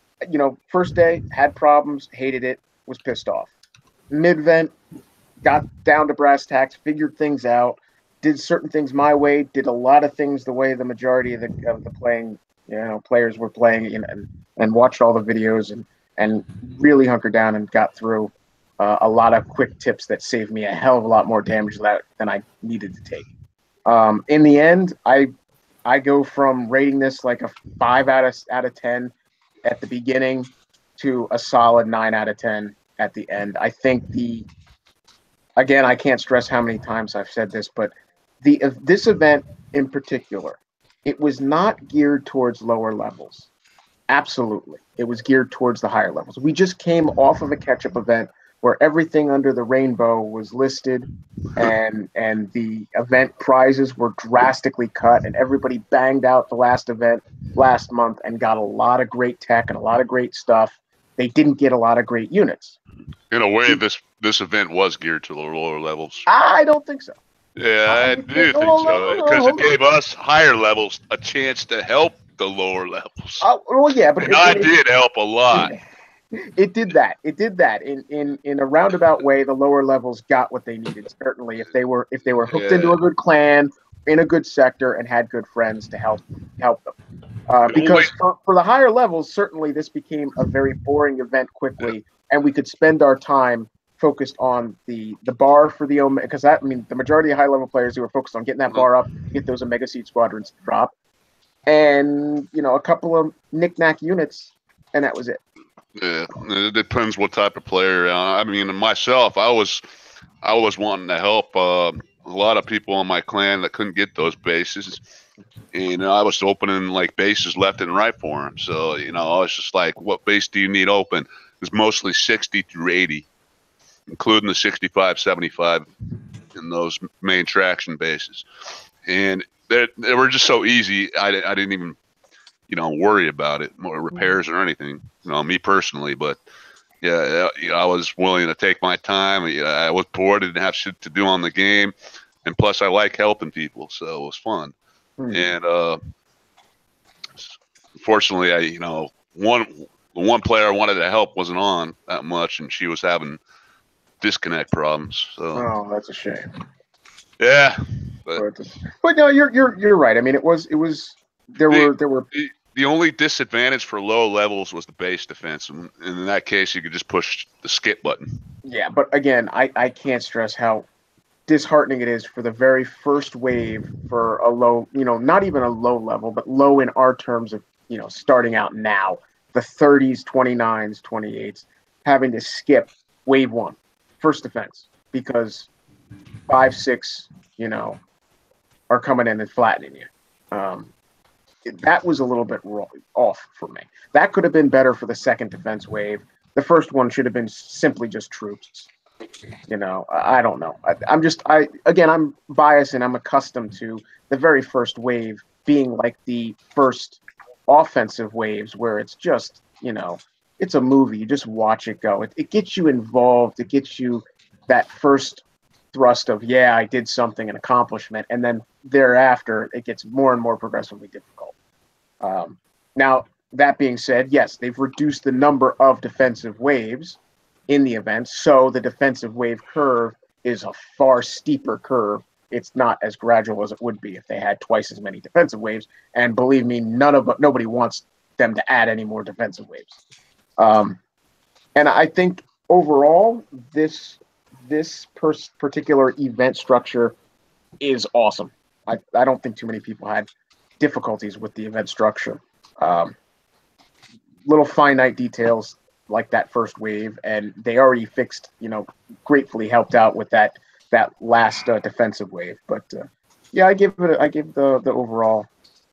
first day had problems, hated it, was pissed off. Mid-event, got down to brass tacks, figured things out, did certain things my way, did a lot of things the way the majority of the playing, players were playing, and watched all the videos and really hunkered down and got through a lot of quick tips that saved me a hell of a lot more damage than I needed to take. In the end, I go from rating this like a 5 out of 10 at the beginning to a solid 9 out of 10 at the end. I think again, I can't stress how many times I've said this, but this event in particular, it was not geared towards lower levels. Absolutely. It was geared towards the higher levels. We just came off of a catch-up event where everything under the rainbow was listed, and the event prizes were drastically cut, and everybody banged out the last event last month and got a lot of great tech and a lot of great stuff. They didn't get a lot of great units. In a way, this event was geared to the lower levels. I don't think so. Yeah, I do think so, because it gave us higher levels a chance to help the lower levels. Well, yeah, but I did help a lot. It did that. In a roundabout way. The lower levels got what they needed. Certainly, if they were hooked into a good clan, in a good sector, and had good friends to help them. Because for the higher levels, certainly this became a very boring event quickly, and we could spend our time focused on the bar for the Omega, because the majority of high level players who were focused on getting that bar up, get those Omega Seed squadrons to drop, and a couple of knick-knack units, and that was it. Yeah, it depends what type of player. Myself, I was wanting to help a lot of people in my clan that couldn't get those bases, and I was opening like bases left and right for them. So I was just like, what base do you need open? It was mostly 60 through 80, including the 65, 75 in those main traction bases, and they were just so easy. I didn't even worry about it, more repairs or anything, me personally. But yeah, I was willing to take my time. I was bored, didn't have shit to do on the game, and plus I like helping people, so it was fun. And unfortunately, the one player I wanted to help wasn't on that much, and she was having disconnect problems. So. Oh, that's a shame. Yeah, but no, you're right. I mean, there were the only disadvantage for low levels was the base defense, and in that case, you could just push the skip button. Yeah, but again, I can't stress how disheartening it is for the very first wave for a low, not even a low level, but low in our terms of, starting out now, the 30s, 29s, 28s, having to skip wave 1, first defense, because 5, 6, are coming in and flattening you. That was a little bit off for me. That could have been better for the second defense wave. The first one should have been simply just troops. I don't know. I'm biased and I'm accustomed to the very first wave being like the first offensive waves where it's just, it's a movie. You just watch it go. It gets you involved. It gets you that first thrust of, yeah, I did something, an accomplishment. And then thereafter, it gets more and more progressively difficult. Now, that being said, yes, they've reduced the number of defensive waves in the event, so the defensive wave curve is a far steeper curve. It's not as gradual as it would be if they had twice as many defensive waves. And believe me, nobody wants them to add any more defensive waves. And I think overall, this particular event structure is awesome. I don't think too many people had difficulties with the event structure. Little finite details like that first wave, and they already fixed, gratefully helped out with that last defensive wave. But yeah, I give the overall,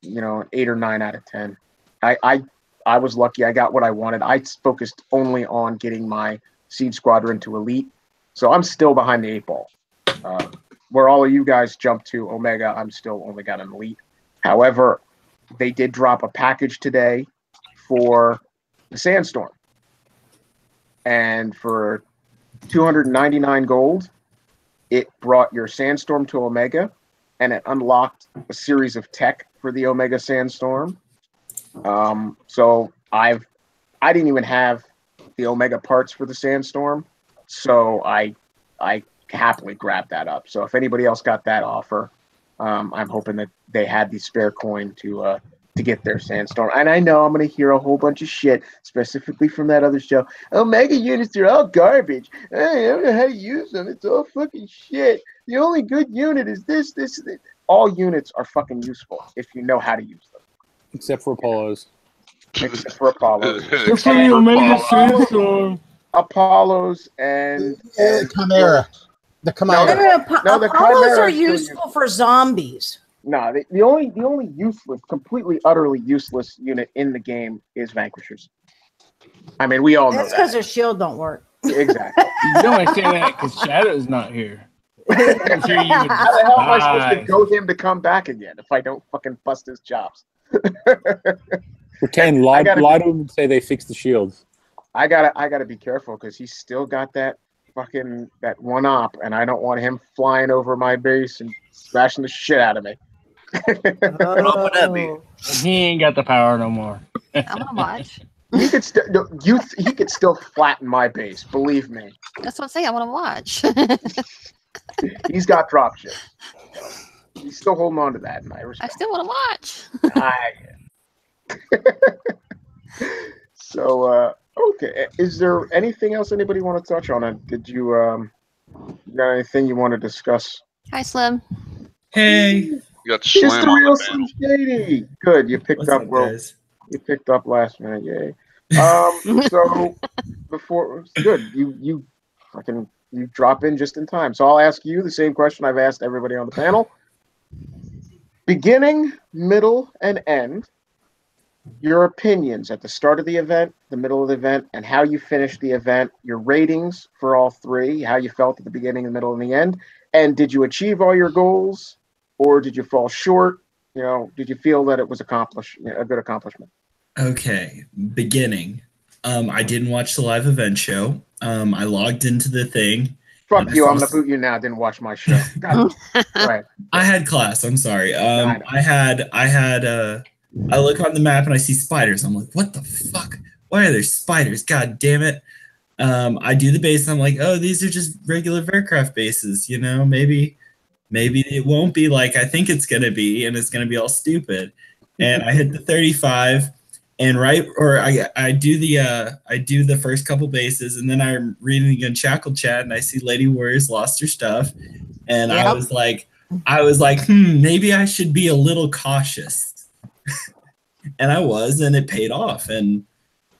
8 or 9 out of 10. I was lucky. I got what I wanted. I focused only on getting my Seed Squadron to Elite, so I'm still behind the 8 ball. Where all of you guys jumped to Omega, I'm still only got an Elite. However, they did drop a package today for the Sandstorm. And for 299 gold, it brought your Sandstorm to Omega, and it unlocked a series of tech for the Omega Sandstorm. So I didn't even have the Omega parts for the Sandstorm, so I happily grabbed that up. So if anybody else got that offer, I'm hoping that they had the spare coin to get their Sandstorm. And I know I'm going to hear a whole bunch of shit, specifically from that other show. Omega units are all garbage. I don't know how to use them. It's all fucking shit. The only good unit is this. All units are fucking useful if you know how to use them. Except for Apollos. Except for Apollos. Except for the Omega Sandstorm. Apollos and Chimera. The Chimera. No, the Apollos are useful for zombies. No, the only useless, completely, utterly useless unit in the game is Vanquishers. I mean, we all know that. That's because their shield don't work. Exactly. You don't understand that because Shadow's not here. How the hell am I supposed to go him to come back again if I don't fucking bust his chops? Pretend lie to him and say they fixed the shields. I gotta be careful because he's still got that one op, and I don't want him flying over my base and smashing the shit out of me. He ain't got the power no more. I'm gonna watch. He could still flatten my base. Believe me. That's what I'm saying. I want to watch. He's got drop shit. He's still holding on to that, and I still want to watch. So, okay. Is there anything else anybody want to touch on? Did you got anything you want to discuss? Hi, Slim. Hey. You got Slim Just the real Slim Shady. Good. You picked up. You picked up last minute. Yay. So before good, you drop in just in time. So I'll ask you the same question I've asked everybody on the panel. Beginning, middle, and end. Your opinions at the start of the event, the middle of the event, and how you finished the event. Your ratings for all three. How you felt at the beginning, the middle, and the end. And did you achieve all your goals, or did you fall short? Did you feel that it was a good accomplishment? Okay, beginning. I didn't watch the live event show. I logged into the thing, Fuck you! I'm gonna boot you now. Didn't watch my show. God. Right. I had class. I'm sorry. I look on the map and I see spiders. I'm like, what the fuck? Why are there spiders? God damn it! I do the base. And I'm like, oh, these are just regular aircraft bases. You know, maybe it won't be like I think it's gonna be, and it's gonna be all stupid. And I hit the 35. And I do the first couple bases, and then I'm reading the Unshackled chat, and I see Lady Warriors lost her stuff, and I was like, maybe I should be a little cautious, and I was, and it paid off. And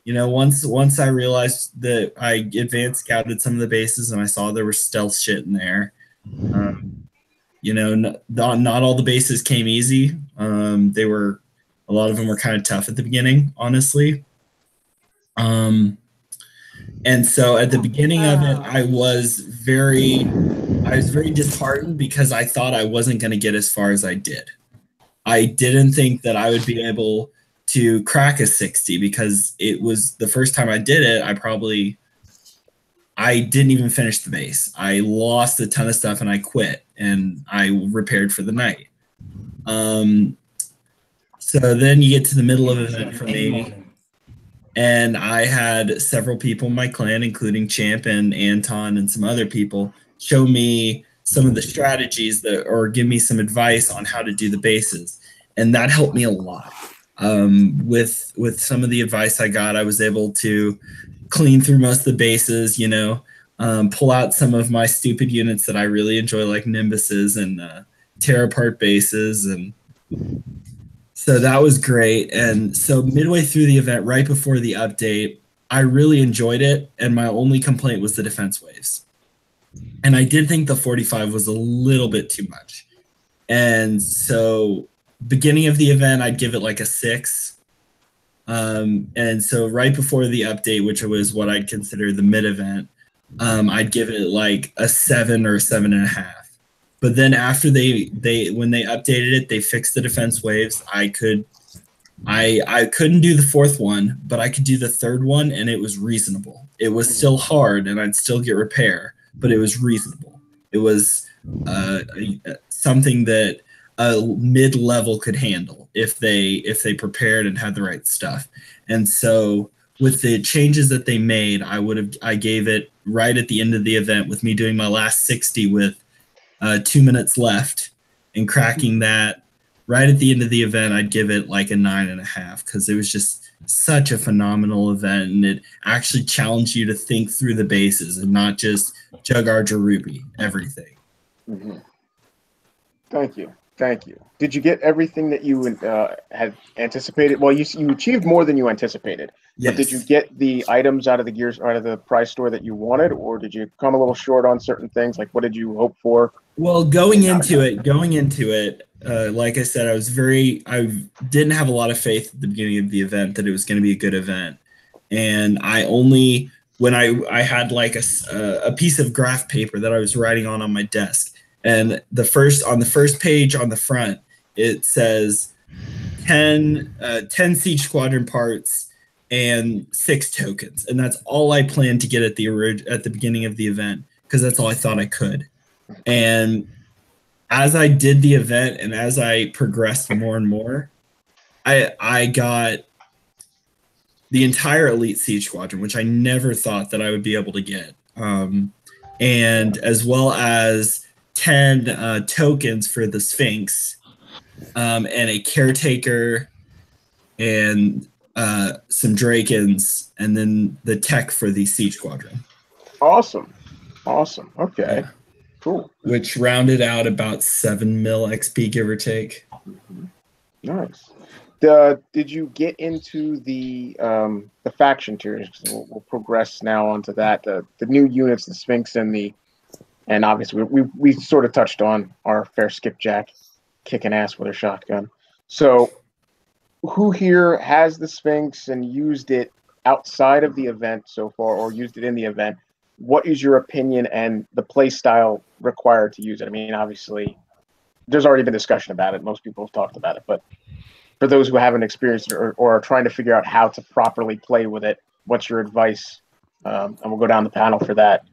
you know, once I realized that I advanced scouted some of the bases, and I saw there was stealth shit in there. You know, not all the bases came easy. A lot of them were kind of tough at the beginning, honestly. And so at the beginning of it, I was very disheartened because I thought I wasn't going to get as far as I did. I didn't think that I would be able to crack a 60 because it was the first time I did it. I didn't even finish the base. I lost a ton of stuff and I quit and I repaired for the night. So then you get to the middle of the event for me, and I had several people in my clan, including Champ and Anton and some other people, show me some of the strategies or give me some advice on how to do the bases, and that helped me a lot. With some of the advice I got, I was able to clean through most of the bases, you know, pull out some of my stupid units that I really enjoy, like Nimbuses and tear apart bases, and so that was great. And so midway through the event, right before the update, I really enjoyed it. And my only complaint was the defense waves. And I did think the 45 was a little bit too much. And so beginning of the event, I'd give it like a 6. And so right before the update, which was what I'd consider the mid-event, I'd give it like a 7 or a 7.5. But then after when they updated it, they fixed the defense waves. I couldn't do the 4th one, but I could do the 3rd one, and it was reasonable. It was still hard, and I'd still get repair, but it was reasonable. It was something that a mid-level could handle if they prepared and had the right stuff. And so with the changes that they made, I gave it right at the end of the event with me doing my last 60 with 2 minutes left and cracking that right at the end of the event. I'd give it like a 9.5 because it was just such a phenomenal event, and it actually challenged you to think through the bases and not just Jug Archer Ruby everything. Mm-hmm. Thank you. Did you get everything that you had anticipated? Well, you achieved more than you anticipated. Yes. But did you get the items out of the prize store that you wanted, or did you come a little short on certain things? Like, what did you hope for? Well, going into it, like I said, I didn't have a lot of faith at the beginning of the event that it was going to be a good event, and when I had like a piece of graph paper that I was writing on my desk. And on the first page on the front, it says 10 Siege Squadron parts and 6 tokens. And that's all I planned to get at the beginning of the event, because that's all I thought I could. And as I did the event and as I progressed more and more, I got the entire Elite Siege Squadron, which I never thought that I would be able to get. And as well as 10 tokens for the Sphinx, and a Caretaker, and some Drakens, and then the tech for the Siege Squadron. Awesome. Okay. Yeah. Cool. Which rounded out about 7 mil XP, give or take. Mm-hmm. Nice. Did you get into the faction tiers? We'll progress now onto that. The new units, the Sphinx and obviously we sort of touched on our fair skipjack kicking ass with her shotgun. So who here has the Sphinx and used it outside of the event so far, or used it in the event? What is your opinion and the play style required to use it? I mean, obviously, there's already been discussion about it. Most people have talked about it. But for those who haven't experienced it or are trying to figure out how to properly play with it, what's your advice? And we'll go down the panel for that.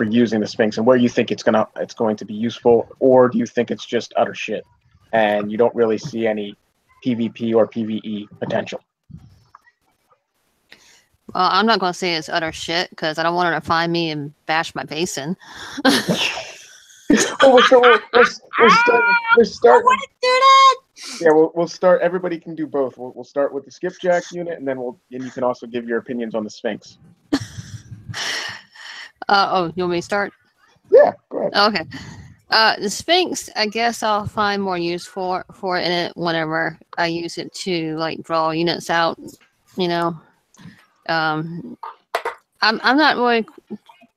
for using the Sphinx, and where you think it's going to be useful, or do you think it's just utter shit and you don't really see any PvP or PvE potential? Well, I'm not going to say it's utter shit because I don't want her to find me and bash my basin. We'll start. I want to do that. Yeah, we'll start. Everybody can do both. We'll start with the skipjack unit, and then you can also give your opinions on the Sphinx. Oh, you want me to start? Yeah, go ahead. Okay. The Sphinx, I guess I'll find more use for it in it whenever I use it to like draw units out. You know, I'm not really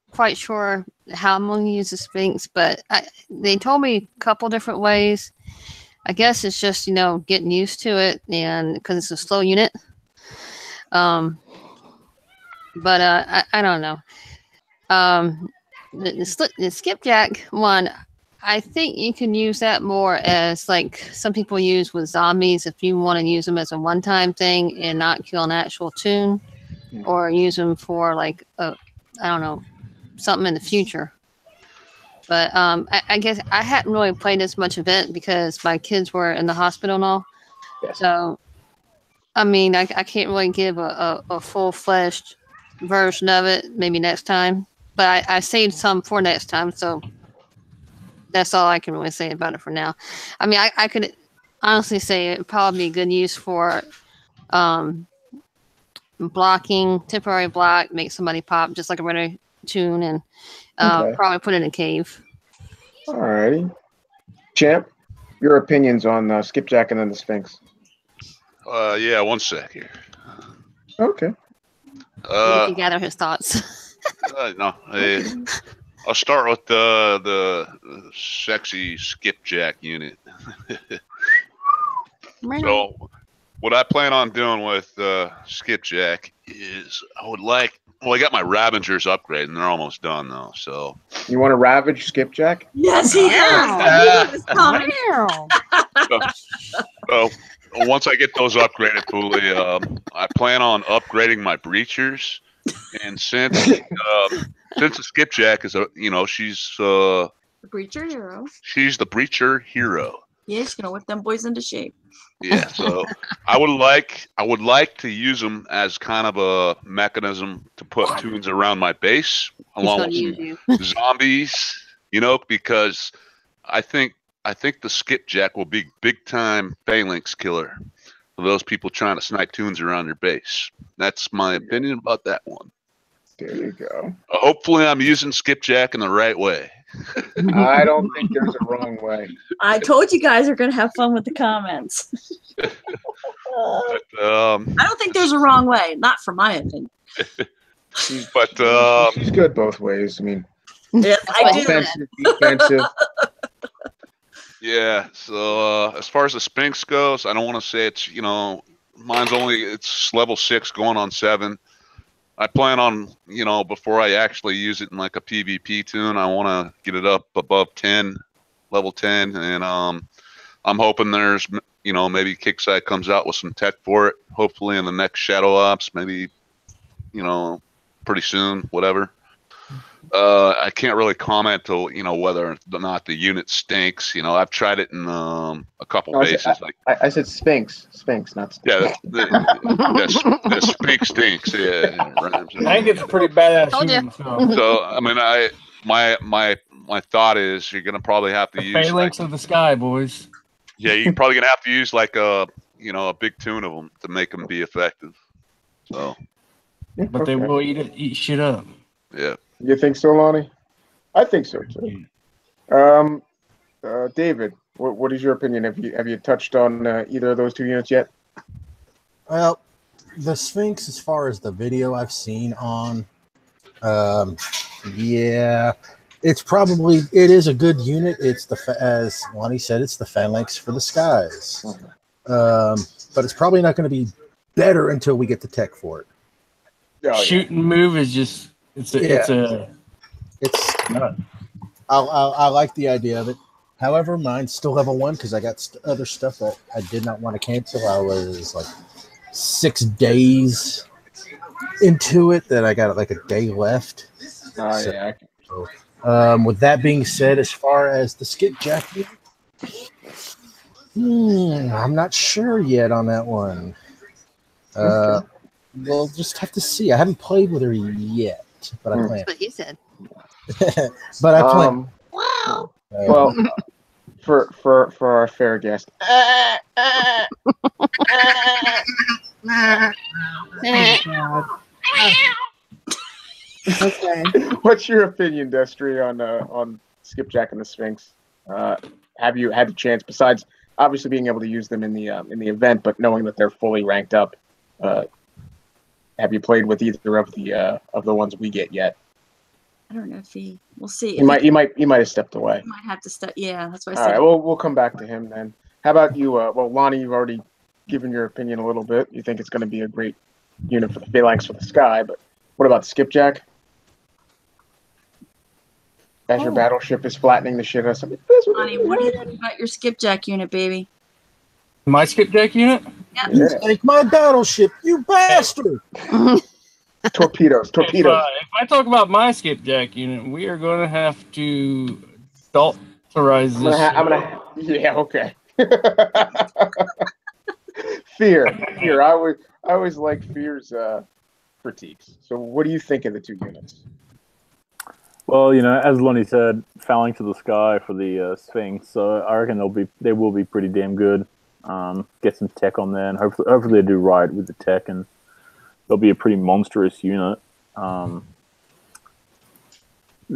quite sure how I'm going to use the Sphinx, but they told me a couple different ways. I guess it's just, getting used to it, and because it's a slow unit. But I don't know. The skipjack one, I think you can use that more as like some people use with zombies if you want to use them as a one-time thing and not kill an actual tune, or use them for like I don't know, something in the future. But I guess I hadn't really played as much of it because my kids were in the hospital and all. Yes. So, I mean, I can't really give a full-fledged version of it maybe next time. But I saved some for next time, so that's all I can really say about it for now. I mean, I could honestly say it would probably be good use for blocking, temporary block, make somebody pop just like a regular tune, and probably put it in a cave. All righty. Champ, your opinions on skipjack and then the Sphinx. Yeah, one sec here. Okay. You can gather his thoughts. No, I'll start with the sexy skipjack unit. So, what I plan on doing with skipjack is I got my Ravagers upgrade, and they're almost done though. So you want to ravage skipjack? Yes, he has. So once I get those upgraded fully, I plan on upgrading my breachers. And since the skipjack is she's the breacher hero. She's the breacher hero. Yeah, she's gonna whip them boys into shape. Yeah, so I would like to use them as kind of a mechanism to put tunes around my base along with some zombies, because I think the skipjack will be big time phalanx killer for those people trying to snipe tunes around your base. That's my opinion about that one. There you go. Hopefully I'm using skipjack in the right way. I don't think there's a wrong way. I told you guys are going to have fun with the comments. But, I don't think there's a wrong way, not for my opinion. But she's good both ways. I mean, yes, I do. Offensive, defensive. Yeah. So as far as the Sphinx goes, I don't want to say it's it's level 6 going on 7. I plan on, before I actually use it in like a PvP tune, I want to get it up above 10, level 10. And I'm hoping there's, maybe Kickside comes out with some tech for it. Hopefully in the next Shadow Ops, maybe, pretty soon, whatever. I can't really comment to, whether or not the unit stinks. I've tried it in a couple bases. I said Sphinx, not Sphinx. Yeah, the Sphinx stinks. Yeah, I think it's a pretty badass unit. So I mean, my thought is you're gonna probably have to use phalanx of the sky, boys. Yeah, you're probably gonna have to use like a big tune of them to make them be effective. So, but they will eat shit up. Yeah. You think so, Lonnie? I think so too. David, what is your opinion? Have you touched on either of those two units yet? Well, the Sphinx, as far as the video I've seen on, yeah, it is a good unit. It's as Lonnie said, it's the phalanx for the skies. But it's probably not going to be better until we get the tech for it. Shoot and move is just. I like the idea of it. However, mine's still level 1 because I got other stuff that I did not want to cancel. I was like 6 days into it that I got like a day left. Yeah. With that being said, as far as the skipjack, I'm not sure yet on that one. We'll just have to see. I haven't played with her yet, but I plan. That's what he said. But I plan. Well, for our fair guest. Okay. What's your opinion, Destry, on Skipjack and the Sphinx? Have you had the chance, besides obviously being able to use them in the event, but knowing that they're fully ranked up? Have you played with either of the ones we get yet? I don't know if we'll see. You might have stepped away. You might have to step. Yeah, that's what I All said. right, we'll come back to him then. How about you? Well, Lonnie, you've already given your opinion a little bit. You think it's going to be a great unit for the Phalanx for the Sky, but what about Skipjack? As your battleship is flattening the shit out of something. Lonnie, what do you think about your Skipjack unit, baby? My skipjack unit? Yeah. You take my battleship, you bastard! Torpedoes. If I talk about my skipjack unit, we are going to have to authorize this. Yeah, okay. Fear. I always like Fear's critiques. So, what do you think of the two units? Well, as Lonnie said, Phalanx to the Sky for the Sphinx. So I reckon they will be pretty damn good. Get some tech on there, and hopefully they do right with the tech, and they'll be a pretty monstrous unit. The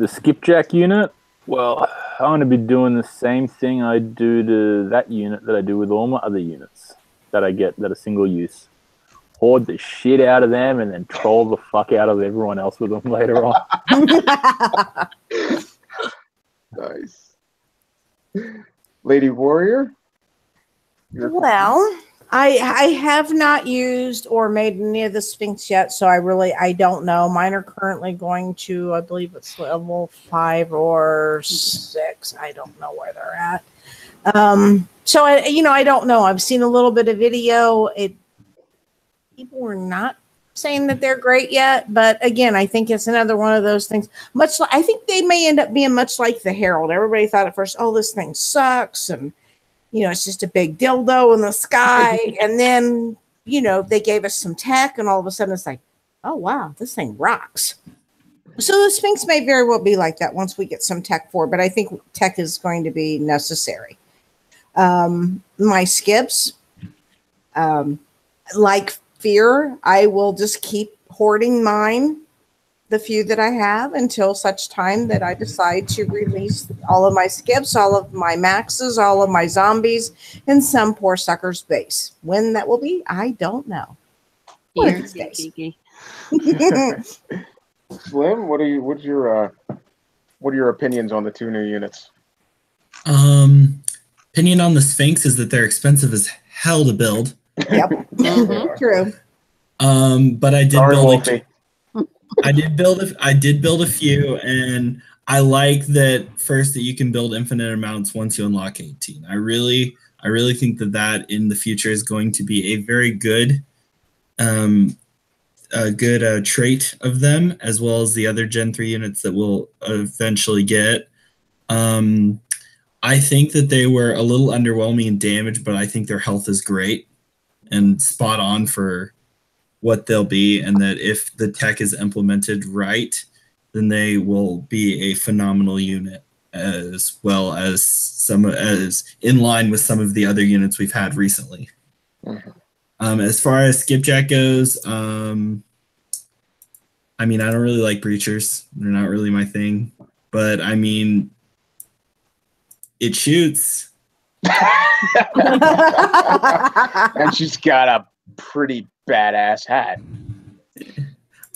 Skipjack unit, well, I'm going to be doing the same thing I do to that unit that I do with all my other units that I get that are single use. Hoard the shit out of them and then troll the fuck out of everyone else with them later on. Nice. Lady Warrior? Well, I have not used or made any of the Sphinx yet, so I don't know. Mine are currently going to, I believe it's level 5 or 6. I don't know where they're at. So I don't know. I've seen a little bit of video. People were not saying that they're great yet, but again, I think it's another one of those things. I think they may end up being much like the Herald. Everybody thought at first, oh, this thing sucks, and it's just a big dildo in the sky. And then, they gave us some tech, and all of a sudden it's like, oh, wow, this thing rocks. So the Sphinx may very well be like that once we get some tech for it, but I think tech is going to be necessary. My skips, like Fear, I will just keep hoarding mine, the few that I have, until such time that I decide to release all of my skips, all of my maxes, all of my zombies, and some poor sucker's base. When that will be, I don't know. Slim, what are your opinions on the two new units? Opinion on the Sphinx is that they're expensive as hell to build. Yep. True. But I did build a few, and I like that first that you can build infinite amounts once you unlock 18. I really think that in the future is going to be a very good trait of them, as well as the other Gen 3 units that we'll eventually get. I think that they were a little underwhelming in damage, but I think their health is great and spot on for what they'll be, and that if the tech is implemented right, then they will be a phenomenal unit, as well as in line with some of the other units we've had recently. Mm-hmm. As far as Skipjack goes, I don't really like breachers. They're not really my thing, but it shoots. And she's got a pretty badass hat.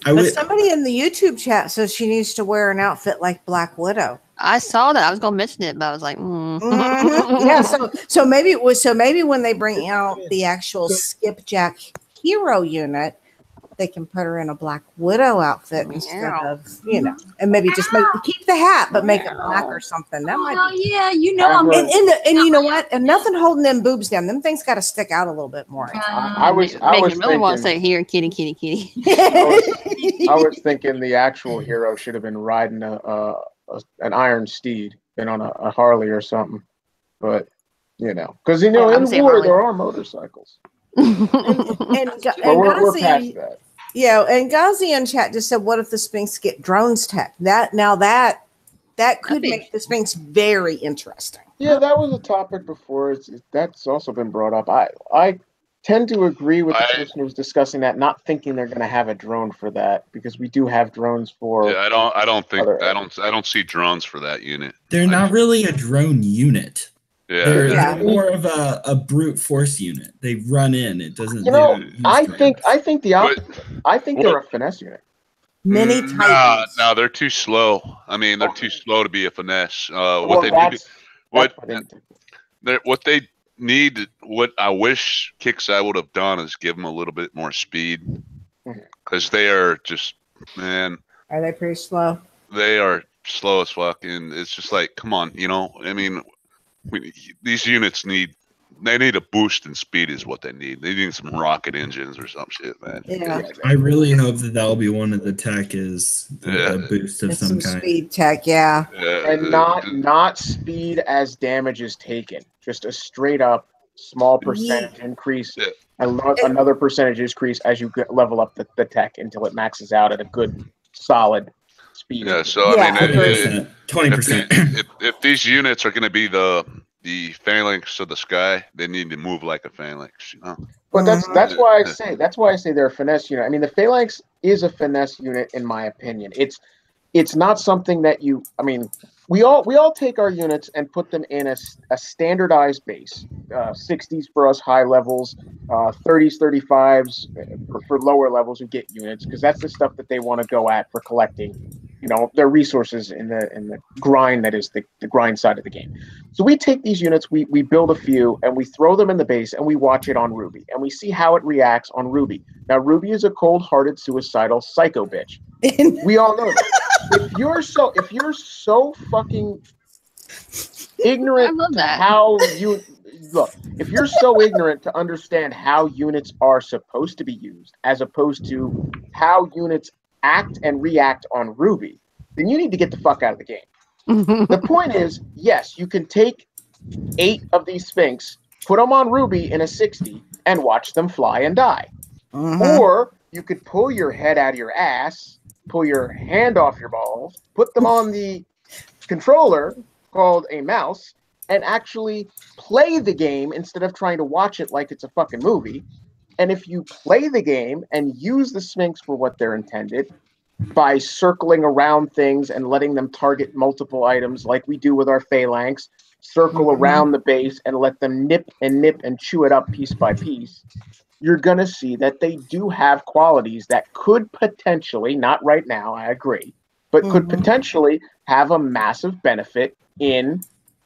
But somebody in the YouTube chat says she needs to wear an outfit like Black Widow. I saw that. I was going to mention it, but I was like, Mm-hmm. Yeah. So maybe when they bring out the actual Skipjack hero unit, they can put her in a Black Widow outfit instead of, and maybe just keep the hat, but make it black or something. That might be. Yeah, and you know what? And nothing holding them boobs down. Them things got to stick out a little bit more. I was thinking, want to say here, kitty, kitty, kitty. I was thinking the actual hero should have been riding a an iron steed than on a Harley or something. But because in war Harley. there are motorcycles. and we're past that. Yeah, and Ghazi in chat just said, "What if the Sphinx get drones tech?" That could make the Sphinx very interesting. Yeah, that was a topic before. That's also been brought up. I tend to agree with the person who was discussing that, not thinking they're going to have a drone for that, because we do have drones for. Yeah, I don't see drones for that unit. They're not really a drone unit. Yeah. They're more of a brute force unit. They run in. It doesn't. I think the opposite. I think they're a finesse unit. Mini Titans. No, they're too slow. I mean, they're too slow to be a finesse. What they need, what I wish Kickside would have done is give them a little bit more speed, because they are just, man. Are they pretty slow? They are slow as fuck, and it's just like, come on, I mean, these units need a boost in speed is what they need. They need some rocket engines or some shit, man. Yeah. I really hope that'll be one of the tech is a boost of some kind. Speed tech, yeah. And not speed as damage is taken. Just a straight up small percentage increase. Another percentage increase as you level up the tech until it maxes out at a good solid speed. Yeah, so I mean 20%. If these units are going to be the phalanx of the sky, they need to move like a phalanx, But that's why I say they're a finesse unit. I mean, the phalanx is a finesse unit in my opinion. It's not something that we all take our units and put them in a standardized base. 60s for us high levels, 30s, 35s for lower levels who get units, because that's the stuff that they want to go at for collecting their resources in the grind that is the grind side of the game. So we take these units, we build a few, and we throw them in the base, and we watch it on Ruby, and we see how it reacts on Ruby. Now, Ruby is a cold-hearted, suicidal psycho bitch. We all know that. If you're so fucking ignorant to how you look, if you're so ignorant to understand how units are supposed to be used, as opposed to how units act and react on Ruby, then you need to get the fuck out of the game. The point is, yes, you can take 8 of these Sphinx, put them on Ruby in a 60, and watch them fly and die. Or you could pull your head out of your ass, pull your hand off your balls, put them on the controller called a mouse, and actually play the game instead of trying to watch it like it's a fucking movie. And if you play the game and use the Sphinx for what they're intended, by circling around things and letting them target multiple items like we do with our phalanx, circle around the base and let them nip and chew it up piece by piece, you're going to see that they do have qualities that could potentially, not right now, I agree, but could potentially have a massive benefit in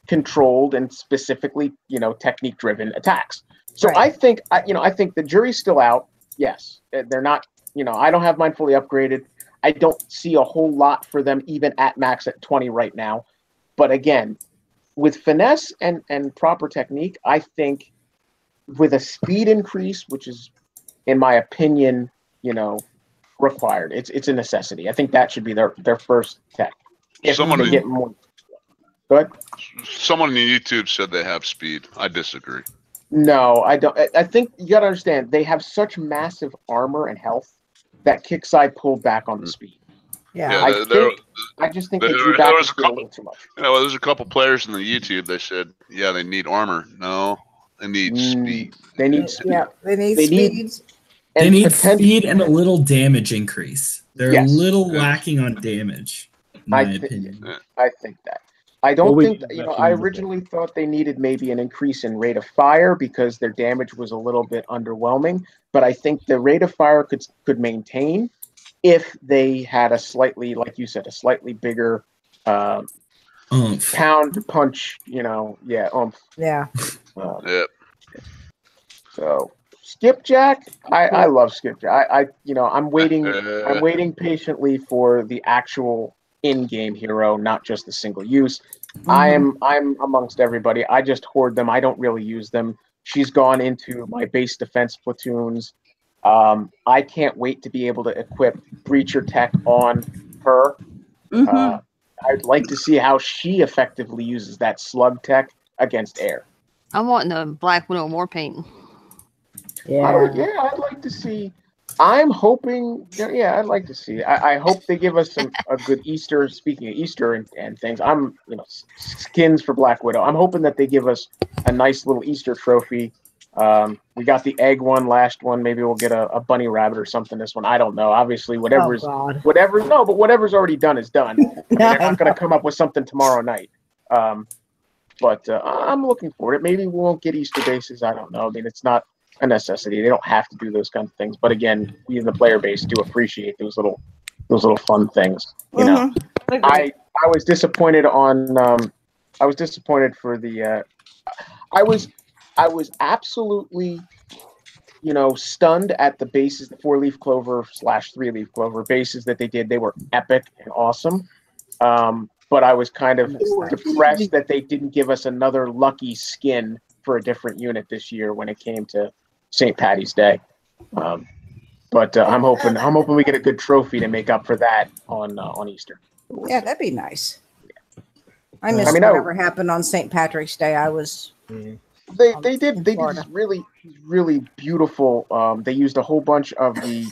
controlled and specifically, technique-driven attacks. So I think the jury's still out. Yes, they're not, I don't have mine fully upgraded. I don't see a whole lot for them even at max at 20 right now. But again, with finesse and proper technique, I think with a speed increase, which is, in my opinion, required. It's a necessity. I think that should be their first tech. If Someone they get more. Go ahead. Someone on YouTube said they have speed. I disagree. No, I don't. I think you got to understand, they have such massive armor and health that Kickside pulled back on the speed. Yeah, I just think they drew back a little too much. There's a couple players in the YouTube that said, yeah, they need armor. No, they need speed. They need speed. Yeah, they need speed. They need speed and a little damage increase. They're a little lacking on damage, in my opinion. I think that. I don't think, I originally thought they needed maybe an increase in rate of fire because their damage was a little bit underwhelming. But I think the rate of fire could maintain if they had a slightly, like you said, a slightly bigger pound punch, oomph. Yeah. So Skipjack, I love Skipjack. I'm waiting patiently for the actual in-game hero, not just the single use. I'm amongst everybody. I just hoard them. I don't really use them. She's gone into my base defense platoons. I can't wait to be able to equip Breacher Tech on her. I'd like to see how she effectively uses that slug tech against air. I'm wanting the Black Widow war paint. Yeah, I'd like to see. I'm hoping. Yeah, I'd like to see. I hope they give us a good Easter. Speaking of Easter and things, skins for Black Widow. I'm hoping that they give us a nice little Easter trophy. We got the egg one, last one. Maybe we'll get a bunny rabbit or something. This one, I don't know. Obviously, whatever's already done is done. I mean, they're not going to come up with something tomorrow night. But I'm looking for it. Maybe we won't get Easter bases. I don't know. I mean, it's not a necessity. They don't have to do those kind of things. But again, we in the player base do appreciate those little fun things. You know, I was disappointed on. I was disappointed for the. I was absolutely, stunned at the bases, the 4-leaf clover / 3-leaf clover bases that they did. They were epic and awesome. But I was kind of depressed that they didn't give us another lucky skin for a different unit this year when it came to St. Patty's Day. But I'm hoping we get a good trophy to make up for that on Easter. Yeah, that'd be nice. I missed whatever happened on St. Patrick's Day. I was. They did this really beautiful. They used a whole bunch of the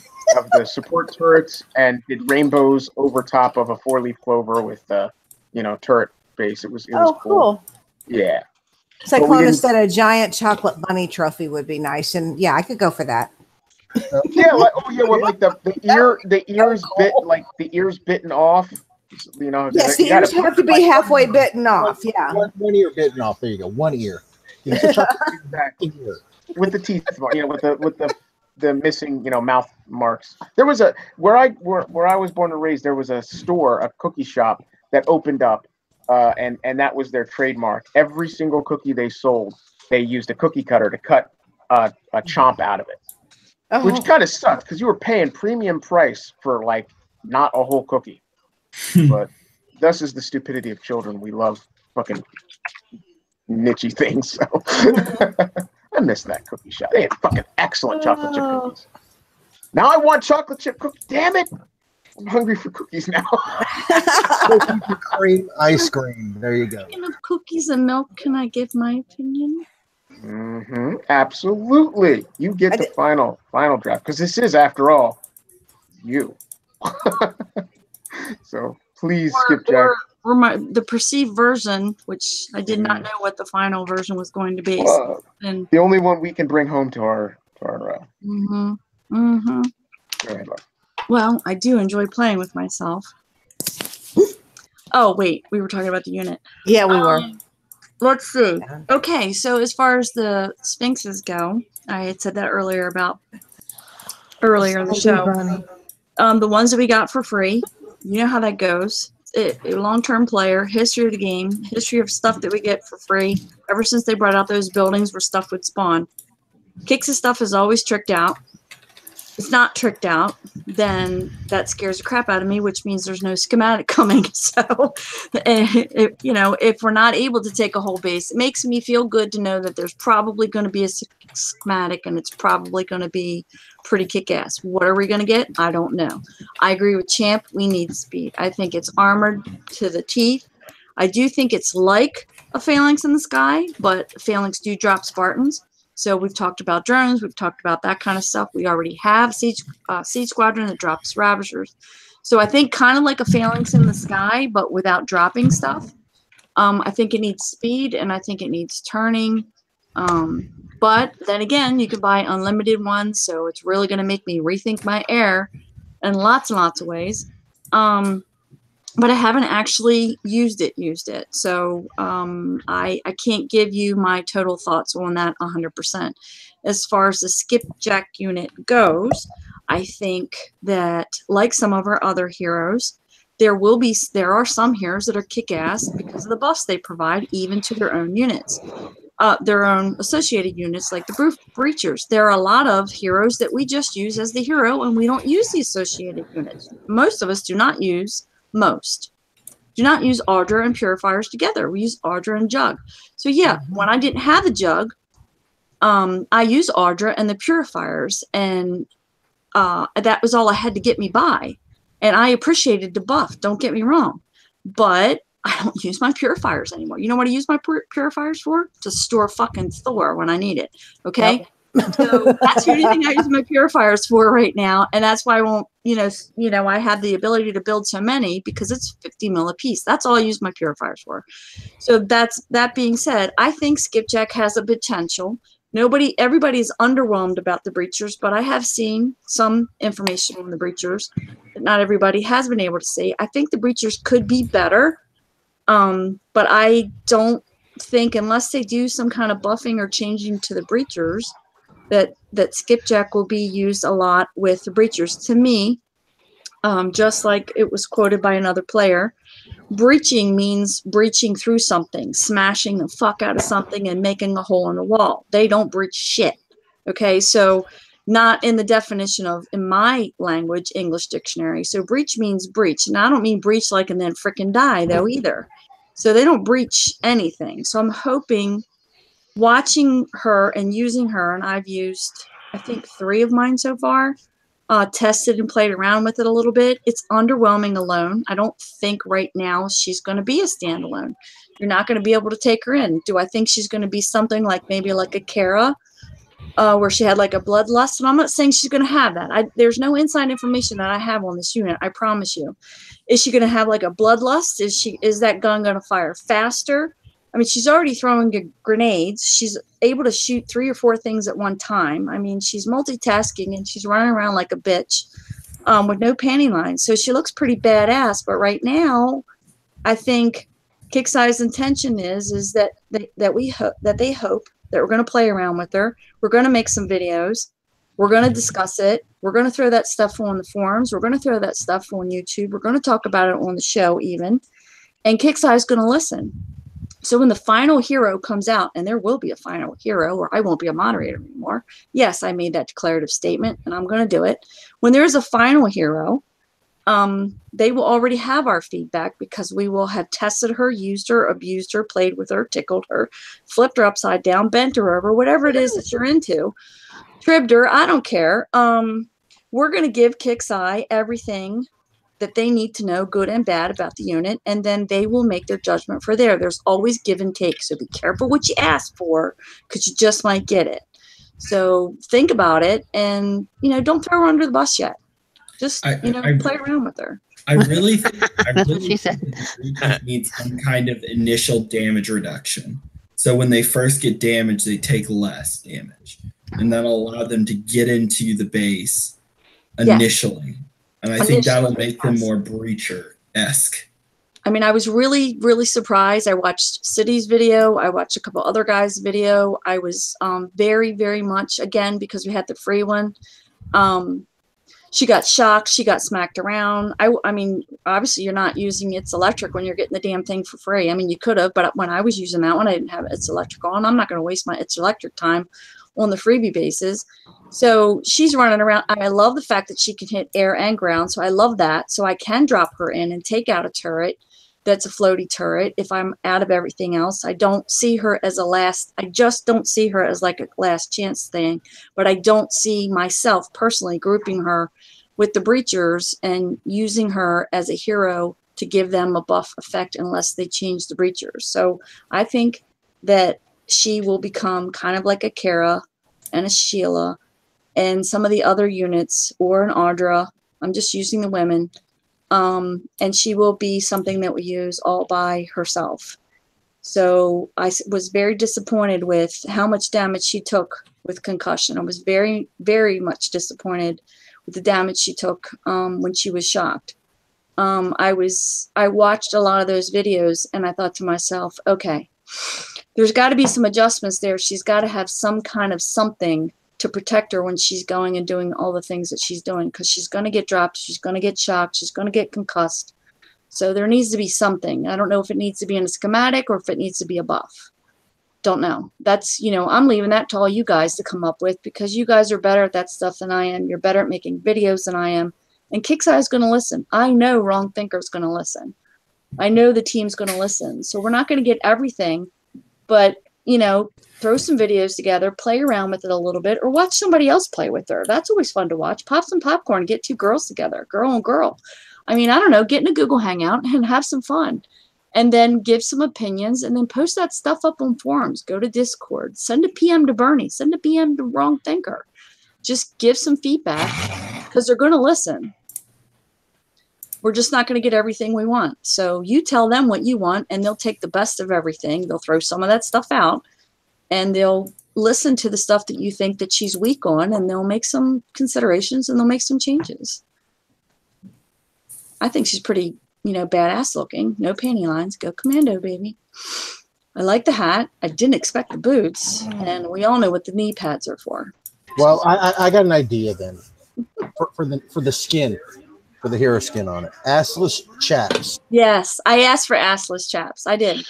support turrets and did rainbows over top of a 4-leaf clover with turret base. It was cool. Yeah. Cyclona said a giant chocolate bunny trophy would be nice, and yeah, I could go for that. Like the ears bitten off. Yes, the ears have to be halfway bitten off. Yeah, one ear bitten off. There you go, one ear. Exactly. With the teeth, with the missing, mouth marks. There was where I was born and raised. There was a store, a cookie shop that opened up, and that was their trademark. Every single cookie they sold, they used a cookie cutter to cut a chomp out of it, which kind of sucked because you were paying premium price for not a whole cookie. But thus is the stupidity of children. We love fucking niche things. So I miss that cookie shop. They had fucking excellent chocolate chip cookies. Now I want chocolate chip cookies. Damn it! I'm hungry for cookies now. Cream ice cream. There you go. Speaking of cookies and milk, can I give my opinion? Mm-hmm. Absolutely. You get the final draft because this is, after all, you. So please skip Jack. Or the perceived version, which I did not know what the final version was going to be. And the only one we can bring home to our Well, I do enjoy playing with myself. Oh wait, we were talking about the unit. Yeah, we were. Let's see. Okay, so as far as the Sphinxes go, I had said that earlier in the show. The ones that we got for free, you know how that goes. A long-term player, history of the game, history of stuff that we get for free. Ever since they brought out those buildings where stuff would spawn. Kix' stuff is always tricked out. If it's not tricked out, then that scares the crap out of me, which means there's no schematic coming. So, if we're not able to take a whole base, it makes me feel good to know that there's probably going to be a schematic and it's probably going to be pretty kick-ass. What are we going to get? I don't know. I agree with Champ. We need speed. I think it's armored to the teeth. I do think it's like a Phalanx in the sky, but Phalanx do drop Spartans. So we've talked about drones. We've talked about that kind of stuff. We already have Siege Squadron that drops Ravagers. So I think kind of like a Phalanx in the sky, but without dropping stuff. I think it needs speed, and I think it needs turning. But then again, you can buy unlimited ones, so it's really going to make me rethink my air in lots and lots of ways. But I haven't actually used it. So I can't give you my total thoughts on that 100%. As far as the skipjack unit goes, I think that, like some of our other heroes, there are some heroes that are kick-ass because of the buffs they provide, even to their own units. Their own associated units, like the Breachers. There are a lot of heroes that we just use as the hero, and we don't use the associated units. Most of us do not use Audra and Purifiers together. We use Audra and Jug. So yeah, when I didn't have the Jug, I used Audra and the Purifiers, and that was all I had to get me by. And I appreciated the buff, don't get me wrong. but I don't use my purifiers anymore. You know what I use my purifiers for? To store fucking Thor when I need it. Okay. Yep. So that's the only thing I use my purifiers for right now. And that's why I won't, I have the ability to build so many because it's 50 mil a piece. That's all I use my purifiers for. So that being said, I think Skipjack has a potential. Everybody's underwhelmed about the breachers, but I have seen some information on the breachers that not everybody has been able to see. I think the breachers could be better. But I don't think, unless they do some kind of buffing or changing to the breachers, that Skipjack will be used a lot with the breachers. To me, just like it was quoted by another player, breaching means breaching through something, smashing the fuck out of something and making a hole in the wall. They don't breach shit. Okay, so not in the definition of, in my language, English dictionary. So breach means breach. And I don't mean breach like and then frickin' die though either. So they don't breach anything. So I'm hoping, watching her and using her, and I've used, I think, 3 of mine so far, tested and played around with it a little bit. It's underwhelming alone. I don't think right now she's going to be a standalone. You're not going to be able to take her in. Do I think she's going to be something like maybe like a Kara, where she had like a bloodlust? And I'm not saying she's going to have that. There's no inside information that I have on this unit. I promise you. Is she going to have like a bloodlust? Is that gun going to fire faster? I mean, she's already throwing grenades. She's able to shoot 3 or 4 things at one time. I mean, she's multitasking and she's running around like a bitch with no panty lines. So she looks pretty badass. But right now, I think Kixeye's intention is that they hope that we're going to play around with her. We're going to make some videos. We're going to discuss it. We're going to throw that stuff on the forums. We're going to throw that stuff on YouTube. We're going to talk about it on the show even. And Kixeye's going to listen. So when the final hero comes out, and there will be a final hero, or I won't be a moderator anymore. Yes, I made that declarative statement, and I'm going to do it. When there is a final hero, they will already have our feedback because we will have tested her, used her, abused her, played with her, tickled her, flipped her upside down, bent her over, whatever it is that you're into, tribbed her. I don't care. We're going to give Kixeye everything that they need to know, good and bad, about the unit, and then they will make their judgment for there. There's always give and take, so be careful what you ask for because you just might get it. So think about it, and don't throw her under the bus yet. Just play around with her. I really think the needs some kind of initial damage reduction. So when they first get damaged, they take less damage, and that'll allow them to get into the base initially. Yeah. And I think that'll make them more breacher-esque. I mean, I was really, really surprised. I watched City's video. I watched a couple other guys' video. I was very, very much, again, because we had the free one. She got shocked. She got smacked around. I mean, obviously, you're not using It's Electric when you're getting the damn thing for free. I mean, you could have, but when I was using that one, I didn't have It's Electric on. I'm not going to waste my It's Electric time on the freebie bases. So she's running around. I love the fact that she can hit air and ground. So I love that. So I can drop her in and take out a turret that's a floaty turret if I'm out of everything else. I don't see her as I just don't see her as like a last chance thing. But I don't see myself personally grouping her with the breachers and using her as a hero to give them a buff effect unless they change the breachers. So I think that she will become kind of like a Kara and a Sheila and some of the other units, or an Audra. I'm just using the women. And she will be something that we use all by herself. So I was very disappointed with how much damage she took with concussion. I was very, very much disappointed with the damage she took when she was shocked. I watched a lot of those videos and I thought to myself, okay, there's got to be some adjustments there. She's got to have some kind of something to protect her when she's going and doing all the things that she's doing, because she's going to get dropped, she's going to get shocked, she's going to get concussed. So there needs to be something. I don't know if it needs to be in a schematic or if it needs to be a buff. Don't know. That's, I'm leaving that to all you guys to come up with, because you guys are better at that stuff than I am. You're better at making videos than I am. And Kixeye is going to listen. I know Wrong Thinker is going to listen. I know the team's going to listen. So we're not going to get everything, but throw some videos together, play around with it a little bit, or watch somebody else play with her. That's always fun to watch. Pop some popcorn, get 2 girls together, girl and girl. I mean, I don't know, get in a Google Hangout and have some fun. And then give some opinions and then post that stuff up on forums. Go to Discord. Send a PM to Bernie. Send a PM to Wrong Thinker. Just give some feedback because they're going to listen. We're just not going to get everything we want. So you tell them what you want and they'll take the best of everything. They'll throw some of that stuff out and they'll listen to the stuff that you think that she's weak on and they'll make some considerations and they'll make some changes. I think she's pretty, badass looking. No panty lines. Go Commando, baby. I like the hat. I didn't expect the boots. And we all know what the knee pads are for. Well, I got an idea then for the skin, for the hero skin on it. Assless chaps. Yes, I asked for assless chaps. I did.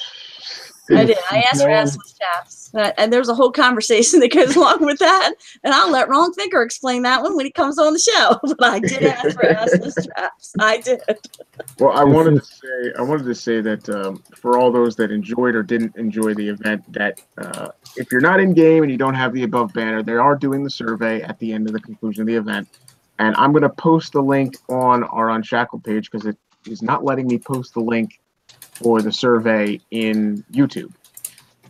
I asked for assless chaps. And there's a whole conversation that goes along with that. And I'll let Wrong Thinker explain that one when he comes on the show. But I did ask for assless chaps. I did. Well, I wanted to say that for all those that enjoyed or didn't enjoy the event, that if you're not in game and you don't have the above banner, they are doing the survey at the end of the conclusion of the event. And I'm going to post the link on our Unshackled page because it is not letting me post the link for the survey in YouTube.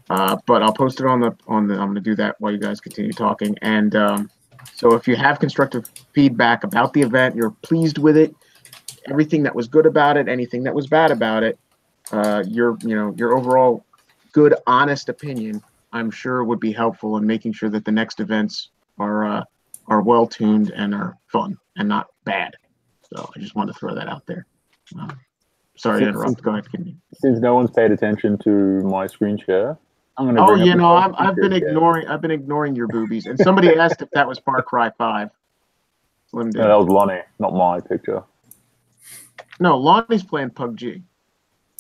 But I'll post it on the. I'm going to do that while you guys continue talking. And so if you have constructive feedback about the event, you're pleased with it, everything that was good about it, anything that was bad about it, your overall good, honest opinion, I'm sure would be helpful in making sure that the next events are well tuned and are fun and not bad. So I just wanted to throw that out there. Sorry to interrupt. Go ahead. Since no one's paid attention to my screen share, I'm gonna. I've been ignoring your boobies. And somebody asked if that was Far Cry 5. No, that was Lonnie, not my picture. No, Lonnie's playing PUBG.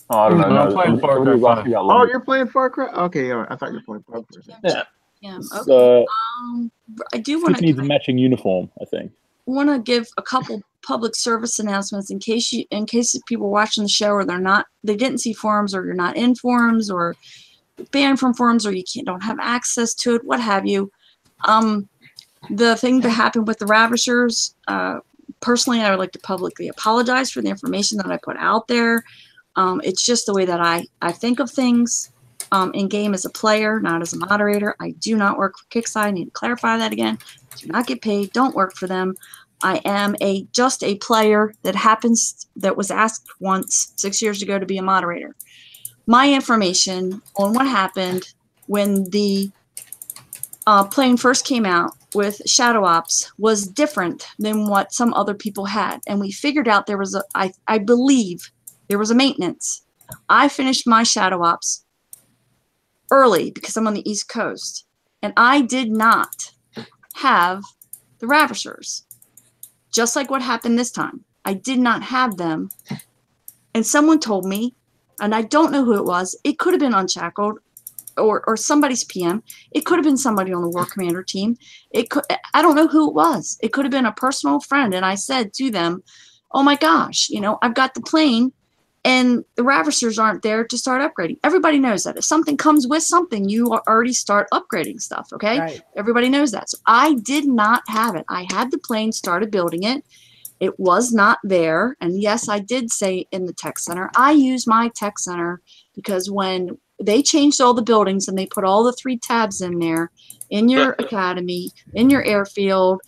Oh, I don't know. I'm playing Far Cry 5. Oh, you're playing Far Cry? Okay, yeah, I thought you were playing PUBG. Yeah. Yeah. So, Okay. I do want needs a matching uniform, I think. Want to give a couple public service announcements in case people watching the show or they didn't see forums or you're not in forums or banned from forums or you don't have access to it, what have you. The thing that happened with the Ravishers, personally, I would like to publicly apologize for the information that I put out there. It's just the way that I think of things in game as a player, not as a moderator. I do not work for Kickside. I need to clarify that again. Do not get paid. Don't work for them. I am just a player that was asked once 6 years ago to be a moderator. My information on what happened when the plane first came out with Shadow Ops was different than what some other people had. And we figured out there was I believe there was a maintenance. I finished my Shadow Ops early because I'm on the East Coast. And I did not have the Ravishers. Just like what happened this time. I did not have them. And someone told me, and I don't know who it was, it could have been Unshackled or somebody's PM. It could have been somebody on the War Commander team. I don't know who it was. It could have been a personal friend. And I said to them, oh my gosh, I've got the plane and the Ravishers aren't there to start upgrading. Everybody knows that. If something comes with something, you already start upgrading stuff, okay? Right. Everybody knows that. So I did not have it. I had the plane, started building it. It was not there. And yes, I did say in the tech center. I use my tech center because when they changed all the buildings and they put all the 3 tabs in there, in your academy, in your airfield,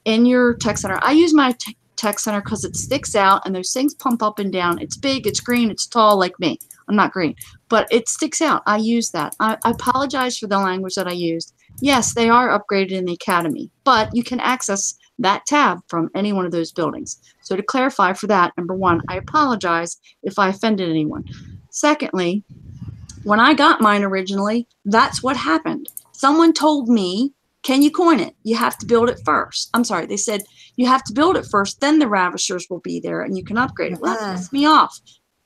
in your tech center, I use my tech center because it sticks out and those things pump up and down. It's big, it's green, it's tall like me. I'm not green, but it sticks out. I use that. I apologize for the language that I used. Yes, they are upgraded in the academy, but you can access that tab from any one of those buildings. So to clarify for that, number one, I apologize if I offended anyone. Secondly, when I got mine originally, that's what happened. Someone told me, can you coin it? You have to build it first. I'm sorry, they said, you have to build it first, then the Ravishers will be there and you can upgrade it. Well, that pissed me off.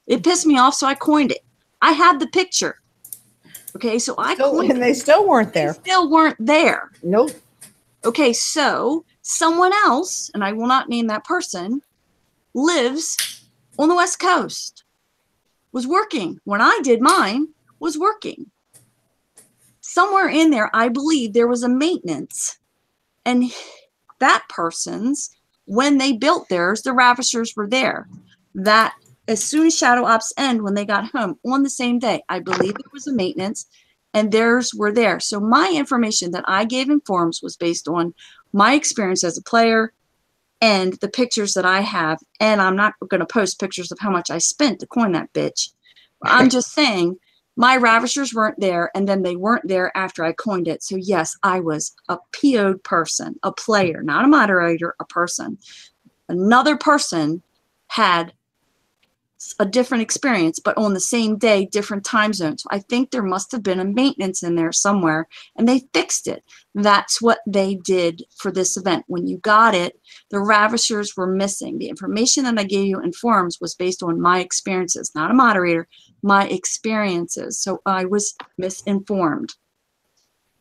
It pissed me off, so I coined it. I had the picture. Okay, so I coined it. And they still weren't there. They still weren't there. Nope. Okay, so someone else, and I will not name that person, lives on the West Coast, was working. When I did mine, was working. Somewhere in there, I believe there was a maintenance. And that person's, when they built theirs, the Ravishers were there. that as soon as Shadow Ops end, when they got home on the same day, I believe it was a maintenance, and theirs were there. So my information that I gave in forums was based on my experience as a player and the pictures that I have. And I'm not going to post pictures of how much I spent to coin that bitch. I'm just saying my Ravishers weren't there, and then they weren't there after I coined it. So yes, I was a PO'd person, a player, not a moderator, a person. Another person had a different experience, but on the same day, different time zones. I think there must have been a maintenance in there somewhere, and they fixed it. That's what they did for this event. When you got it, the Ravishers were missing. The information that I gave you in forums was based on my experiences, not a moderator, my experiences. So I was misinformed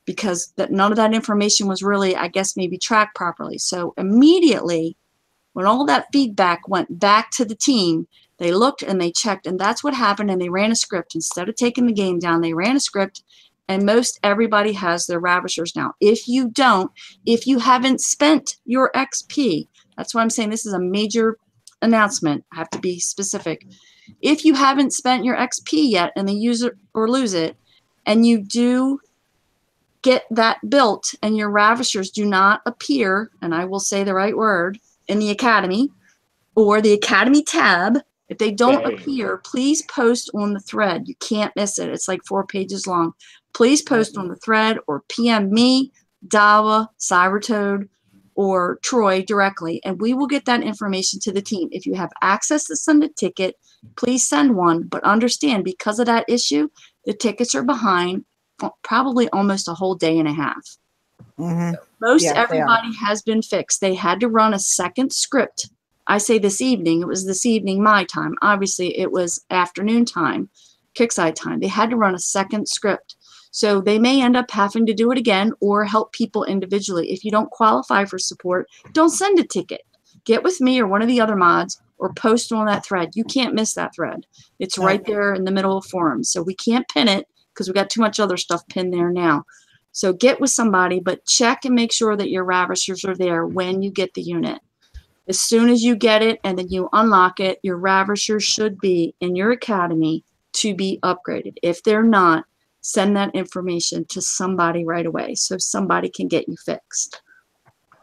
because none of that information was really, I guess, maybe tracked properly. So immediately, when all that feedback went back to the team, they looked and they checked, and that's what happened, and they ran a script. Instead of taking the game down, they ran a script, and most everybody has their Ravishers now. If you don't, if you haven't spent your XP, that's why I'm saying this is a major announcement. I have to be specific. If you haven't spent your XP yet and they use it or lose it, and you do get that built and your Ravishers do not appear, and I will say the right word, in the Academy or the Academy tab, if they don't appear, please post on the thread. You can't miss it. It's like 4 pages long. Please post on the thread or PM me, Dawa, Cybertoad, or Troy directly, and we will get that information to the team. If you have access to send a ticket, please send one. But understand, because of that issue, the tickets are behind probably almost a whole day and a half. Most everybody has been fixed. They had to run a second script. I say this evening. It was this evening my time. Obviously, it was afternoon time, Kickside time. They had to run a second script. So they may end up having to do it again or help people individually. If you don't qualify for support, don't send a ticket. Get with me or one of the other mods or post on that thread. You can't miss that thread. It's right there in the middle of forums. So we can't pin it because we got too much other stuff pinned there now. So get with somebody, but check and make sure that your Ravishers are there when you get the unit. As soon as you get it and then you unlock it, your Ravishers should be in your Academy to be upgraded. If they're not, send that information to somebody right away so somebody can get you fixed.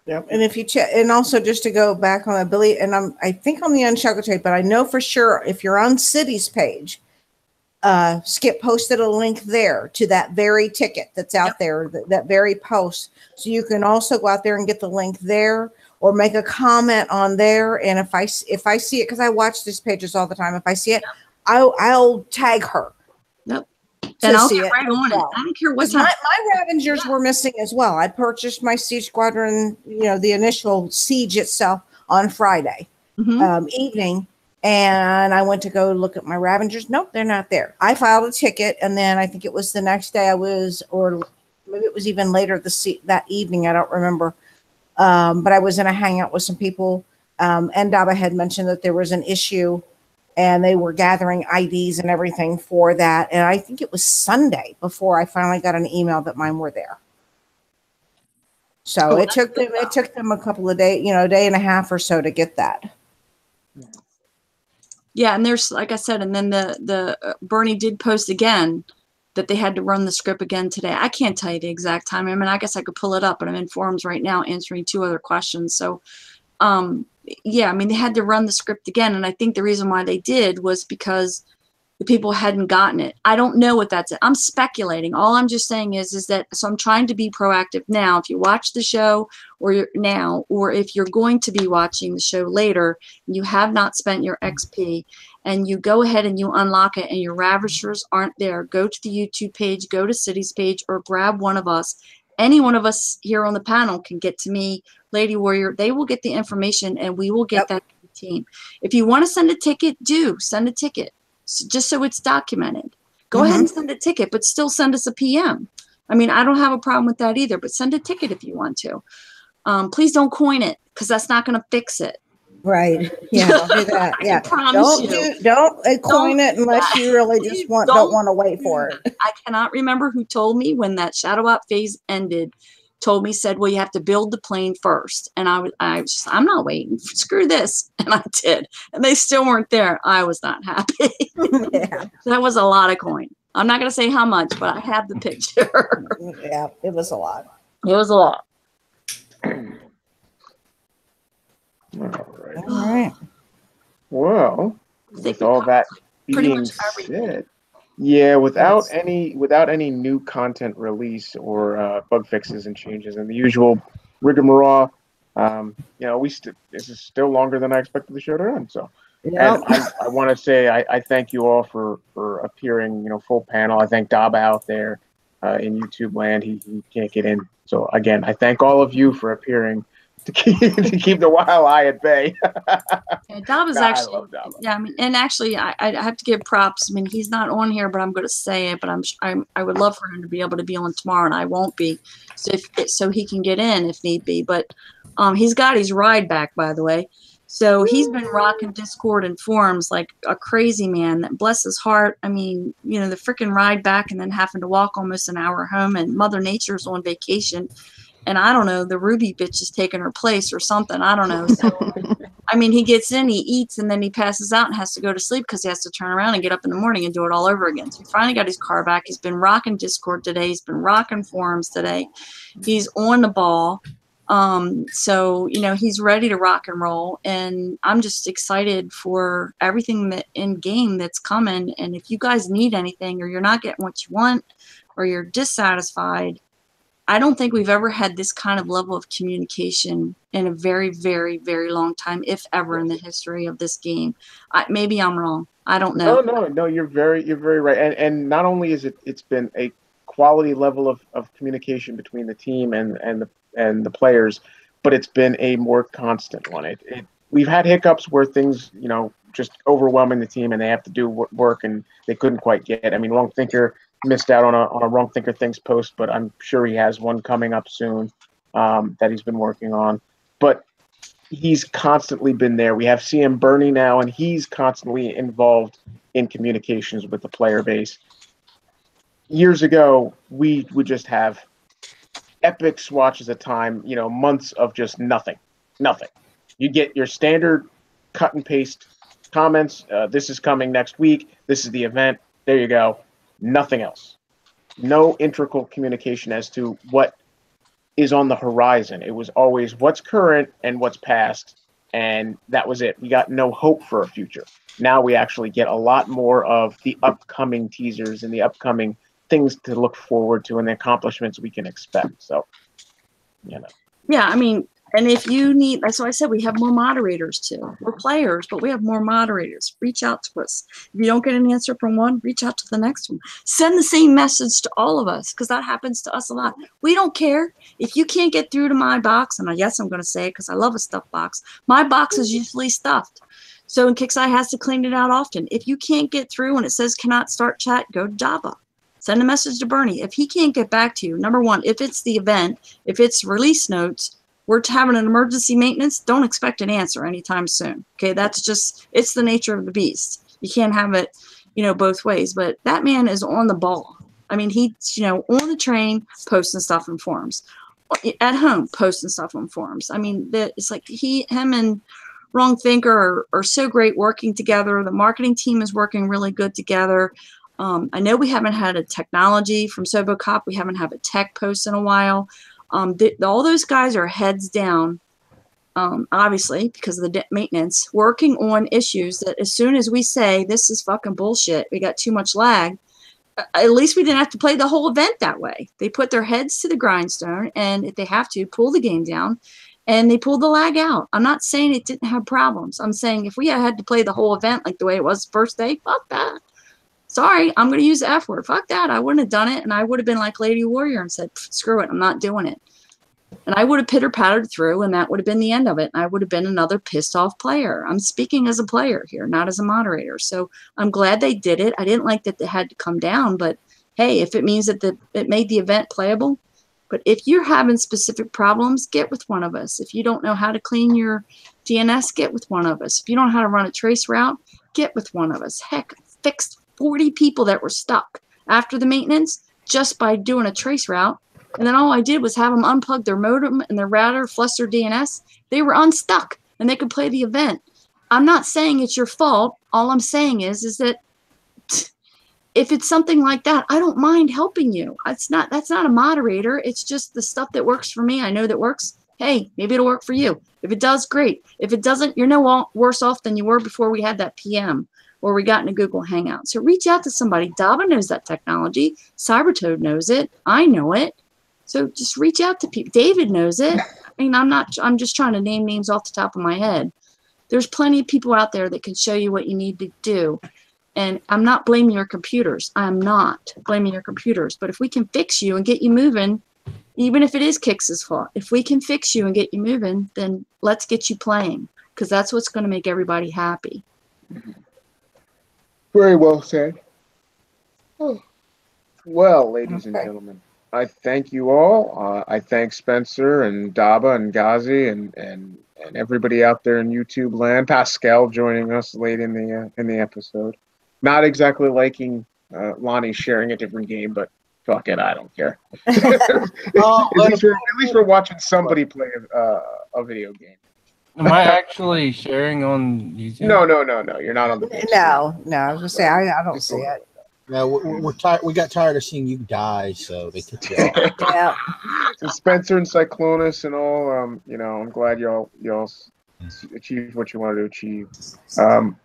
Yep. And if you check, and also just to go back on Billy, and I think on the Unshackled tape, but I know for sure if you're on City's page, Skip posted a link there to that very ticket that's out there, that very post. So you can also go out there and get the link there or make a comment on there. And if I see it, because I watch these pages all the time, if I see it, I'll tag her. Nope. And I'll get right on it. I don't care what time. My Ravengers were missing as well. I purchased my Siege Squadron, the initial Siege itself on Friday evening. And I went to go look at my Ravengers. Nope, they're not there. I filed a ticket, and then I think it was the next day or maybe it was even later that evening. I don't remember. But I was in a hangout with some people, and Daba had mentioned that there was an issue, and they were gathering IDs and everything for that. And I think it was Sunday before I finally got an email that mine were there. So it took them a couple of days, a day and a half or so to get that. Yeah, and there's, like I said, and then the Bernie did post again that they had to run the script again today. I can't tell you the exact time. I mean, I guess I could pull it up, but I'm in forums right now answering 2 other questions. So, yeah, I mean, they had to run the script again, and I think the reason why they did was because the people hadn't gotten it. I don't know what that's. I'm speculating. All I'm just saying is that, so I'm trying to be proactive now. If you watch the show or if you're going to be watching the show later, and you have not spent your XP, and you go ahead and you unlock it and your Ravishers aren't there, go to the YouTube page, go to City's page, or grab one of us. Any one of us here on the panel can get to me, Lady Warrior. They will get the information, and we will get that to the team. If you want to send a ticket, send a ticket. Just so it's documented. Go ahead and send a ticket, but still send us a PM. I mean, I don't have a problem with that either, but send a ticket if you want to. Please don't coin it, because that's not going to fix it. Right. Yeah, don't do that. Yeah. Don't coin it unless you really just don't want to wait for it. I cannot remember who told me when that Shadow Op phase ended, told me, said, well, you have to build the plane first. And I'm not waiting. Screw this. And I did. And they still weren't there. I was not happy. Yeah. That was a lot of coin. I'm not going to say how much, but I have the picture. Yeah, it was a lot. It was a lot. All right. Well, with all that being said, yeah, without any new content release or bug fixes and changes and the usual rigmarole, this is still longer than I expected the show to run. So, Yeah. and I want to say I thank you all for appearing, full panel. I thank Daba out there in YouTube land. He can't get in. So again, I thank all of you for appearing to keep the wild eye at bay. Yeah, Daba's actually, yeah, I mean, and actually, I have to give props. I mean, he's not on here, but I'm going to say it. But I would love for him to be able to be on tomorrow, and I won't be, so he can get in if need be. But he's got his ride back, by the way. So he's been rocking Discord and forums like a crazy man. That bless his heart. I mean, the freaking ride back and then having to walk almost an hour home, and Mother Nature's on vacation. And I don't know, the Ruby bitch is taking her place or something. I don't know. So, I mean, he gets in, he eats, and then he passes out and has to go to sleep because he has to turn around and get up in the morning and do it all over again. So he finally got his car back. He's been rocking Discord today. He's been rocking forums today. He's on the ball. So, he's ready to rock and roll. And I'm just excited for everything that in game that's coming. And if you guys need anything or you're not getting what you want or you're dissatisfied, I don't think we've ever had this kind of level of communication in a very, very, very long time, if ever, in the history of this game. Maybe I'm wrong. I don't know. No, you're very right. And not only is it's been a quality level of communication between the team and the players, but it's been a more constant one. We've had hiccups where things, just overwhelming the team and they have to do work and they couldn't quite get. I mean, Wrong Thinker missed out on a Wrong Thinker Things post, but I'm sure he has one coming up soon that he's been working on. But he's constantly been there. We have CM Bernie now, and he's constantly involved in communications with the player base. Years ago, we would just have epic swatches of time, months of just nothing. You get your standard cut and paste comments. This is coming next week. This is the event. There you go. Nothing else. No integral communication as to what is on the horizon. It was always what's current and what's past, and that was it. We got no hope for a future. Now we actually get a lot more of the upcoming teasers and the upcoming things to look forward to and the accomplishments we can expect. So, Yeah, I mean, and if you need, that's why I said we have more moderators too. We're players, but we have more moderators. Reach out to us. If you don't get an answer from one, reach out to the next one. Send the same message to all of us, because that happens to us a lot. We don't care. If you can't get through to my box, and yes, I'm going to say it because I love a stuffed box, my box is usually stuffed. So in Kixeye has to clean it out often. If you can't get through and it says cannot start chat, go to Java. Send a message to Bernie. If he can't get back to you, number one, if it's the event, if it's release notes, we're having an emergency maintenance, don't expect an answer anytime soon. Okay, that's just, it's the nature of the beast. You can't have it, both ways. But that man is on the ball. I mean, he's, on the train, posting stuff in forums. At home, posting stuff on forums. I mean, it's like him and Wrong Thinker are so great working together. The marketing team is working really good together. I know we haven't had a technology from SoboCop. We haven't had a tech post in a while. All those guys are heads down, obviously, because of the maintenance, working on issues that as soon as we say, this is fucking bullshit, we got too much lag, at least we didn't have to play the whole event that way. They put their heads to the grindstone, and if they have to, pull the game down, and they pulled the lag out. I'm not saying it didn't have problems. I'm saying if we had to play the whole event like the way it was the first day, fuck that. Sorry, I'm going to use the F word. Fuck that. I wouldn't have done it, and I would have been like Lady Warrior and said, screw it, I'm not doing it. And I would have pitter-pattered through, and that would have been the end of it. And I would have been another pissed-off player. I'm speaking as a player here, not as a moderator. So I'm glad they did it. I didn't like that they had to come down, but hey, if it means that it made the event playable. But if you're having specific problems, get with one of us. If you don't know how to clean your DNS, get with one of us. If you don't know how to run a trace route, get with one of us. Heck, fixed 40 people that were stuck after the maintenance just by doing a trace route And then all I did was have them unplug their modem and their router, flush their DNS. They were unstuck and they could play the event. I'm not saying it's your fault. All I'm saying is that if it's something like that, I don't mind helping you. That's not a moderator. It's just the stuff that works for me. I know that works. Hey, maybe it'll work for you. If it does, great. If it doesn't, you're no worse off than you were before we had that PM or we got in a Google Hangout. So reach out to somebody. Dava knows that technology. Cybertoad knows it. I know it. So just reach out to people. David knows it. I mean, I'm just trying to name names off the top of my head. There's plenty of people out there that can show you what you need to do. And I'm not blaming your computers. I'm not blaming your computers. But if we can fix you and get you moving, even if it is Kix's fault, if we can fix you and get you moving, then let's get you playing, because that's what's going to make everybody happy. Very well said. Oh. Well, ladies and gentlemen, I thank you all. I thank Spencer and Daba and Ghazi and everybody out there in YouTube land. Pascal joining us late in the episode. Not exactly liking Lonnie sharing a different game, but fuck it, I don't care. At least we're watching somebody play a video game. Am I actually sharing on YouTube? No. You're not on the page. No. I was gonna say I don't see it. No, we're tired. We got tired of seeing you die, so they took you off. Yeah. So Spencer and Cyclonus and all, I'm glad y'all achieved what you wanted to achieve.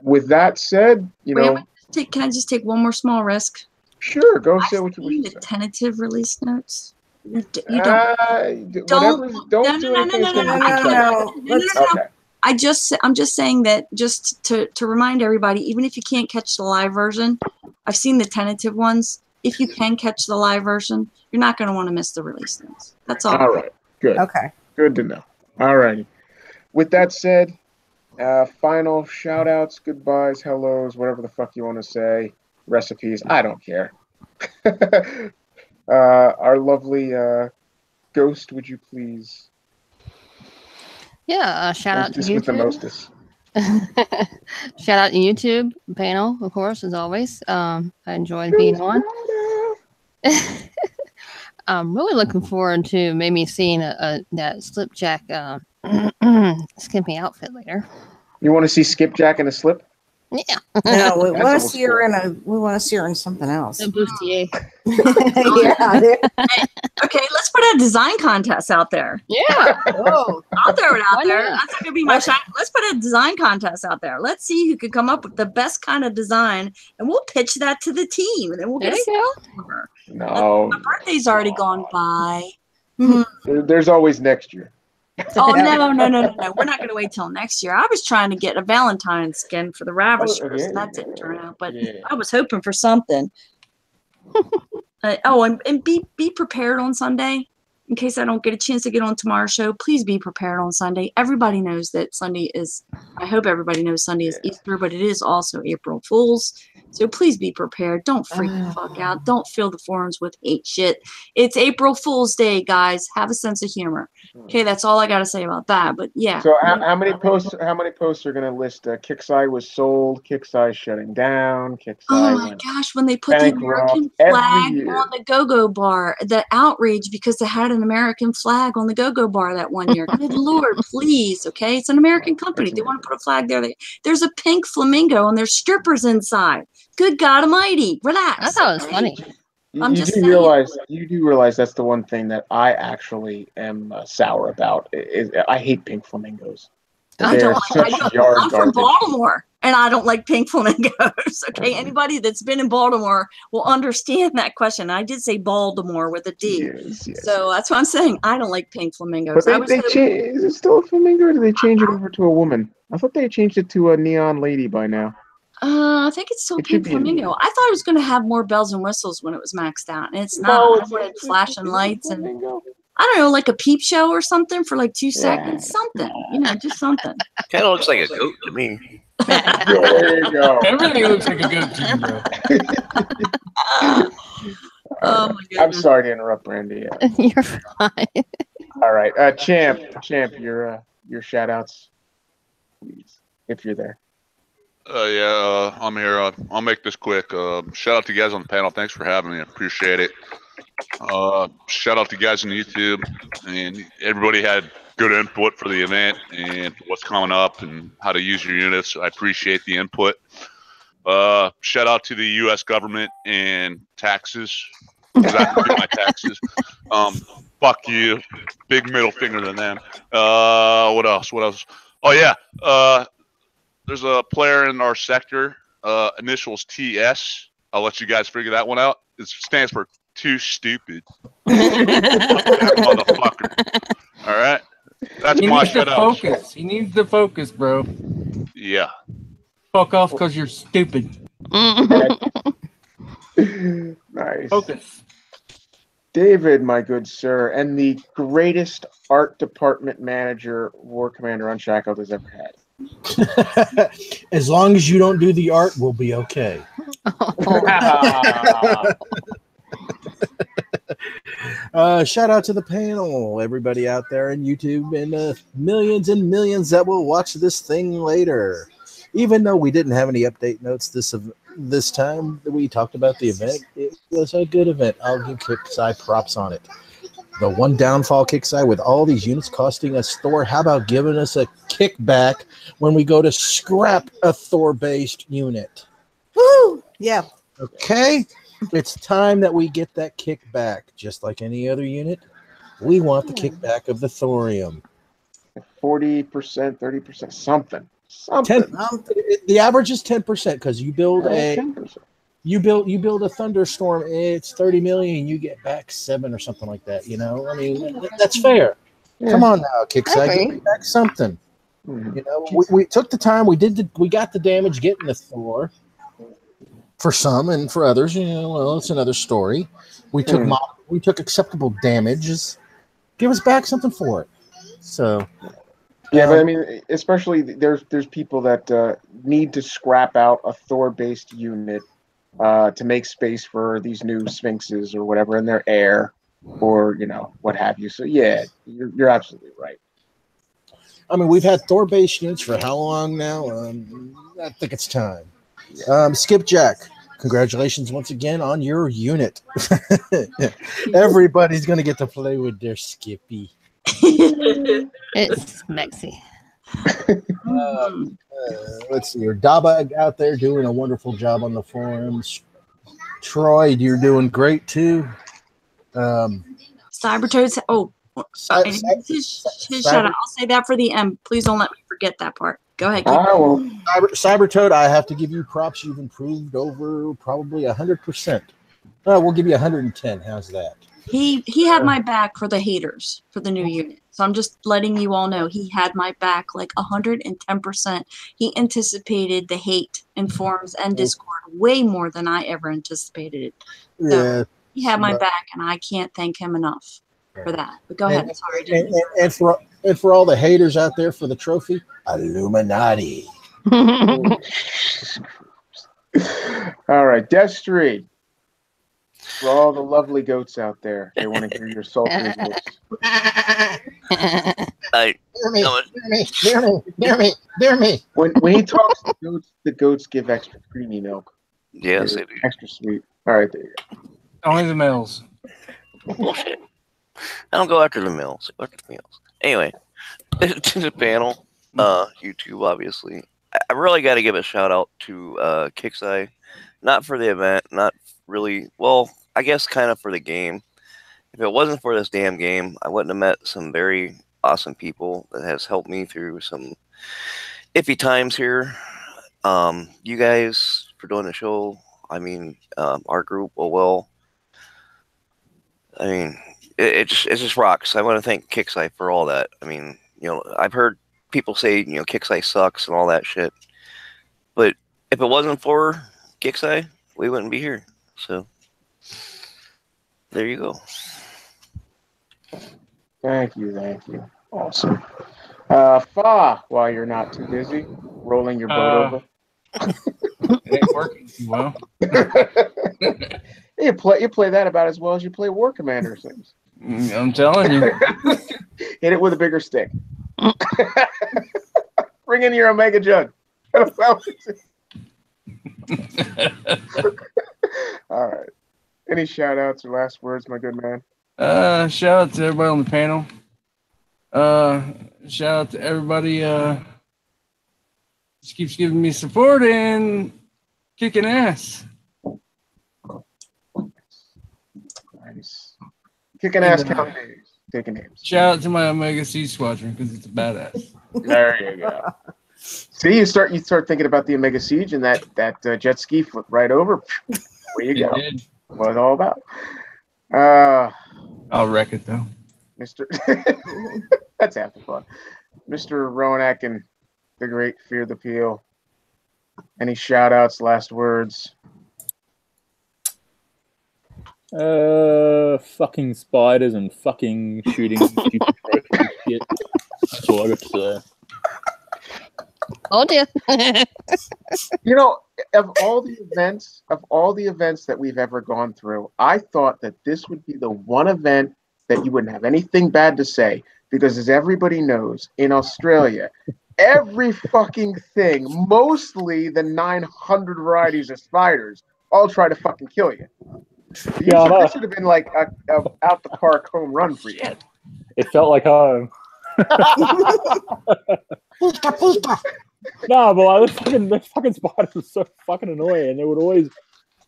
With that said, Can I just take one more small risk? Sure, go say what you want to say. The tentative release notes. You don't do anything. No. I'm just saying that just to remind everybody, even if you can't catch the live version, I've seen the tentative ones. If you can catch the live version, you're not going to want to miss the release notes. That's all. All right. Good. Okay. Good to know. All righty. With that said, final shout outs, goodbyes, hellos, whatever the fuck you want to say, recipes. I don't care. Our lovely Ghost, would you please? Yeah, shout out to YouTube. With the mostest. Shout out to YouTube panel, of course, as always. I enjoyed being on. I'm really looking forward to maybe seeing that Slipjack skimpy outfit later. You want to see Skipjack in a slip? Yeah. No, we want to see her in something else. A bustier. Yeah. Okay, let's put a design contest out there. Yeah. Oh, I'll throw it out there. That's gonna be my shot. Let's put a design contest out there. Let's see who can come up with the best kind of design, and we'll pitch that to the team, and then we'll get a over. No. My birthday's already gone by. There's always next year. Oh no! We're not going to wait till next year. I was trying to get a Valentine skin for the Ravishers, and that didn't turn out. But I was hoping for something. And be prepared on Sunday in case I don't get a chance to get on tomorrow's show. Please be prepared on Sunday. Everybody knows that Sunday is. I hope everybody knows Sunday is Easter, but it is also April Fool's. So please be prepared. Don't freak the fuck out. Don't fill the forums with hate shit. It's April Fool's Day, guys. Have a sense of humor. Okay, that's all I got to say about that. But yeah. So how many posts are going to list Kixeye was sold, Kixeye shutting down, Kixeye? Oh my gosh, when they put the American flag on the go-go bar, the outrage because they had an American flag on the go-go bar that one year. Good Lord, please, okay? It's an American company. They want to put a flag there. There's a pink flamingo and there's strippers inside. Good God Almighty, relax. I thought it was funny. You do realize that's the one thing that I actually am sour about. I hate pink flamingos. I'm from Baltimore, and I don't like pink flamingos. Okay, anybody that's been in Baltimore will understand that question. I did say Baltimore with a D, so that's what I'm saying. I don't like pink flamingos. But is it still a flamingo, or did they change it over to a woman? I thought they changed it to a neon lady by now. I think it's still pink flamingo. I thought it was going to have more bells and whistles when it was maxed out, and it's not. I wanted flashing lights and I don't know, like a peep show or something for like 2 seconds, something, just something. Kind of looks like a goat to me. There you go. Everything looks like a goat to me, bro. Oh my goodness. I'm sorry to interrupt, Brandy. You're fine. All right, Champ, your shout outs, please, if you're there. I'm here. I'll make this quick. Shout out to you guys on the panel. Thanks for having me. I appreciate it. Shout out to you guys on YouTube. And everybody had good input for the event and what's coming up and how to use your units. I appreciate the input. Shout out to the U.S. government and taxes. Because I have to do my taxes. Fuck you. Big middle finger to them. What else? Oh, yeah. There's a player in our sector, initials TS. I'll let you guys figure that one out. It stands for too stupid. That motherfucker. All right? That's my shout out. He needs to focus, bro. Yeah. Fuck off because you're stupid. Nice. Focus. David, my good sir, and the greatest art department manager War Commander Unshackled has ever had. As long as you don't do the art, we'll be okay. Shout out to the panel, everybody out there on YouTube, and millions and millions that will watch this thing later. Even though we didn't have any update notes this time, we talked about the event. It was a good event. I'll give Kixeye props on it. The one downfall, Kixeye, with all these units costing us Thor, how about giving us a kickback when we go to scrap a Thor-based unit? Woo! Yeah. Okay? It's time that we get that kickback. Just like any other unit, we want the kickback of the thorium. 40%, 30%, something. 10, the average is 10% because you build you build a thunderstorm, it's 30 million, you get back 7 or something like that. You know, I mean, that's fair. Yeah. Come on now, Kixeye, get back something. Mm-hmm. You know, we took the time, we got the damage getting the Thor. For some and for others, you know, well, it's another story. We took acceptable damages. Give us back something for it. So. Yeah, but I mean, especially there's people that need to scrap out a Thor-based unit to make space for these new Sphinxes or whatever in their air, or you know what have you. So yeah, you're absolutely right. I mean, we've had Thor-based units for how long now? I think it's time. Skipjack, congratulations once again on your unit. Everybody's gonna get to play with their Skippy. It's Mexi. Let's see here. Daba out there doing a wonderful job on the forums. Troy, you're doing great too. Cybertoads. His shout out. I'll say that for the end. Please don't let me forget that part. Go ahead. Cybertoad, I have to give you props. You've improved over probably 100%. We'll give you 110. How's that? He had my back for the haters for the new unit. So I'm just letting you all know he had my back like 110%. He anticipated the hate in forums and Discord way more than I ever anticipated it. So yeah, he had my back, and I can't thank him enough for that. But go ahead. Sorry. And for all the haters out there for the trophy, Illuminati. All right, Destry. For all the lovely goats out there, they want to hear your sultry voice. Hear me. When he talks to goats, the goats give extra creamy milk. Yes, they do. Extra sweet. All right, there you go. Only the males. Bullshit. I don't go after the males. I go after the males. Anyway, to the panel, YouTube, obviously. I really got to give a shout out to Kixeye. Not for the event, not really. Well, I guess kind of for the game. If it wasn't for this damn game, I wouldn't have met some very awesome people that has helped me through some iffy times here. You guys for doing the show. I mean, our group, well, I mean, it just rocks. I want to thank Kixeye for all that. I mean, you know, I've heard people say, you know, Kixeye sucks and all that shit. But if it wasn't for Kixeye, we wouldn't be here. So there you go. Thank you. Awesome. Fa, while you're not too busy rolling your boat over. It ain't working too well. You play that about as well as you play War Commander things. I'm telling you. Hit it with a bigger stick. Bring in your Omega Jug. All right. Any shout outs or last words, my good man? Shout out to everybody on the panel. Shout out to everybody just keeps giving me support and kicking ass. Nice. Kicking ass, counting names. Taking names. Shout out to my Omega Sea Squadron because it's a badass. There you go. See, you start thinking about the Omega Siege and that jet ski flipped right over. Where you go? What it's all about. I'll wreck it though. Mr. That's half the fun. Mr. Ronak and the great Fear the Peel. Any shout outs, last words? Fucking spiders and fucking shooting stupid trophy shit. That's all I got to say. Oh dear. You know, of all the events that we've ever gone through, I thought that this would be the one event that you wouldn't have anything bad to say, because as everybody knows, in Australia, every fucking thing, mostly the 900 varieties of spiders, all try to fucking kill you. This should have been like a out the park home run for you. It felt like home. No, but like, the fucking spiders were so fucking annoying. They would always,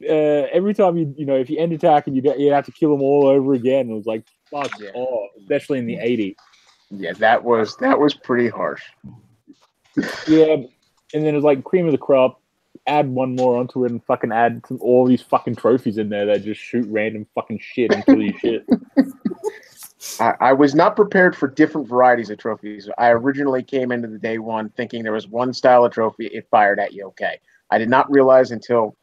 every time you know, if you end attack and you'd have to kill them all over again. It was like, fuck off, especially in the 80s. Yeah, that was pretty harsh. Yeah, and then it was like cream of the crop. Add one more onto it and fucking add all these fucking trophies in there that just shoot random fucking shit and kill you shit. I was not prepared for different varieties of trophies. I originally came into the day one thinking there was one style of trophy, it fired at you okay. I did not realize until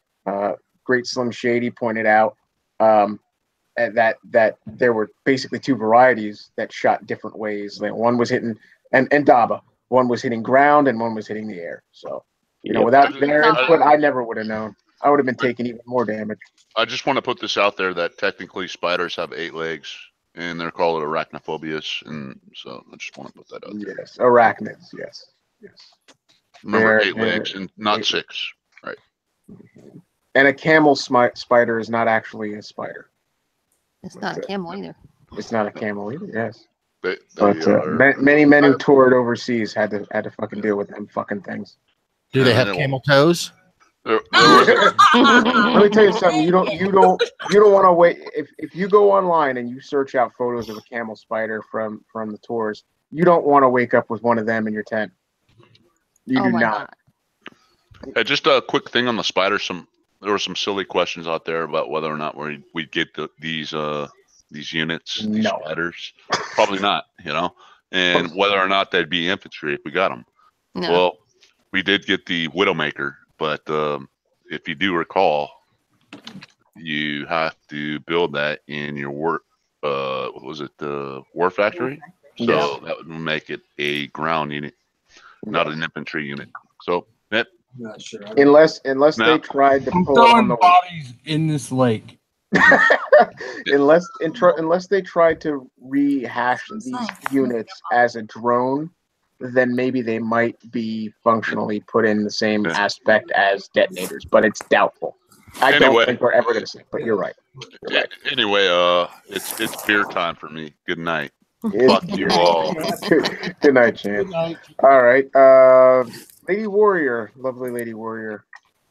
Great Slim Shady pointed out that there were basically two varieties that shot different ways. Like one was hitting, and Daba, one was hitting ground and one was hitting the air. So, you know, without their input, I never would have known. I would have been taking even more damage. I just want to put this out there that technically spiders have 8 legs, and they're called arachnophobias, and so I just want to put that out there. Yes, arachnids. Yes. Remember, 8 legs and not 6, right? And a camel spider is not actually a spider. It's not a camel either. It's not a camel either. Yes. But many men who toured overseas had to fucking deal with them fucking things. Do they have camel toes? Let me tell you something. You don't want to wait. If you go online and you search out photos of a camel spider from the tours, you don't want to wake up with one of them in your tent. You do not. Just a quick thing on the spiders. There were some silly questions out there about whether or not we'd get these units, these spiders. Probably not, you know, and whether or not they'd be infantry if we got them. No. Well, we did get the Widowmaker, but if you do recall, you have to build that in your war. What was it? The war factory. So that would make it a ground unit, not an infantry unit. So not sure. Unless they tried to pull on the bodies in this lake. unless they tried to rehash these units as a drone, then maybe they might be functionally put in the same aspect as detonators, but it's doubtful. I don't think we're ever going to see it, but you're right. Anyway, it's beer time for me. Good night. Fuck you all. Good night, Chance. All right. Lady Warrior, lovely Lady Warrior.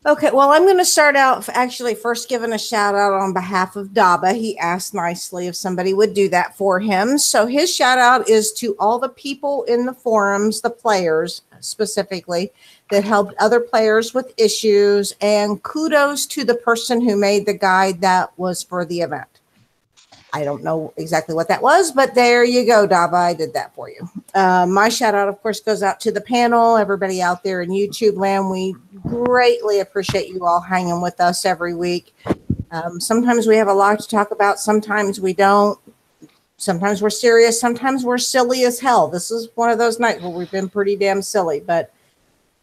Okay, well, I'm going to start out actually first giving a shout out on behalf of Daba. He asked nicely if somebody would do that for him. So his shout out is to all the people in the forums, the players specifically, that helped other players with issues. And kudos to the person who made the guide that was for the event. I don't know exactly what that was, but there you go, Daba. I did that for you. My shout out, of course, goes out to the panel, everybody out there in YouTube land. We greatly appreciate you all hanging with us every week. Sometimes we have a lot to talk about. Sometimes we don't. Sometimes we're serious. Sometimes we're silly as hell. This is one of those nights where we've been pretty damn silly, but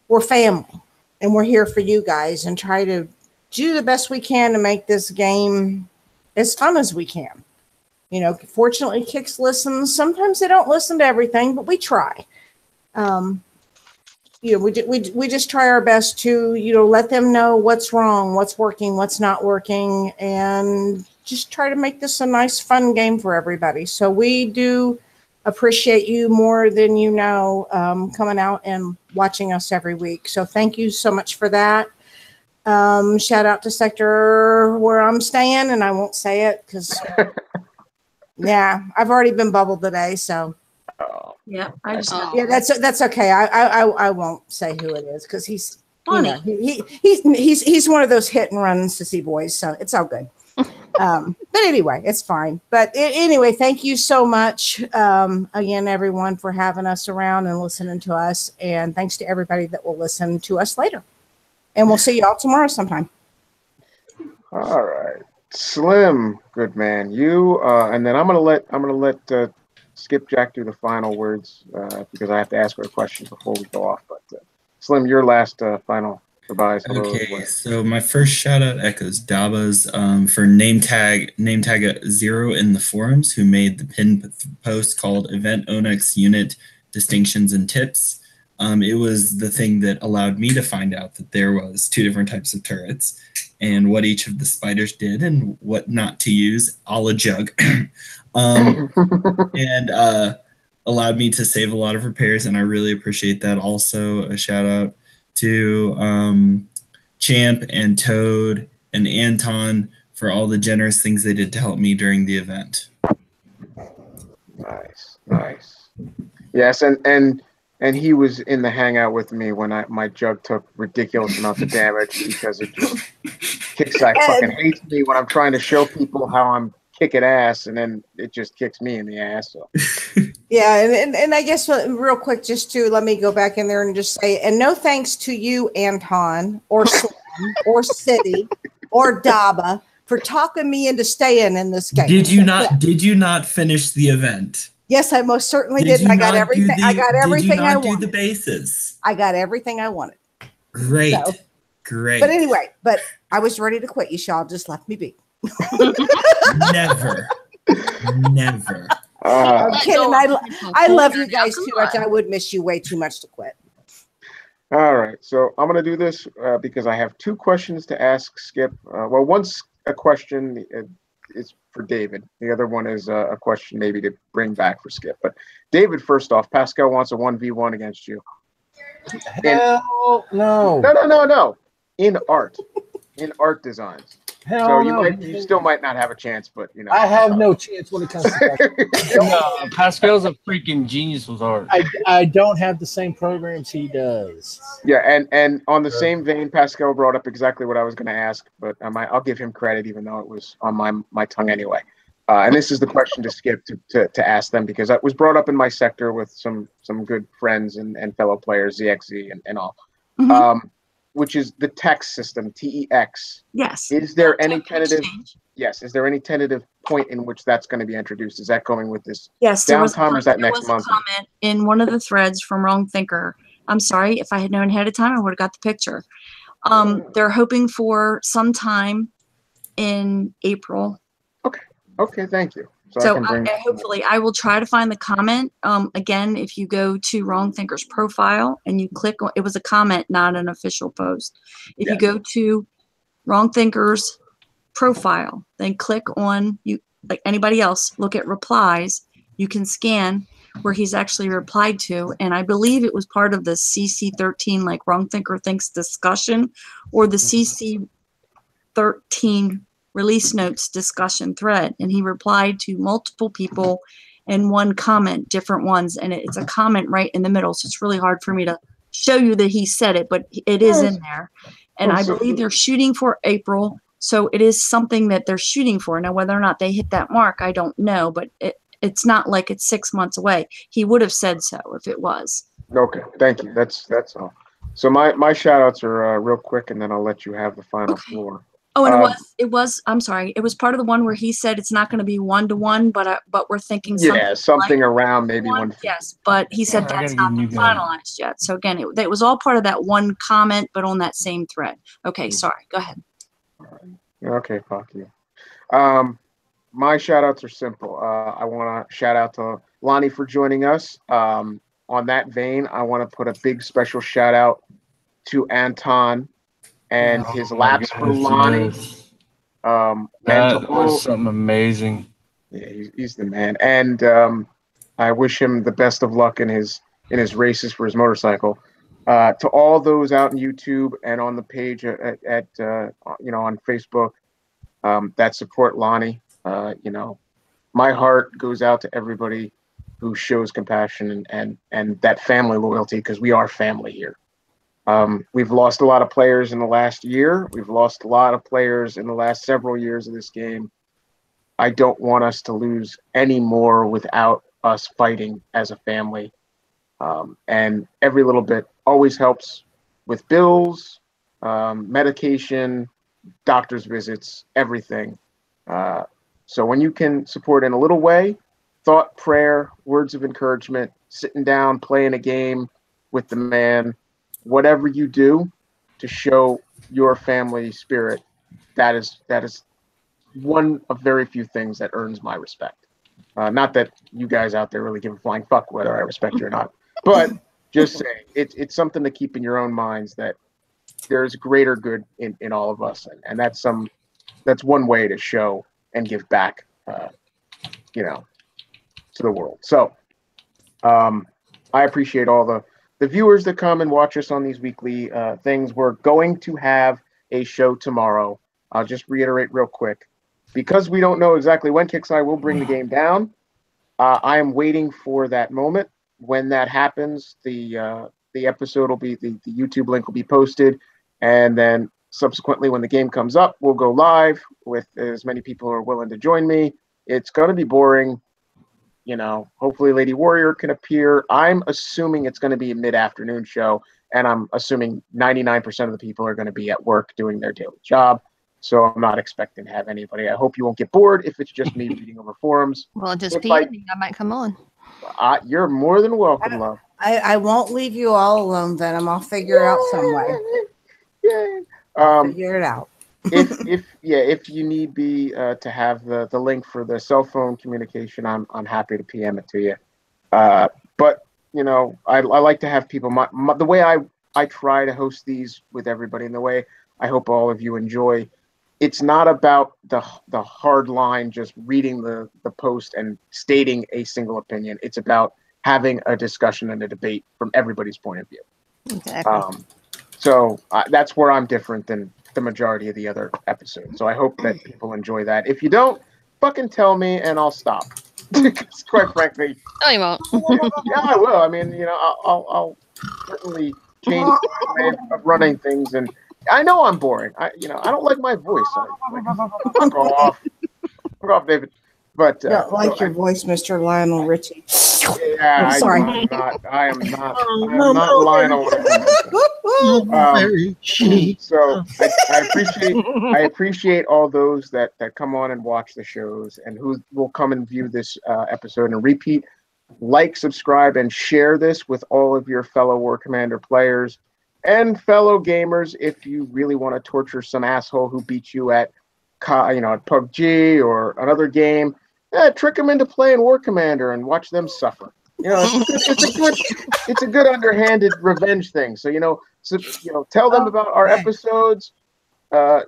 we're family and we're here for you guys and try to do the best we can to make this game as fun as we can. You know, fortunately, Kix listens. Sometimes they don't listen to everything, but we try. we just try our best to, let them know what's wrong, what's working, what's not working, and just try to make this a nice, fun game for everybody. So we do appreciate you more than you know, coming out and watching us every week. So thank you so much for that. Shout out to Sector where I'm staying, and I won't say it because, yeah, I've already been bubbled today. So, yeah, that's okay. I won't say who it is because he's funny. He's one of those hit and run sissy boys. So it's all good. But anyway, it's fine. But anyway, thank you so much again, everyone, for having us around and listening to us. And thanks to everybody that will listen to us later. And we'll see y'all tomorrow sometime. All right, Slim, good man. You and then I'm gonna let Skipjack do the final words because I have to ask her a question before we go off. But Slim, your last final goodbyes. Okay, so my first shout out echoes Daba's for name tag 0 in the forums, who made the pinned post called Event Onyx Unit Distinctions and Tips. It was the thing that allowed me to find out that there was 2 different types of turrets and what each of the spiders did and what not to use, a la Jug. And allowed me to save a lot of repairs, and I really appreciate that. Also, a shout out to Champ and Toad and Anton for all the generous things they did to help me during the event. Nice. Yes, and he was in the hangout with me when my Jug took ridiculous amounts of damage because it just Kicksack fucking hates me when I'm trying to show people how I'm kicking ass, and then it just kicks me in the ass. So. Yeah, and I guess real quick, just to let me go back in there and just say, and no thanks to you, Anton, or Slim, or City, or Daba for talking me into staying in this game. Did you not finish the event? Yes, I most certainly did. I got everything. I got everything I wanted. Did you not do the bases? I got everything I wanted. Great, great. But anyway, I was ready to quit. You y'all just left me be. Never. I'm kidding. I love you guys too much. I would miss you way too much to quit. All right, so I'm going to do this because I have 2 questions to ask Skip. Well, one's a question is for David. The other one is a question maybe to bring back for Skip. But David, first off, Pascal wants a 1v1 against you. Hell no. No. In art designs. Hell so no. You still might not have a chance, but I have no chance when it comes to that. No, Pascal's a freaking genius with art. I don't have the same programs he does. Yeah, and on the same vein, Pascal brought up exactly what I was going to ask, but I'll give him credit even though it was on my tongue anyway. And this is the question to Skip to ask them because it was brought up in my sector with some good friends and fellow players, ZXZ and all. Mm-hmm. Which is the text system, TEX. Yes. Is there any tentative? Yes. Is there any tentative point in which that's going to be introduced? Is that going with this? Yes. Downtime, or is that next month? There was a comment in one of the threads from Wrong Thinker. I'm sorry, if I had known ahead of time, I would have got the picture. They're hoping for some time in April. Okay. Thank you. So hopefully I will try to find the comment. Again, if you go to Wrong Thinker's profile and you click on, it was a comment, not an official post. If you go to Wrong Thinker's profile, then click on, you like anybody else, look at replies, you can scan where he's actually replied to. And I believe it was part of the CC13, like Wrong Thinker Thinks discussion, or the CC13 release notes discussion thread, and he replied to multiple people and one comment, different ones, and it's a comment right in the middle, so it's really hard for me to show you that he said it, but it is in there. And I believe they're shooting for April, so it is something that they're shooting for. Now whether or not they hit that mark, I don't know, but it's not like it's 6 months away. He would have said so if it was. Okay, thank you. That's all. So my shout outs are real quick, and then I'll let you have the final floor. Oh, and it was. I'm sorry. It was part of the one where he said it's not going to be 1-to-1, but we're thinking something around maybe 1. Yes, but he said that's not been finalized yet. So again, it was all part of that one comment, but on that same thread. Okay, sorry. Go ahead. All right. Okay, fuck you. My shout outs are simple. I want to shout out to Lonnie for joining us. on that vein, I want to put a big special shout out to Anton and his laps for Lonnie. That was something amazing. Yeah, he's the man, and I wish him the best of luck in his races for his motorcycle. To all those out on YouTube and on the page at on Facebook that support Lonnie, my heart goes out to everybody who shows compassion and that family loyalty, because we are family here. We've lost a lot of players in the last year. We've lost a lot of players in the last several years of this game. I don't want us to lose any more without us fighting as a family. And every little bit always helps with bills, medication, doctor's visits, everything. So when you can support in a little way, thought, prayer, words of encouragement, sitting down, playing a game with the man, whatever you do to show your family spirit, that is one of very few things that earns my respect. Not that you guys out there really give a flying fuck whether I respect you or not, but just saying it's something to keep in your own minds that there's greater good in all of us, and that's one way to show and give back, to the world. So I appreciate all the viewers that come and watch us on these weekly things. We're going to have a show tomorrow. I'll just reiterate real quick, because we don't know exactly when Kixeye will bring the game down. I am waiting for that moment. When that happens, the episode will be the YouTube link will be posted, and then subsequently when the game comes up, we'll go live with as many people who are willing to join me. It's going to be boring. Hopefully Lady Warrior can appear. I'm assuming it's going to be a mid-afternoon show, and I'm assuming 99% of the people are going to be at work doing their daily job. So I'm not expecting to have anybody. I hope you won't get bored if it's just me reading over forums. Well, just PM me. I might come on. You're more than welcome, love. I won't leave you all alone, Venom. I'll figure out some way. Figure it out. if you need be to have the link for the cell phone communication, I'm happy to PM it to you. But I like to have people. The way I try to host these with everybody, and the way I hope all of you enjoy. It's not about the hard line, just reading the post and stating a single opinion. It's about having a discussion and a debate from everybody's point of view. Exactly. So that's where I'm different than the majority of the other episodes. So I hope that people enjoy that. If you don't, fucking tell me and I'll stop. Because quite frankly, no, you won't. Yeah, I will. I mean, I'll certainly change my way of running things, and I know I'm boring. I don't like my voice. Fuck off, David. But don't like your voice, Mr. Lionel Richie. Yeah, I'm sorry. I am not Lionel. So I appreciate all those that come on and watch the shows and who will come and view this episode and repeat. Like, subscribe, and share this with all of your fellow War Commander players and fellow gamers. If you really want to torture some asshole who beat you at PUBG or another game, trick them into playing War Commander and watch them suffer. It's a good underhanded revenge thing. So tell them about our episodes.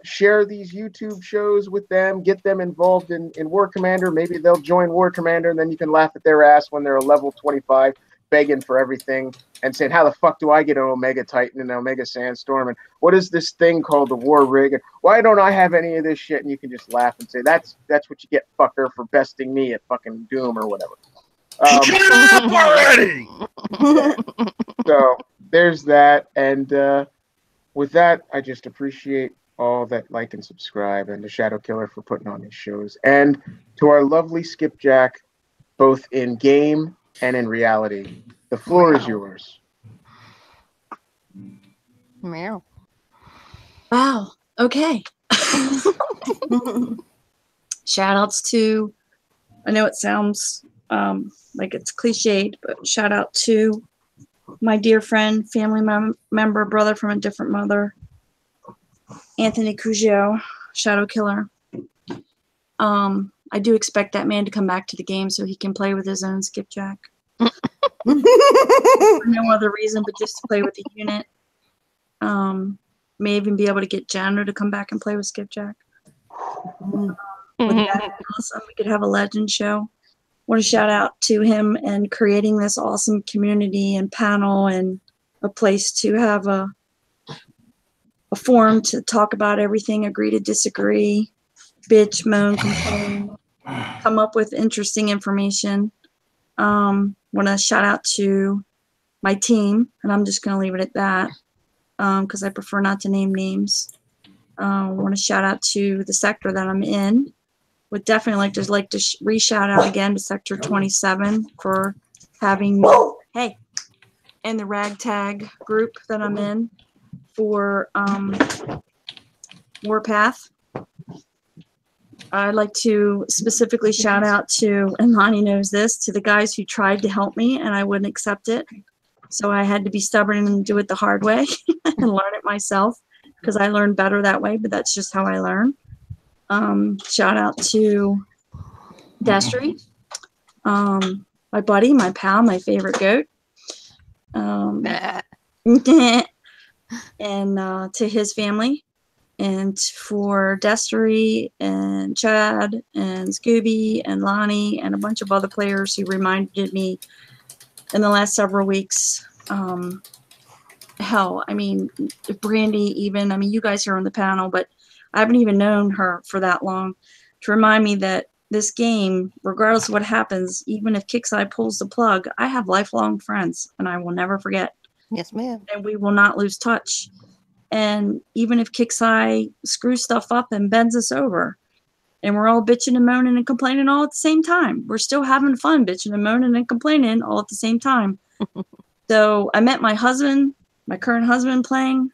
Share these YouTube shows with them. Get them involved in War Commander. Maybe they'll join War Commander, and then you can laugh at their ass when they're a level 25, begging for everything and saying, "How the fuck do I get an Omega Titan and an Omega Sandstorm? And what is this thing called the War Rig? And why don't I have any of this shit?" And you can just laugh and say, "That's what you get, fucker, for besting me at fucking Doom or whatever." Shut up already! So there's that, and with that, I just appreciate all that like and subscribe, and to Shadow Killer for putting on these shows, and to our lovely Skipjack, both in game and in reality. The floor is yours. Meow. Wow. Okay. Shout outs to, I know it sounds like it's cliched, but shout out to my dear friend, family member, brother from a different mother, Anthony Cugio, Shadow Killer. I do expect that man to come back to the game so he can play with his own Skipjack. For no other reason but just to play with the unit. May even be able to get Jano to come back and play with Skipjack. Would that be awesome? We could have a legend show. Want to shout out to him and creating this awesome community and panel and a place to have a forum to talk about everything, agree to disagree, bitch, moan, complain, come up with interesting information. Want to shout out to my team, and I'm just going to leave it at that because I prefer not to name names. Want to shout out to the sector that I'm in. Would definitely like to re-shout out again to Sector 27 for having me. Hey, and the ragtag group that I'm in for Warpath. I'd like to specifically shout out to, and Lonnie knows this, to the guys who tried to help me and I wouldn't accept it. So I had to be stubborn and do it the hard way and learn it myself because I learn better that way, but that's just how I learn. Shout out to Destry, my buddy, my pal, my favorite goat. And to his family. And for Destry and Chad and Scooby and Lonnie and a bunch of other players who reminded me in the last several weeks. Hell, I mean, Brandy even, I mean, you guys are on the panel, but I haven't even known her for that long to remind me that this game, regardless of what happens, even if Kixeye pulls the plug, I have lifelong friends and I will never forget. Yes, ma'am. And we will not lose touch. And even if Kixeye screws stuff up and bends us over, and we're all bitching and moaning and complaining all at the same time, we're still having fun bitching and moaning and complaining all at the same time. So I met my husband, my current husband, playing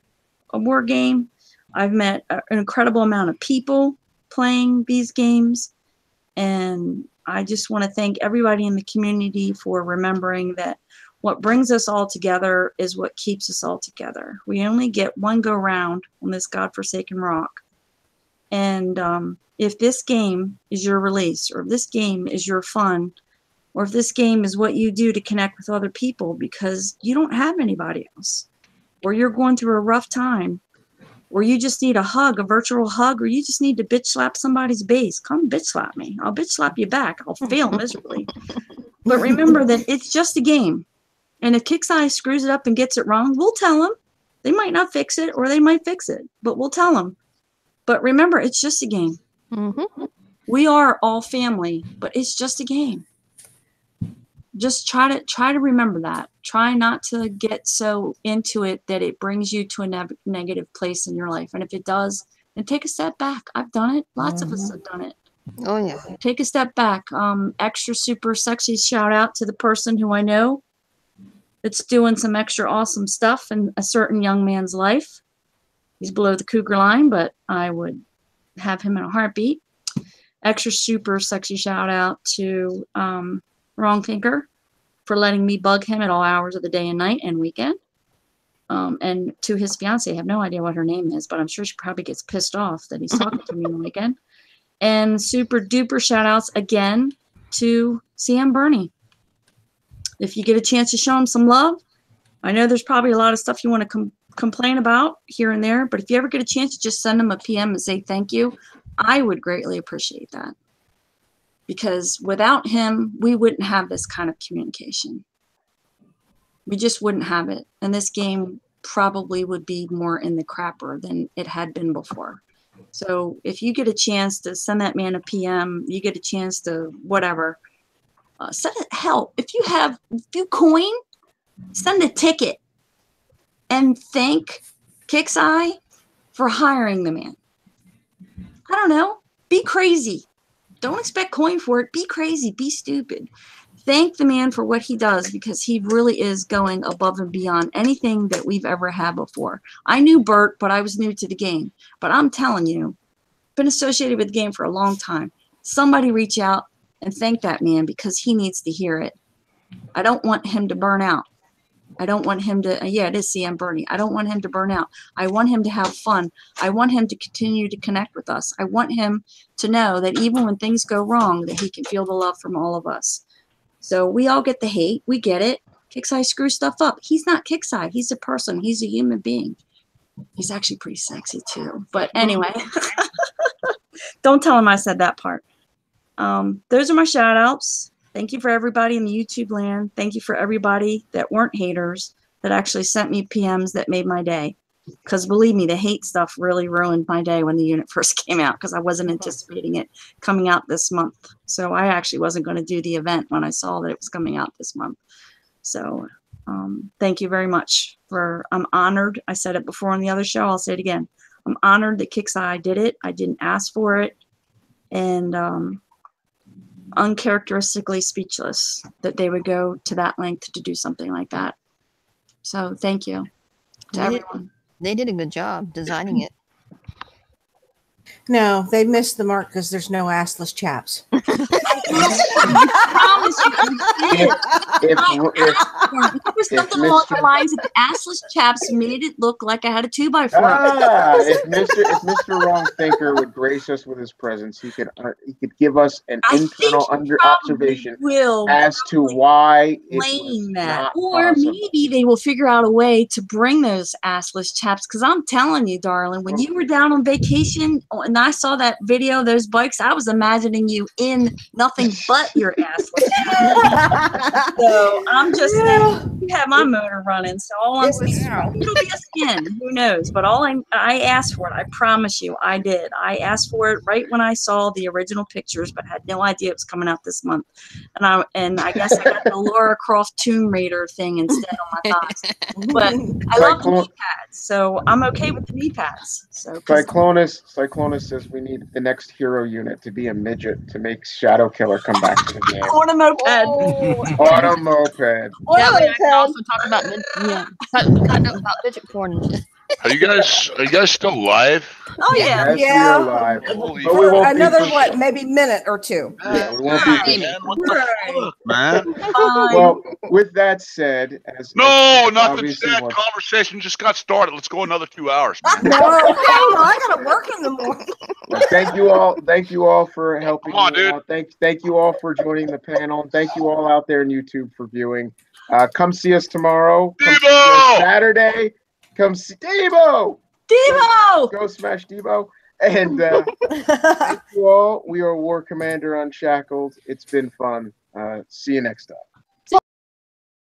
a war game. I've met an incredible amount of people playing these games. And I just want to thank everybody in the community for remembering that what brings us all together is what keeps us all together. We only get one go round on this godforsaken rock. And if this game is your release, or if this game is your fun, or if this game is what you do to connect with other people because you don't have anybody else, or you're going through a rough time, or you just need a hug, a virtual hug, or you just need to bitch slap somebody's base, come bitch slap me. I'll bitch slap you back. I'll fail miserably. But remember that it's just a game. And if Kixeye screws it up and gets it wrong, we'll tell them. They might not fix it, or they might fix it, but we'll tell them. But remember, it's just a game. Mm-hmm. We are all family, but it's just a game. Just try to remember that. Try not to get so into it that it brings you to a negative place in your life. And if it does, then take a step back. I've done it. Lots of us have done it. Oh, yeah. Take a step back. Extra super sexy shout out to the person who I know that's doing some extra awesome stuff in a certain young man's life. He's below the cougar line, but I would have him in a heartbeat. Extra super sexy shout out to Wrong Thinker for letting me bug him at all hours of the day and night and weekend. And to his fiance, I have no idea what her name is, but I'm sure she probably gets pissed off that he's talking to me on the weekend. And super duper shout outs again to CM Bernie. If you get a chance to show him some love, I know there's probably a lot of stuff you want to complain about here and there, but if you ever get a chance to just send him a PM and say thank you, I would greatly appreciate that. Because without him, we wouldn't have this kind of communication. We just wouldn't have it. And this game probably would be more in the crapper than it had been before. So if you get a chance to send that man a PM, you get a chance to whatever, send it. Hell, if you coin, send a ticket and thank Kixeye for hiring the man. I don't know. Be crazy. Don't expect coin for it. Be crazy. Be stupid. Thank the man for what he does because he really is going above and beyond anything that we've ever had before. I knew Bert, but I was new to the game. But I'm telling you, been associated with the game for a long time. Somebody reach out and thank that man because he needs to hear it. I don't want him to burn out. I don't want him to, yeah, it is CM Bernie. I don't want him to burn out. I want him to have fun. I want him to continue to connect with us. I want him to know that even when things go wrong, that he can feel the love from all of us. So we all get the hate. We get it. Kixeye screws stuff up. He's not Kixeye. He's a person. He's a human being. He's actually pretty sexy too. But anyway, don't tell him I said that part. Those are my shout outs. Thank you for everybody in the YouTube land. Thank you for everybody that weren't haters that actually sent me PMs that made my day. Because believe me, the hate stuff really ruined my day when the unit first came out, because I wasn't anticipating it coming out this month. So I actually wasn't going to do the event when I saw that it was coming out this month. So thank you very much. I'm honored. I said it before on the other show. I'll say it again. I'm honored that Kixeye did it. I didn't ask for it. And uncharacteristically speechless that they would go to that length to do something like that. So thank you to everyone. They did a good job designing it. No, they missed the mark because there's no assless chaps. I promise you. It was something along the lines of the assless chaps made it look like I had a 2x4. If Mr. Wrong Thinker would grace us with his presence, he could give us an internal observation as to why it was not or possible. maybe they will figure out a way to bring those assless chaps. Because I'm telling you, darling, when you were down on vacation and I saw that video of those bikes, I was imagining you in nothing but your assless chaps. So I'm just saying, you have my motor running. So all I'm saying, it'll be a skin. Who knows? But all I asked for it. I promise you, I did. I asked for it right when I saw the original pictures, but had no idea it was coming out this month. And I guess I got the Laura Croft Tomb Raider thing instead on my thighs. But I love the knee pads, so I'm okay with the knee pads. So Cyclonus says we need the next hero unit to be a midget to make Shadow Killer come back to the game. On a moped. On a moped. That way I can also talk about midget porn and shit. Are you guys still live? Oh yeah, yes, we are live. For another maybe minute or two. Yeah, we won't be. What the fuck, man? Well, with that said, nothing said. Conversation just got started. Let's go another 2 hours. No, I gotta work in the morning. Well, thank you all for helping. Come on, dude. Thank you all for joining the panel. Thank you all out there in YouTube for viewing. Come see us tomorrow. Come see us Saturday. Come see Debo! Go smash Debo! And thank you all. We are War Commander Unshackled. It's been fun. See you next time.